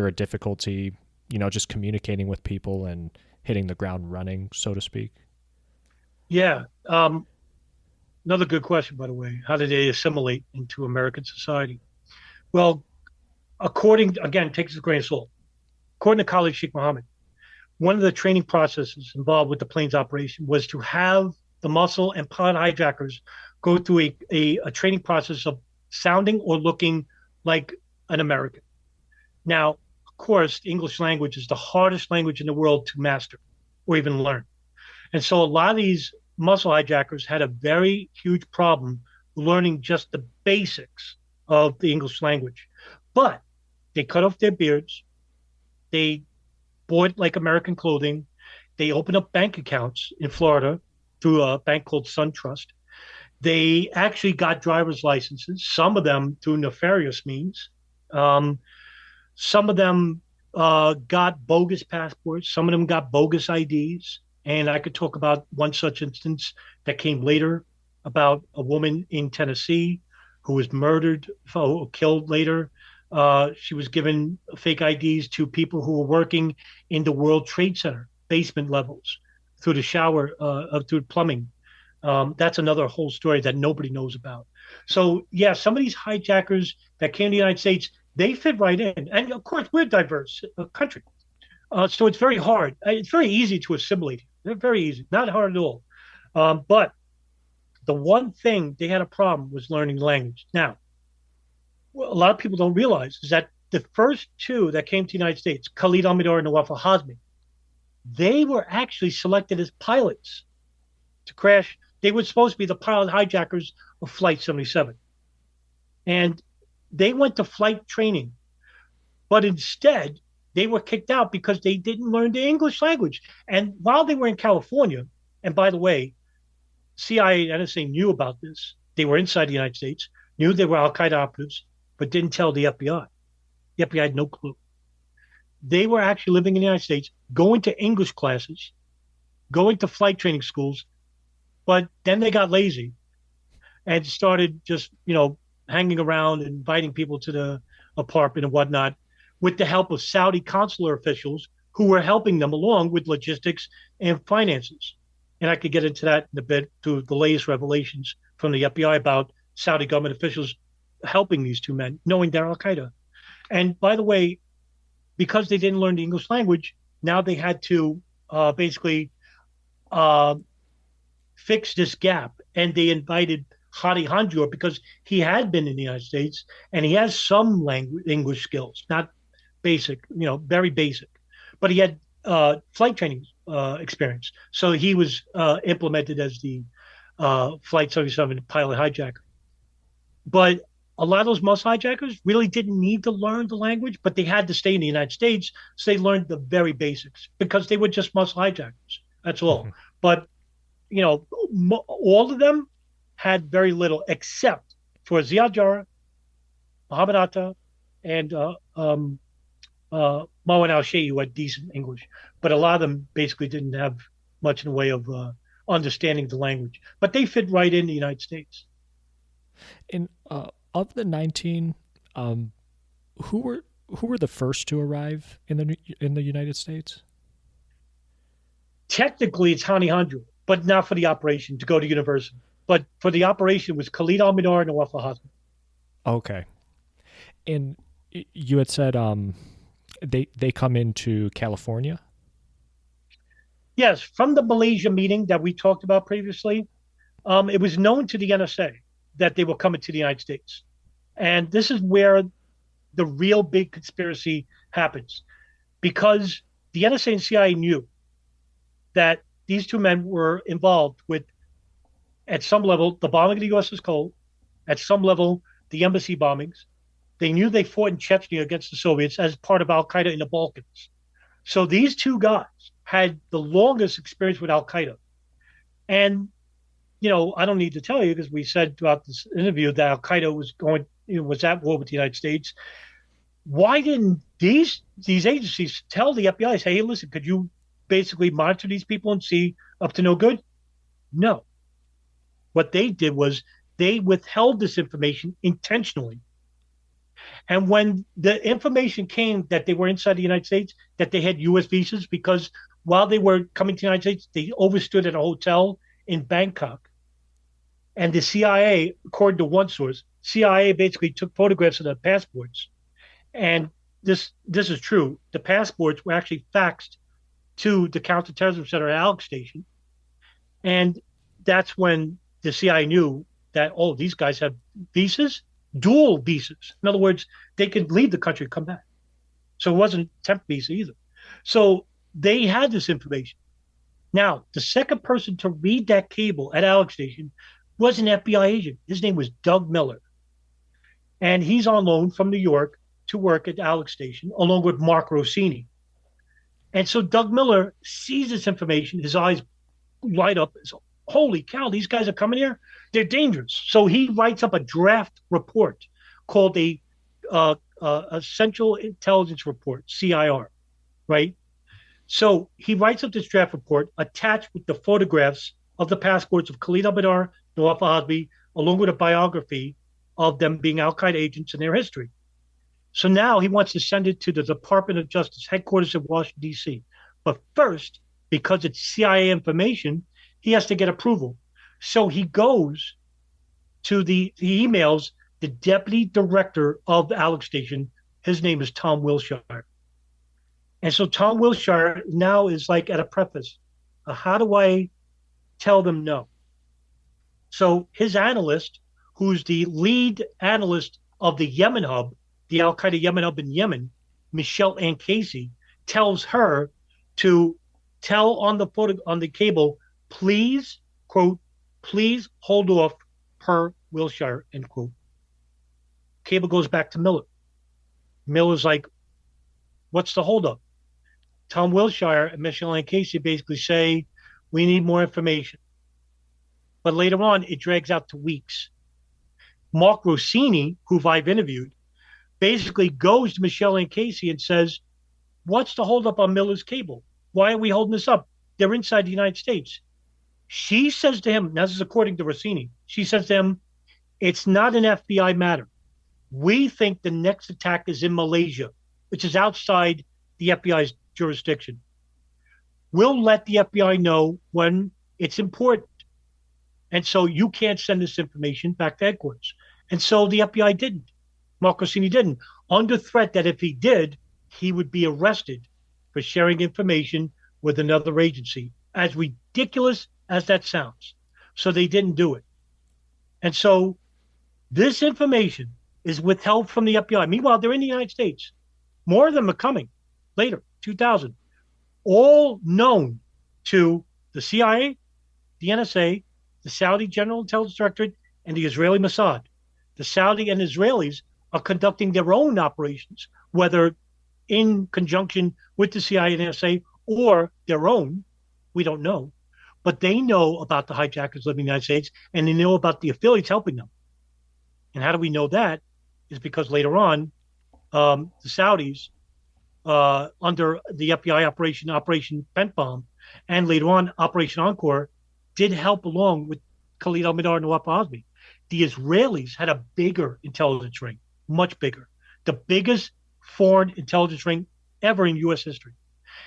a difficulty, just communicating with people and hitting the ground running, so to speak? Yeah. Another good question, by the way. How did they assimilate into American society? Well, according, again, take this with a grain of salt. According to Khalid Sheikh Mohammed, one of the training processes involved with the plane's operation was to have the muscle and pilot hijackers go through a training process of sounding or looking like an American. Now, of course, the English language is the hardest language in the world to master or even learn. And so a lot of these muscle hijackers had a very huge problem learning just the basics of the English language. But they cut off their beards. They bought like American clothing. They opened up bank accounts in Florida through a bank called SunTrust. They actually got driver's licenses, some of them through nefarious means. Um, some of them got bogus passports. Some of them got bogus IDs. And I could talk about one such instance that came later about a woman in Tennessee who was murdered or killed later. She was given fake IDs to people who were working in the World Trade Center basement levels through the shower, through plumbing. That's another whole story that nobody knows about. So, yeah, some of these hijackers that came to the United States, they fit right in. And of course, we're a diverse country. So it's very hard. It's very easy to assimilate. They're very easy, not hard at all. But the one thing they had a problem was learning language. Now, what a lot of people don't realize is that the first two that came to the United States, Khalid Almidor and Nawaf Hazmi, they were actually selected as pilots to crash. They were supposed to be the pilot hijackers of Flight 77. And they went to flight training, but instead they were kicked out because they didn't learn the English language. And while they were in California, and by the way, CIA and NSA knew about this. They were inside the United States, knew they were Al Qaeda operatives, but didn't tell the FBI. The FBI had no clue. They were actually living in the United States, going to English classes, going to flight training schools, but then they got lazy and started just, hanging around and inviting people to the apartment and whatnot with the help of Saudi consular officials who were helping them along with logistics and finances. And I could get into that in a bit through the latest revelations from the FBI about Saudi government officials helping these two men, knowing they're Al Qaeda. And by the way, because they didn't learn the English language, now they had to basically uh, fix this gap. And they invited Hadi Hanjour because he had been in the United States and he has some language English skills, not basic, very basic, but he had flight training experience. So he was implemented as the Flight 77 pilot hijacker. But a lot of those muscle hijackers really didn't need to learn the language, but they had to stay in the United States. So they learned the very basics because they were just muscle hijackers. That's all. Mm-hmm. But, all of them had very little except for Ziad Jarrah, Muhammad Atta, and Moen Al Shei, who had decent English. But a lot of them basically didn't have much in the way of understanding the language. But they fit right in the United States. And of the 19, um, who were the first to arrive in the United States? Technically, it's Hani Hanjo, but not for the operation to go to university. But for the operation was Khalid Al-Mihdhar and Nawaf al-Hazmi. Okay. And you had said they come into California. Yes, from the Malaysia meeting that we talked about previously, it was known to the NSA that they were coming to the United States. And this is where the real big conspiracy happens because the NSA and CIA knew that these two men were involved with, at some level, the bombing of the USS Cole, at some level, the embassy bombings. They knew they fought in Chechnya against the Soviets as part of Al Qaeda in the Balkans. So these two guys had the longest experience with Al Qaeda. And, I don't need to tell you because we said throughout this interview that Al Qaeda was at war with the United States. Why didn't these agencies tell the FBI, say, hey, listen, could you basically monitor these people and see up to no good? No. What they did was they withheld this information intentionally. And when the information came that they were inside the United States, that they had U.S. visas, because while they were coming to the United States, they overstood at a hotel in Bangkok. And the CIA, according to one source, CIA basically took photographs of the passports. And this is true. The passports were actually faxed to the counterterrorism center at Alex Station. And that's when the CIA knew that, oh, these guys have visas, dual visas. In other words, they could leave the country and come back. So it wasn't temp visa either. So they had this information. Now, the second person to read that cable at Alex Station was an FBI agent. His name was Doug Miller. And he's on loan from New York to work at Alex Station, along with Mark Rossini. And so Doug Miller sees this information. His eyes light up. Holy cow, these guys are coming here. They're dangerous. So he writes up a draft report called a Central Intelligence Report, CIR, right? So he writes up this draft report attached with the photographs of the passports of Khalid Al-Mihdhar, Nawaf al-Hazmi, along with a biography of them being Al-Qaeda agents and their history. So now he wants to send it to the Department of Justice headquarters in Washington, D.C. But first, because it's CIA information, he has to get approval. So he goes to he emails the deputy director of Alex Station. His name is Tom Wilshire. And so Tom Wilshire now is like at a preface. How do I tell them no? So his analyst, who's the lead analyst of the Yemen hub, the Al Qaeda Yemen hub in Yemen, Michelle Ann Casey, tells her to tell on the cable, please, quote, please hold off per Wilshire, end quote. Cable goes back to Miller. Miller's like, what's the holdup? Tom Wilshire and Michelle Ann Casey basically say, we need more information. But later on, it drags out to weeks. Mark Rossini, who I've interviewed, basically goes to Michelle Ann Casey and says, what's the holdup on Miller's cable? Why are we holding this up? They're inside the United States. She says to him, now this is according to Rossini, she says to him, it's not an FBI matter. We think the next attack is in Malaysia, which is outside the FBI's jurisdiction. We'll let the FBI know when it's important. And so you can't send this information back to headquarters. And so the FBI didn't. Mark Rossini didn't, under threat that if he did, he would be arrested for sharing information with another agency, as ridiculous as that sounds. So they didn't do it. And so this information is withheld from the FBI. Meanwhile, they're in the United States. More of them are coming later, 2000, all known to the CIA, the NSA, the Saudi General Intelligence Directorate, and the Israeli Mossad. The Saudi and Israelis are conducting their own operations, whether in conjunction with the CIA and NSA or their own, we don't know. But they know about the hijackers living in the United States, and they know about the affiliates helping them. And how do we know that? Is because later on, the Saudis, under the FBI Operation Pent Bomb, and later on Operation Encore, did help along with Khalid Al-Mihdhar and Nawaf al-Hazmi. The Israelis had a bigger intelligence ring, much bigger, the biggest foreign intelligence ring ever in U.S. history.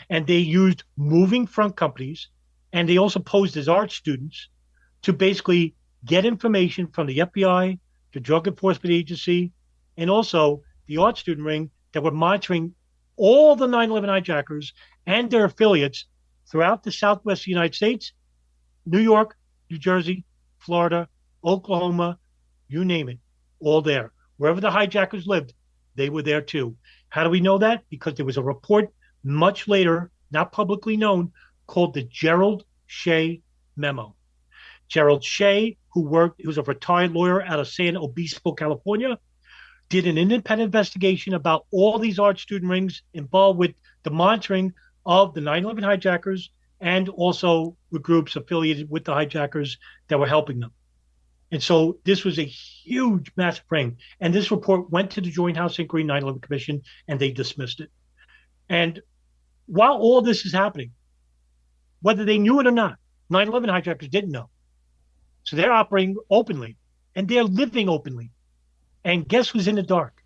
And they used moving front companies, and they also posed as art students to basically get information from the FBI, the Drug Enforcement Agency, and also the art student ring that were monitoring all the 9/11 hijackers and their affiliates throughout the Southwest United States, New York, New Jersey, Florida, Oklahoma, you name it, all there. Wherever the hijackers lived, they were there too. How do we know that? Because there was a report much later, not publicly known, called the Gerald Shea Memo. Gerald Shea, who was a retired lawyer out of San Obispo, California, did an independent investigation about all these art student rings involved with the monitoring of the 9/11 hijackers and also with groups affiliated with the hijackers that were helping them. And so this was a huge, massive ring. And this report went to the Joint House Inquiry 9/11 Commission, and they dismissed it. And while all this is happening, whether they knew it or not, 9/11 hijackers didn't know. So they're operating openly, and they're living openly. And guess who's in the dark?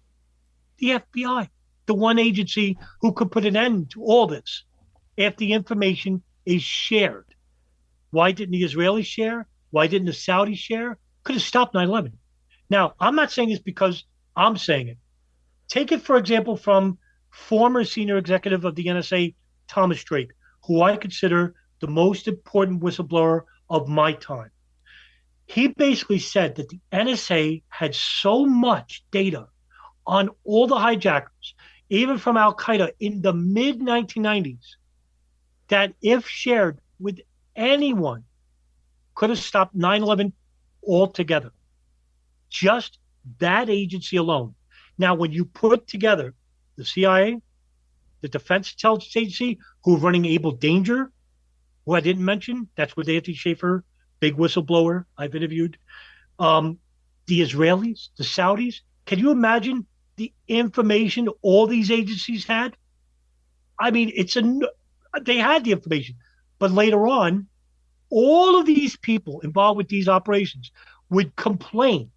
The FBI, the one agency who could put an end to all this if the information is shared. Why didn't the Israelis share? Why didn't the Saudis share? Could have stopped 9/11. Now, I'm not saying this because I'm saying it. Take it, for example, from former senior executive of the NSA, Thomas Drake, who I consider the most important whistleblower of my time. He basically said that the NSA had so much data on all the hijackers, even from Al Qaeda in the mid 1990s, that if shared with anyone, could have stopped 9/11 altogether. Just that agency alone. Now, when you put together the CIA, the Defense Intelligence Agency, who are running Able Danger, who I didn't mention, that's with Anthony Schaefer, big whistleblower I've interviewed, the Israelis, the Saudis, can you imagine the information all these agencies had? I mean, they had the information, but later on, all of these people involved with these operations would complain,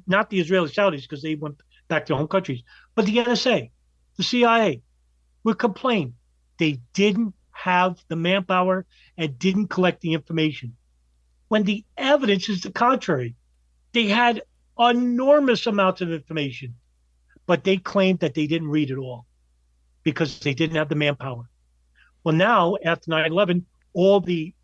not the Israeli Saudis because they went back to their home countries, but the NSA, the CIA would complain they didn't have the manpower and didn't collect the information. When the evidence is the contrary, they had enormous amounts of information, but they claimed that they didn't read it all because they didn't have the manpower. Well, now after 9/11, all the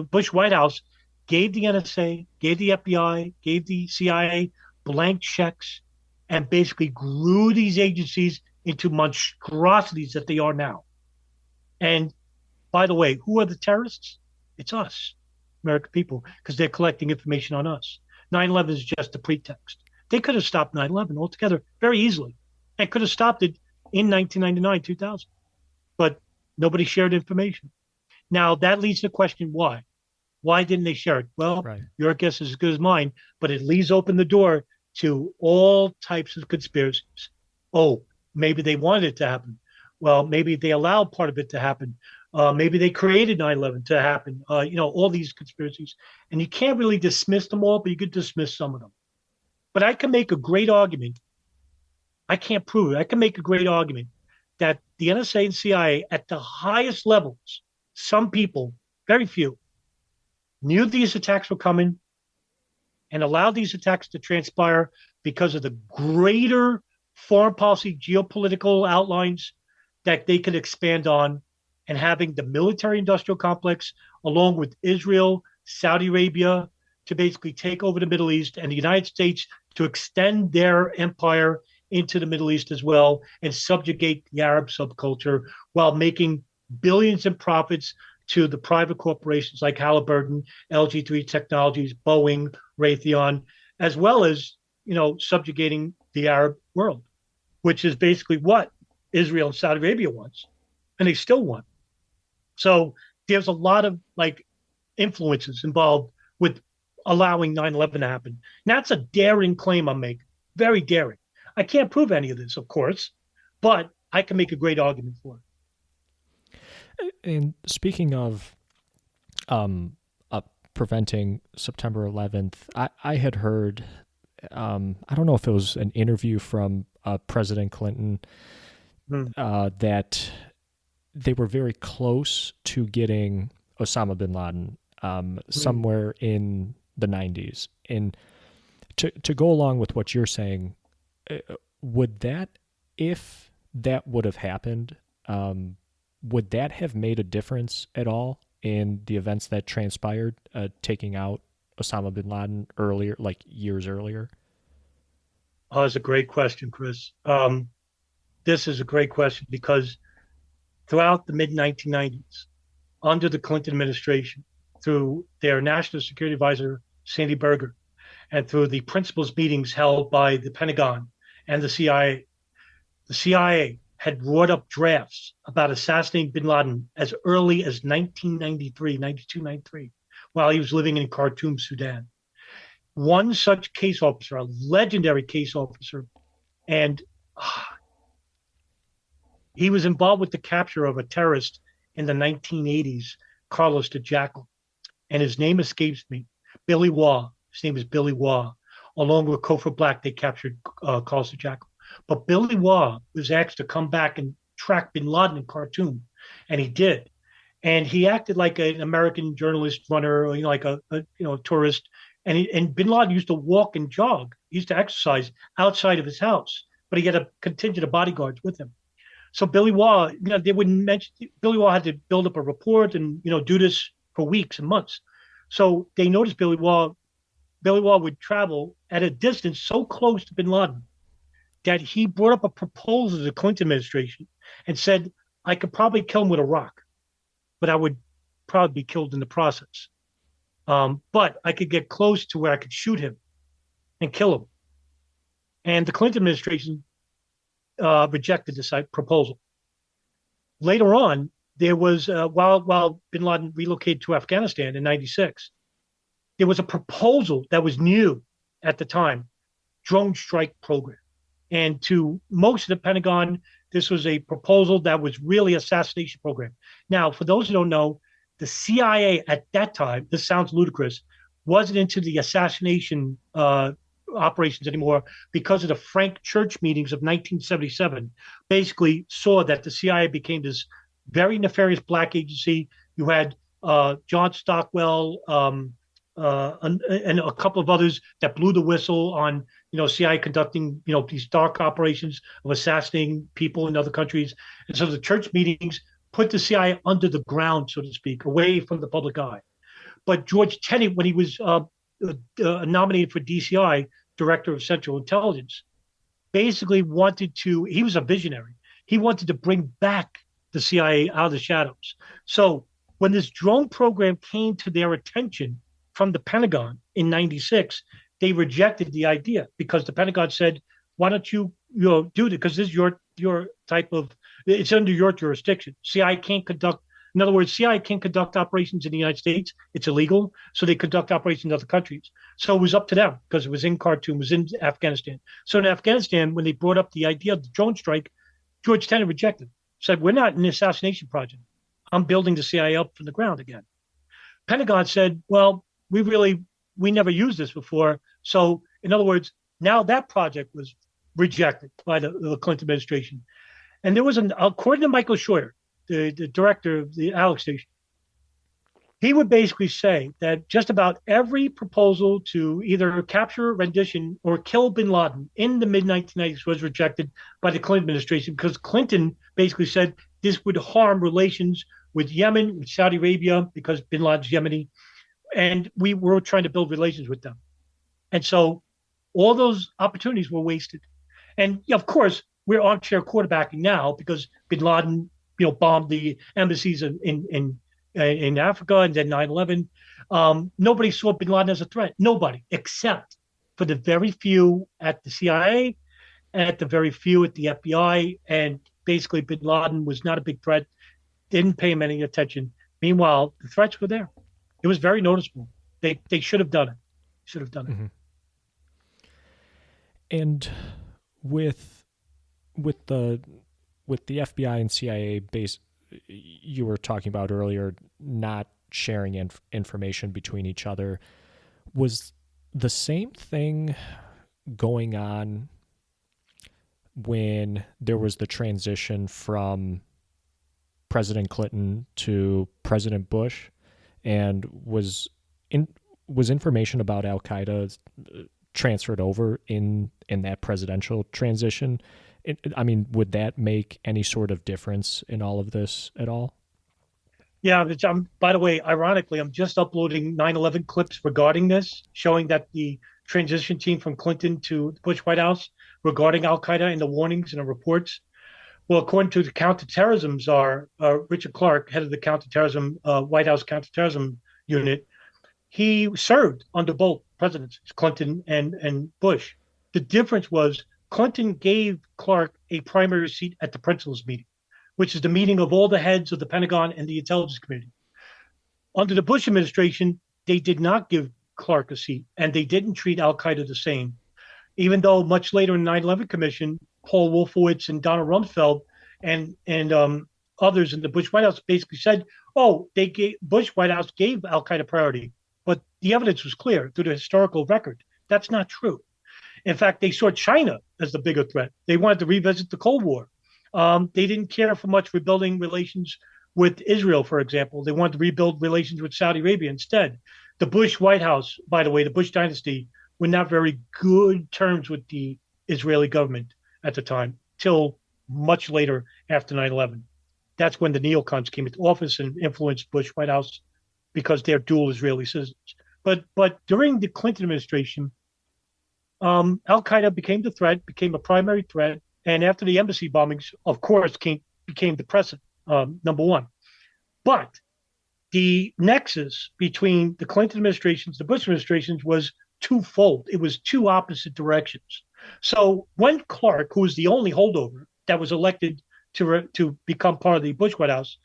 Bush White House gave the NSA, gave the FBI, gave the CIA blank checks, and basically grew these agencies into monstrosities that they are now. And by the way, who are the terrorists? It's us, American people, because they're collecting information on us. 9/11 is just a pretext. They could have stopped 9/11 altogether very easily and could have stopped it in 1999, 2000. But nobody shared information. Now, that leads to the question, why? Why didn't they share it? Well, Right. your guess is as good as mine, but it leaves open the door to all types of conspiracies. Oh, maybe they wanted it to happen. Well, maybe they allowed part of it to happen. Maybe they created 9/11 to happen. All these conspiracies. And you can't really dismiss them all, but you could dismiss some of them. But I can make a great argument. I can't prove it. I can make a great argument that the NSA and CIA at the highest levels, some people, very few, knew these attacks were coming and allowed these attacks to transpire because of the greater foreign policy geopolitical outlines that they could expand on, and having the military industrial complex along with Israel, Saudi Arabia to basically take over the Middle East, and the United States to extend their empire into the Middle East as well and subjugate the Arab subculture while making billions in profits to the private corporations like Halliburton, LG3 Technologies, Boeing, Raytheon, as well as, subjugating the Arab world, which is basically what Israel and Saudi Arabia wants, and they still want. So there's a lot of influences involved with allowing 9/11 to happen. And that's a daring claim I'm making, very daring. I can't prove any of this, of course, but I can make a great argument for it. And speaking of preventing September 11th, I had heard, I don't know if it was an interview from President Clinton, Hmm. that they were very close to getting Osama bin Laden Hmm. somewhere in the 90s. And to go along with what you're saying, uh, would that, if that would have happened, would that have made a difference at all in the events that transpired, taking out Osama bin Laden earlier, like years earlier? Oh, that's a great question, Chris. This is a great question because throughout the mid 1990s, under the Clinton administration, through their national security advisor, Sandy Berger, and through the principals meetings held by the Pentagon and the CIA had brought up drafts about assassinating bin Laden as early as 1993, 92, 93, while he was living in Khartoum, Sudan. One such case officer, a legendary case officer, and he was involved with the capture of a terrorist in the 1980s, Carlos de Jackal, and his name escapes me. Billy Waugh. His name is Billy Waugh. Along with Kofor Black, they captured Carlos de Jackal. But Billy Waugh was asked to come back and track bin Laden in Khartoum, and he did. And he acted like an American journalist runner, like a tourist. And bin Laden used to walk and jog. He used to exercise outside of his house, but he had a contingent of bodyguards with him. So Billy Waugh, they wouldn't mention Billy Waugh had to build up a report and do this for weeks and months. So they noticed Billy Waugh. Billy Waugh would travel at a distance so close to Bin Laden that he brought up a proposal to the Clinton administration and said, "I could probably kill him with a rock, but I would probably be killed in the process. But I could get close to where I could shoot him and kill him." And the Clinton administration rejected this proposal. Later on, there was while Bin Laden relocated to Afghanistan in '96, there was a proposal that was new at the time, drone strike program. And to most of the Pentagon, this was a proposal that was really assassination program. Now, for those who don't know, the CIA at that time, this sounds ludicrous, wasn't into the assassination operations anymore because of the Frank Church meetings of 1977. Basically, saw that the CIA became this very nefarious black agency. You had John Stockwell, and a couple of others that blew the whistle on CIA conducting these dark operations of assassinating people in other countries. And so the church meetings put the CIA under the ground, so to speak, away from the public eye. But George Tenet, when he was nominated for DCI, Director of Central Intelligence, basically wanted to. He was a visionary. He wanted to bring back the CIA out of the shadows. So when this drone program came to their attention from the Pentagon in '96, they rejected the idea because the Pentagon said, "Why don't you do it? Because this is your type of it's under your jurisdiction. CIA can't conduct. In other words, CIA can't conduct operations in the United States. It's illegal. So they conduct operations in other countries. So it was up to them because it was in Khartoum, it was in Afghanistan. So in Afghanistan, when they brought up the idea of the drone strike, George Tenet rejected. Said, "We're not an assassination project. I'm building the CIA up from the ground again." Pentagon said, "Well, we never used this before." So in other words, now that project was rejected by the Clinton administration. And there was according to Michael Scheuer, the director of the Alex station, he would basically say that just about every proposal to either capture, rendition, or kill bin Laden in the mid 1990s was rejected by the Clinton administration because Clinton basically said this would harm relations with Yemen, with Saudi Arabia, because bin Laden's Yemeni, and we were trying to build relations with them. And so all those opportunities were wasted. And of course, we're armchair quarterbacking now because bin Laden, bombed the embassies in Africa and then 9/11. Nobody saw bin Laden as a threat. Nobody, except for the very few at the CIA and at the very few at the FBI. And basically, bin Laden was not a big threat, didn't pay him any attention. Meanwhile, the threats were there. It was very noticeable. They should have done it. Should have done it. Mm-hmm. And with with the with the FBI and CIA base, you were talking about earlier, not sharing information between each other. Was the same thing going on when there was the transition from President Clinton to President Bush, and in was information about Al Qaeda transferred over in that presidential transition? I mean, would that make any sort of difference in all of this at all? Yeah, by the way, ironically, I'm just uploading 9/11 clips regarding this, showing that the transition team from Clinton to the Bush White House regarding Al Qaeda and the warnings and the reports. Well, according to the counterterrorism czar, Richard Clark, head of the counterterrorism White House counterterrorism unit, he served under both presidents, Clinton and Bush. The difference was Clinton gave Clark a primary seat at the principals meeting, which is the meeting of all the heads of the Pentagon and the intelligence community. Under the Bush administration, they did not give Clark a seat, and they didn't treat Al Qaeda the same. Even though much later in the 9/11 Commission, Paul Wolfowitz and Donald Rumsfeld and others in the Bush White House basically said, "Oh, Bush White House gave Al Qaeda priority," but the evidence was clear through the historical record. That's not true. In fact, they saw China as the bigger threat. They wanted to revisit the Cold War. They didn't care for much rebuilding relations with Israel, for example. They wanted to rebuild relations with Saudi Arabia instead. The Bush White House, by the way, the Bush dynasty, were not very good terms with the Israeli government at the time, till much later after 9/11. That's when the neocons came into office and influenced Bush White House because they're dual Israeli citizens. But during the Clinton administration, Al Qaeda became the threat, became a primary threat, and after the embassy bombings, of course, became the precedent, number one. But the nexus between the Clinton administrations, the Bush administrations, was twofold. It was two opposite directions. So when Clark, who was the only holdover that was elected to become part of the Bush White House,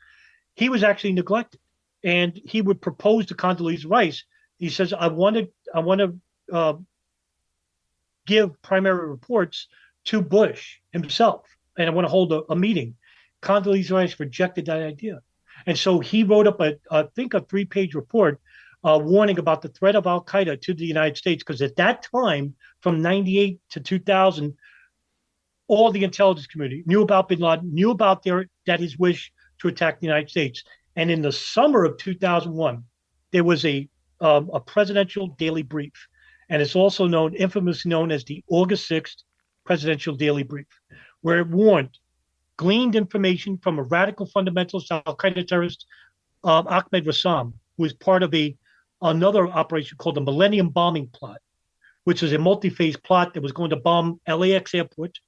he was actually neglected, and he would propose to Condoleezza Rice. He says, "I want to give primary reports to Bush himself, and I want to hold a meeting." Condoleezza Rice rejected that idea. And so he wrote up, I think, a 3-page report warning about the threat of Al Qaeda to the United States, because at that time, from 98 to 2000, all the intelligence community knew about bin Laden, knew about his wish to attack the United States. And in the summer of 2001, there was a presidential daily brief. And it's also infamously known as the August 6th presidential daily brief, where it gleaned information from a radical fundamentalist Al Qaeda terrorist, Ahmed Rassam, who was part of another operation called the Millennium Bombing Plot, which is a multi-phase plot that was going to bomb LAX airport,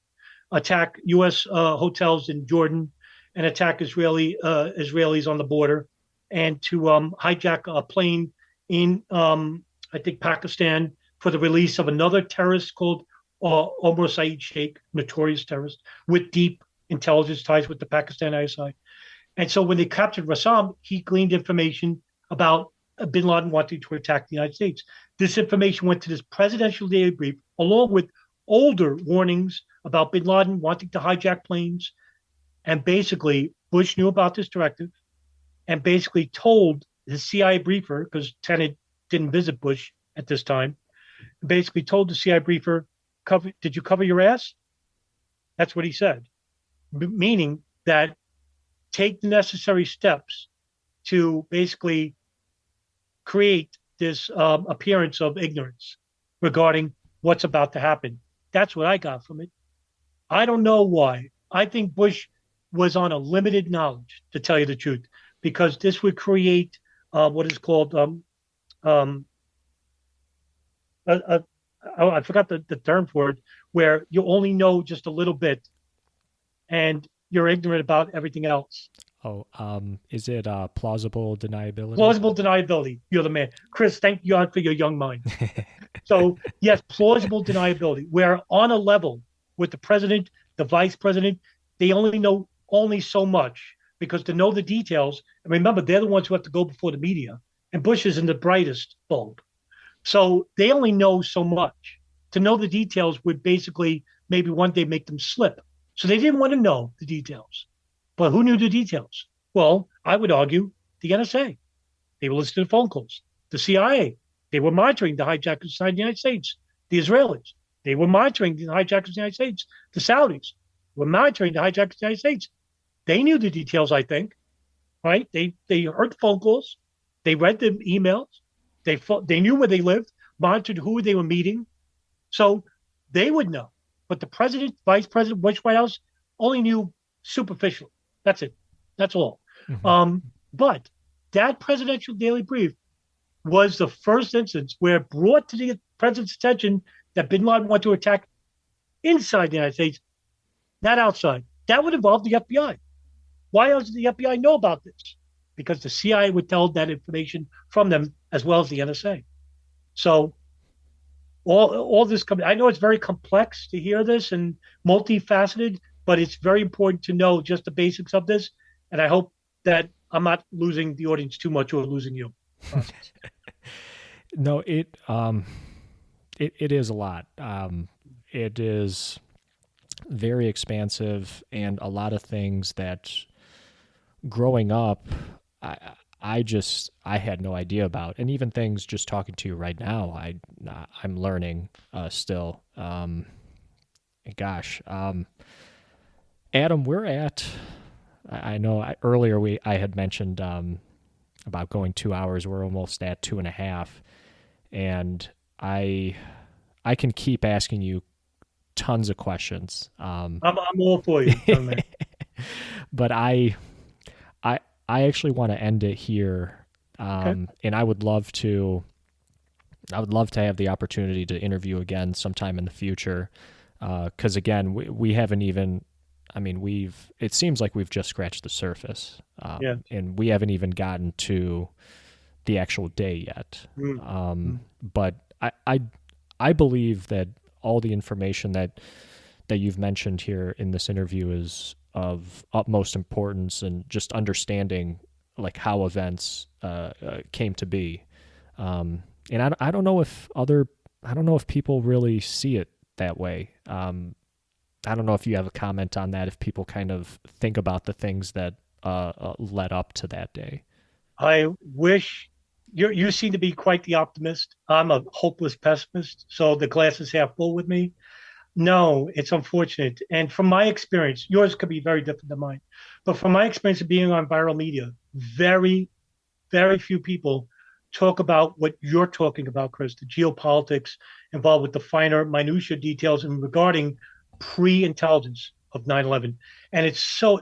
attack U.S. hotels in Jordan, and attack Israelis on the border, and to hijack a plane in, I think, Pakistan for the release of another terrorist called Omar Saeed Sheikh, notorious terrorist, with deep intelligence ties with the Pakistan ISI. And so when they captured Rassam, he gleaned information about bin Laden wanting to attack the United States. This information went to this presidential daily brief, along with older warnings about bin Laden wanting to hijack planes. And basically, Bush knew about this directive and basically told his CIA briefer, because Tenet didn't visit Bush at this time, basically told the CIA briefer, "Did you cover your ass?" That's what he said, meaning that take the necessary steps to basically create this appearance of ignorance regarding what's about to happen. That's what I got from it. I don't know why. I think Bush was on a limited knowledge, to tell you the truth, because this would create what is called I forgot the term for it, where you only know just a little bit and you're ignorant about everything else. Oh, is it plausible deniability? Plausible deniability. You're the man. Chris, thank God for your young mind. So, yes, plausible deniability. We're on a level with the president, the vice president. They only know so much, because to know the details, and remember, they're the ones who have to go before the media, and Bush isn't the brightest bulb. So they only know so much. To know the details would basically maybe one day make them slip. So they didn't want to know the details. But who knew the details? Well, I would argue the NSA. They were listening to phone calls. The CIA, they were monitoring the hijackers inside the United States. The Israelis, they were monitoring the hijackers in the United States. The Saudis were monitoring the hijackers in the United States. They knew the details, I think, right? They heard the phone calls. They read the emails. They knew where they lived, monitored who they were meeting. So they would know. But the president, vice president, White House only knew superficially. That's it. That's all. Hmm. But that presidential daily brief was the first instance where it brought to the president's attention that bin Laden wanted to attack inside the United States, not outside. That would involve the FBI. Why does the FBI know about this? Because the CIA would tell that information from them as well as the NSA. So all this comes. I know it's very complex to hear this and multifaceted, but it's very important to know just the basics of this. And I hope that I'm not losing the audience too much or losing you. No, it is a lot. It is very expansive, and a lot of things that growing up, I I had no idea about, and even things just talking to you right now, I'm learning still. Gosh, Adam, we're at. I know earlier I had mentioned about going 2 hours. We're almost at 2.5, and I can keep asking you tons of questions. I'm all for you, young man. But I I actually want to end it here, Okay. and I would love to have the opportunity to interview again sometime in the future, because again we haven't even. I mean, it seems like we've just scratched the surface, Yeah. and we haven't even gotten to the actual day yet. Mm. Mm. But I believe that all the information that you've mentioned here in this interview is of utmost importance, and just understanding like how events came to be. And I don't know if I don't know if people really see it that way. I don't know if you have a comment on that, if people kind of think about the things that led up to that day. I wish you seem to be quite the optimist. I'm a hopeless pessimist, so the glass is half full with me. No, it's unfortunate. And from my experience, yours could be very different than mine. But from my experience of being on viral media, very, very few people talk about what you're talking about, Chris, the geopolitics involved with the finer minutia details and regarding pre-intelligence of 9/11. And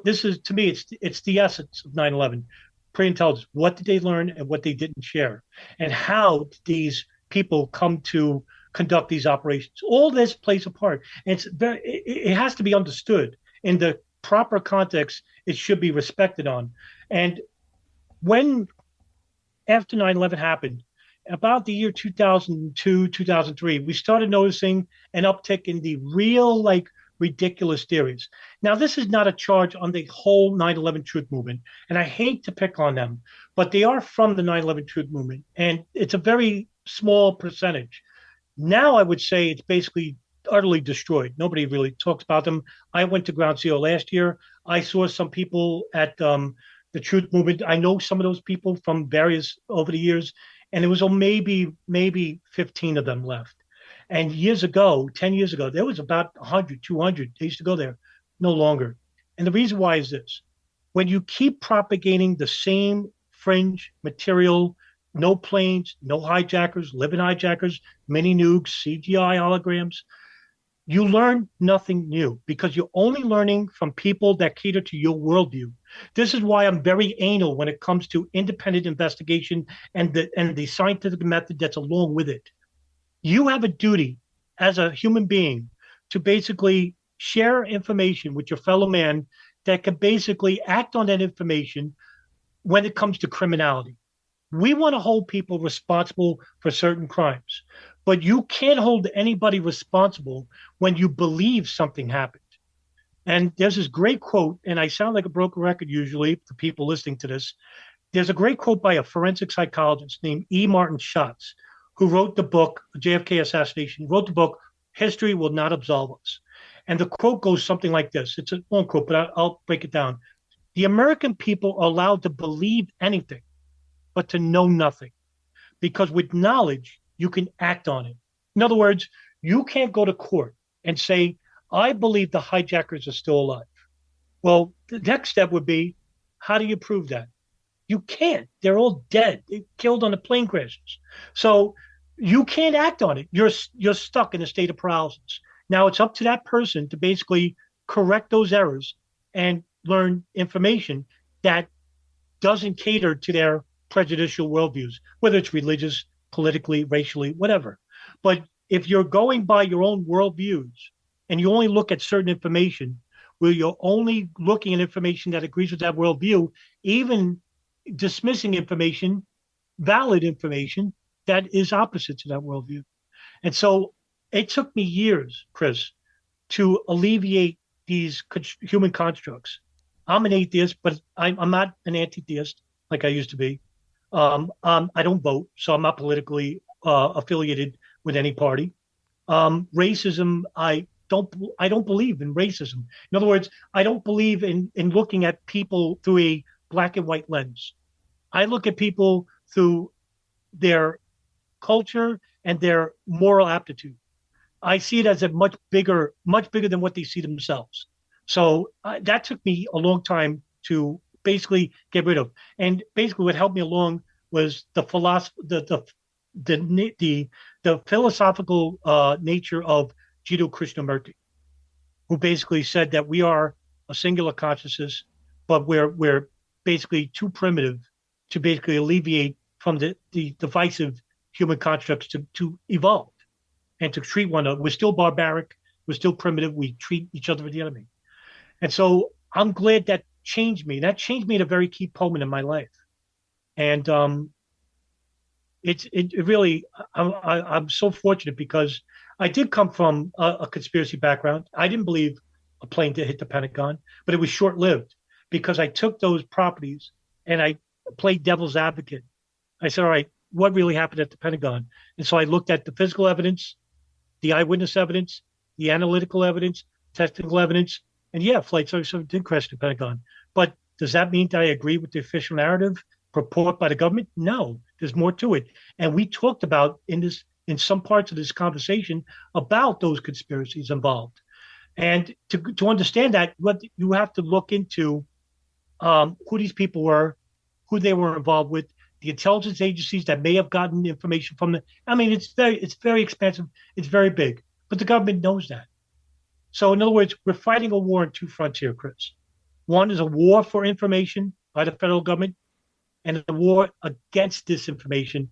this is to me, it's the essence of 9/11. Pre-intelligence. What did they learn and what they didn't share? And how did these people come to conduct these operations? All this plays a part. And it has to be understood in the proper context. It should be respected on. And when after 9/11 happened, about the year 2002, 2003, we started noticing an uptick in the real, like, ridiculous theories. Now, this is not a charge on the whole 9/11 truth movement, and I hate to pick on them, but they are from the 9/11 truth movement, and it's a very small percentage. Now, I would say it's basically utterly destroyed. Nobody really talks about them. I went to Ground Zero last year. I saw some people at the truth movement. I know some of those people from various over the years, and there was maybe 15 of them left. And years ago, 10 years ago, there was about 100, 200. They used to go there, no longer. And the reason why is this: when you keep propagating the same fringe material, no planes, no hijackers, living hijackers, mini nukes, CGI holograms, you learn nothing new because you're only learning from people that cater to your worldview. This is why I'm very anal when it comes to independent investigation and the scientific method that's along with it. You have a duty as a human being to basically share information with your fellow man that can basically act on that information when it comes to criminality. We want to hold people responsible for certain crimes, but you can't hold anybody responsible when you believe something happened. And there's this great quote, and I sound like a broken record usually to people listening to this. There's a great quote by a forensic psychologist named E. Martin Schatz, who wrote the book, JFK Assassination, wrote the book, History Will Not Absolve Us. And the quote goes something like this. It's a long quote, but I'll break it down. The American people are allowed to believe anything, but to know nothing. Because with knowledge, you can act on it. In other words, you can't go to court and say, I believe the hijackers are still alive. Well, the next step would be, how do you prove that? You can't. They're all dead. They killed on the plane crashes. So you can't act on it. You're stuck in a state of paralysis. Now it's up to that person to basically correct those errors and learn information that doesn't cater to their prejudicial worldviews, whether it's religious, politically, racially, whatever. But if you're going by your own worldviews and you only look at certain information, where you're only looking at information that agrees with that worldview, even dismissing information, valid information that is opposite to that worldview. And so it took me years, Chris, to alleviate these human constructs. I'm an atheist, but I'm not an anti-theist like I used to be. I don't vote, so I'm not politically affiliated with any party. Racism, I don't believe in racism. In other words, I don't believe in looking at people through a black and white lens. I look at people through their culture and their moral aptitude. I see it as a much bigger than what they see themselves. So that took me a long time to basically get rid of. And basically, what helped me along was the philosophy, the philosophical nature of Jiddu Krishnamurti, who basically said that we are a singular consciousness, but we're basically too primitive to basically alleviate from the divisive human constructs to evolve and to treat one another. We're still barbaric. We're still primitive. We treat each other as the enemy. And so I'm glad that changed me. That changed me at a very key moment in my life. And it really, I'm so fortunate because I did come from a conspiracy background. I didn't believe a plane did hit the Pentagon, but it was short lived because I took those properties and I played devil's advocate. I said, all right, what really happened at the Pentagon? And so I looked at the physical evidence, the eyewitness evidence, the analytical evidence, technical evidence, and yeah, Flight 77 did crash the Pentagon. But does that mean that I agree with the official narrative purport by the government? No, there's more to it. And we talked about in some parts of this conversation about those conspiracies involved. And to understand that, what you have to look into who these people were, who they were involved with, the intelligence agencies that may have gotten information from them. I mean, it's very expensive, it's very big, but the government knows that. So, in other words, we're fighting a war on two fronts here, Chris. One is a war for information by the federal government, and a war against disinformation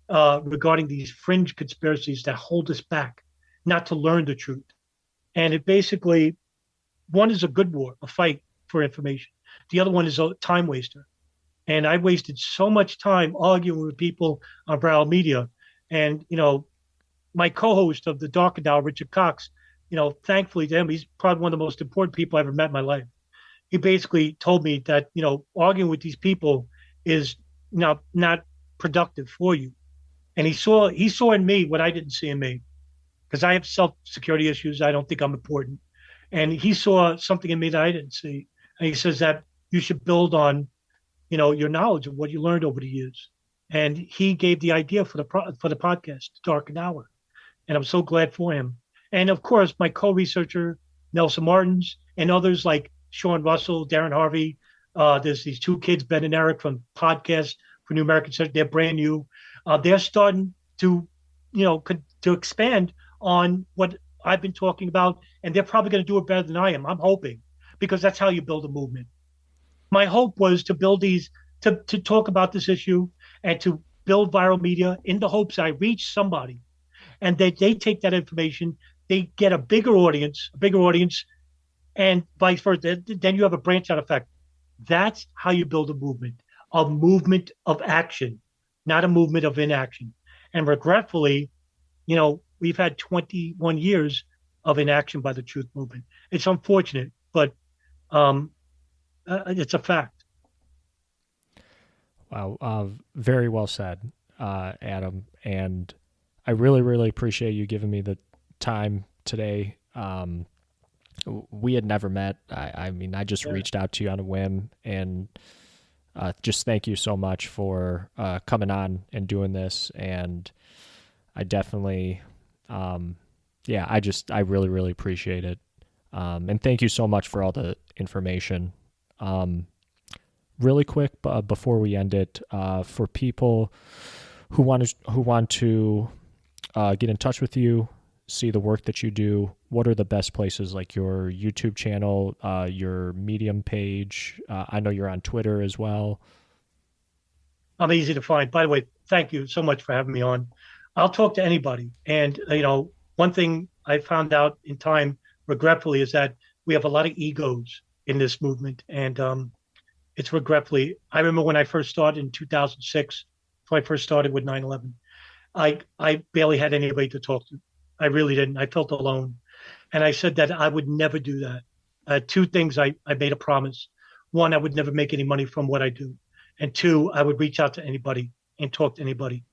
regarding these fringe conspiracies that hold us back, not to learn the truth. And it basically, one is a good war, a fight for information. The other one is a time waster. And I wasted so much time arguing with people on Broward Media. And, my co-host of the Dark Hour, Richard Cox, thankfully to him, he's probably one of the most important people I ever met in my life. He basically told me that, arguing with these people is not productive for you. And he saw in me what I didn't see in me, because I have self-security issues. I don't think I'm important. And he saw something in me that I didn't see. And he says that you should build on, your knowledge of what you learned over the years. And he gave the idea for the podcast, Dark Hour. And I'm so glad for him. And of course, my co-researcher, Nelson Martins, and others like Sean Russell, Darren Harvey. There's these two kids, Ben and Eric, from Podcast for New American Center. They're brand new. They're starting to, to expand on what I've been talking about, and they're probably going to do it better than I am. I'm hoping, because that's how you build a movement. My hope was to build to talk about this issue and to build viral media in the hopes I reach somebody, and they take that information, they get a bigger audience, and vice versa. Then you have a branch out effect. That's how you build a movement of action, not a movement of inaction. And regretfully, we've had 21 years of inaction by the truth movement. It's unfortunate, but it's a fact. Wow. Very well said, Adam. And I really, really appreciate you giving me the time today. We had never met. I mean, I just reached out to you on a whim, and just thank you so much for coming on and doing this. And I definitely, yeah, I really, really appreciate it. And thank you so much for all the information. Um, really quick, before we end it, for people who want to get in touch with you, see the work that you do, what are the best places, like your YouTube channel, your Medium page? I know you're on Twitter as well. I'm easy to find. By the way, thank you so much for having me on. I'll talk to anybody. And, one thing I found out in time, regretfully, is that we have a lot of egos in this movement. And it's regretfully, I remember when I first started in 2006, when I first started with 9/11, I barely had anybody to talk to. I really didn't. I felt alone. And I said that I would never do that. Two things I made a promise. One, I would never make any money from what I do. And two, I would reach out to anybody and talk to anybody,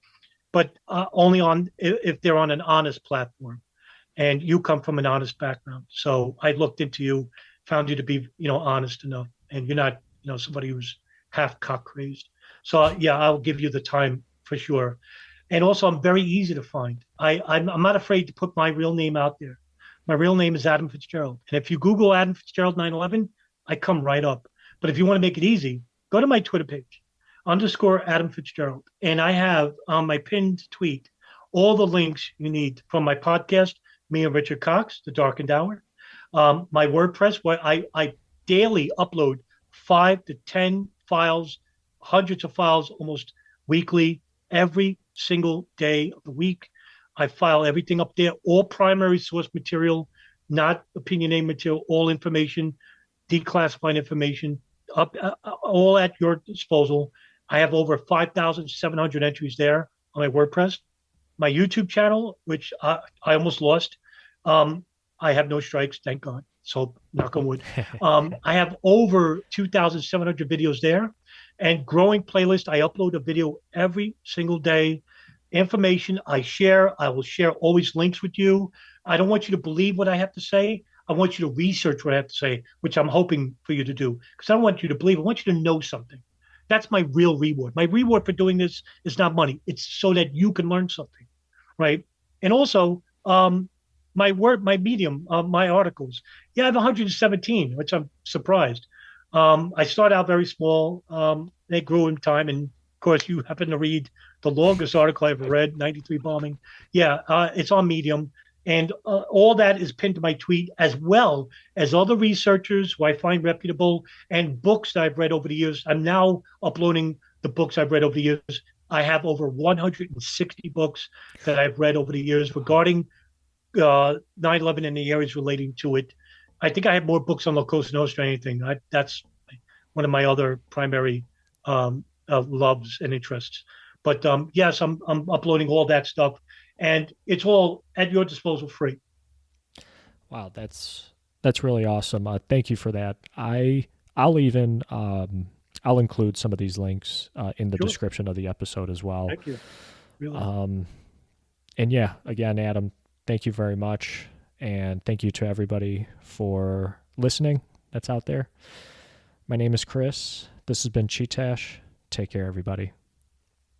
but only on if they're on an honest platform. And you come from an honest background, so I looked into you, found you to be honest enough, and you're not somebody who's half cock crazed. So yeah, I'll give you the time for sure. And also, I'm very easy to find. I'm not afraid to put my real name out there. My real name is Adam Fitzgerald, and if you Google Adam Fitzgerald 9/11, I come right up. But if you want to make it easy, go to my Twitter page, underscore Adam Fitzgerald. And I have on my pinned tweet all the links you need from my podcast, me and Richard Cox, The Darkened Hour, my WordPress, where I daily upload 5 to 10 files, hundreds of files almost weekly, every single day of the week. I file everything up there, all primary source material, not opinionated material, all information, declassified information, up all at your disposal. I have over 5,700 entries there on my WordPress. My YouTube channel, which I almost lost, I have no strikes, thank God. So knock on wood. I have over 2,700 videos there, and growing playlist. I upload a video every single day. Information I share, I will share always links with you. I don't want you to believe what I have to say. I want you to research what I have to say, which I'm hoping for you to do, because I don't want you to believe. I want you to know something. That's my real reward. My reward for doing this is not money. It's so that you can learn something, right? And also, my medium, my articles. Yeah, I have 117, which I'm surprised. I start out very small. They grew in time, and of course, you happen to read the longest article I ever read, 93 bombing. Yeah, it's on Medium. And all that is pinned to my tweet, as well as other researchers who I find reputable and books that I've read over the years. I'm now uploading the books I've read over the years. I have over 160 books that I've read over the years regarding 9/11 and the areas relating to it. I think I have more books on La Cosa Nostra than anything. That's one of my other primary loves and interests. But yes, I'm uploading all that stuff, and it's all at your disposal, free. Wow, that's really awesome. Thank you for that. I'll even I'll include some of these links in the Sure. description of the episode as well. Thank you. Really. And yeah, again, Adam, thank you very much, and thank you to everybody for listening that's out there. My name is Chris. This has been Chee-Tash. Take care, everybody.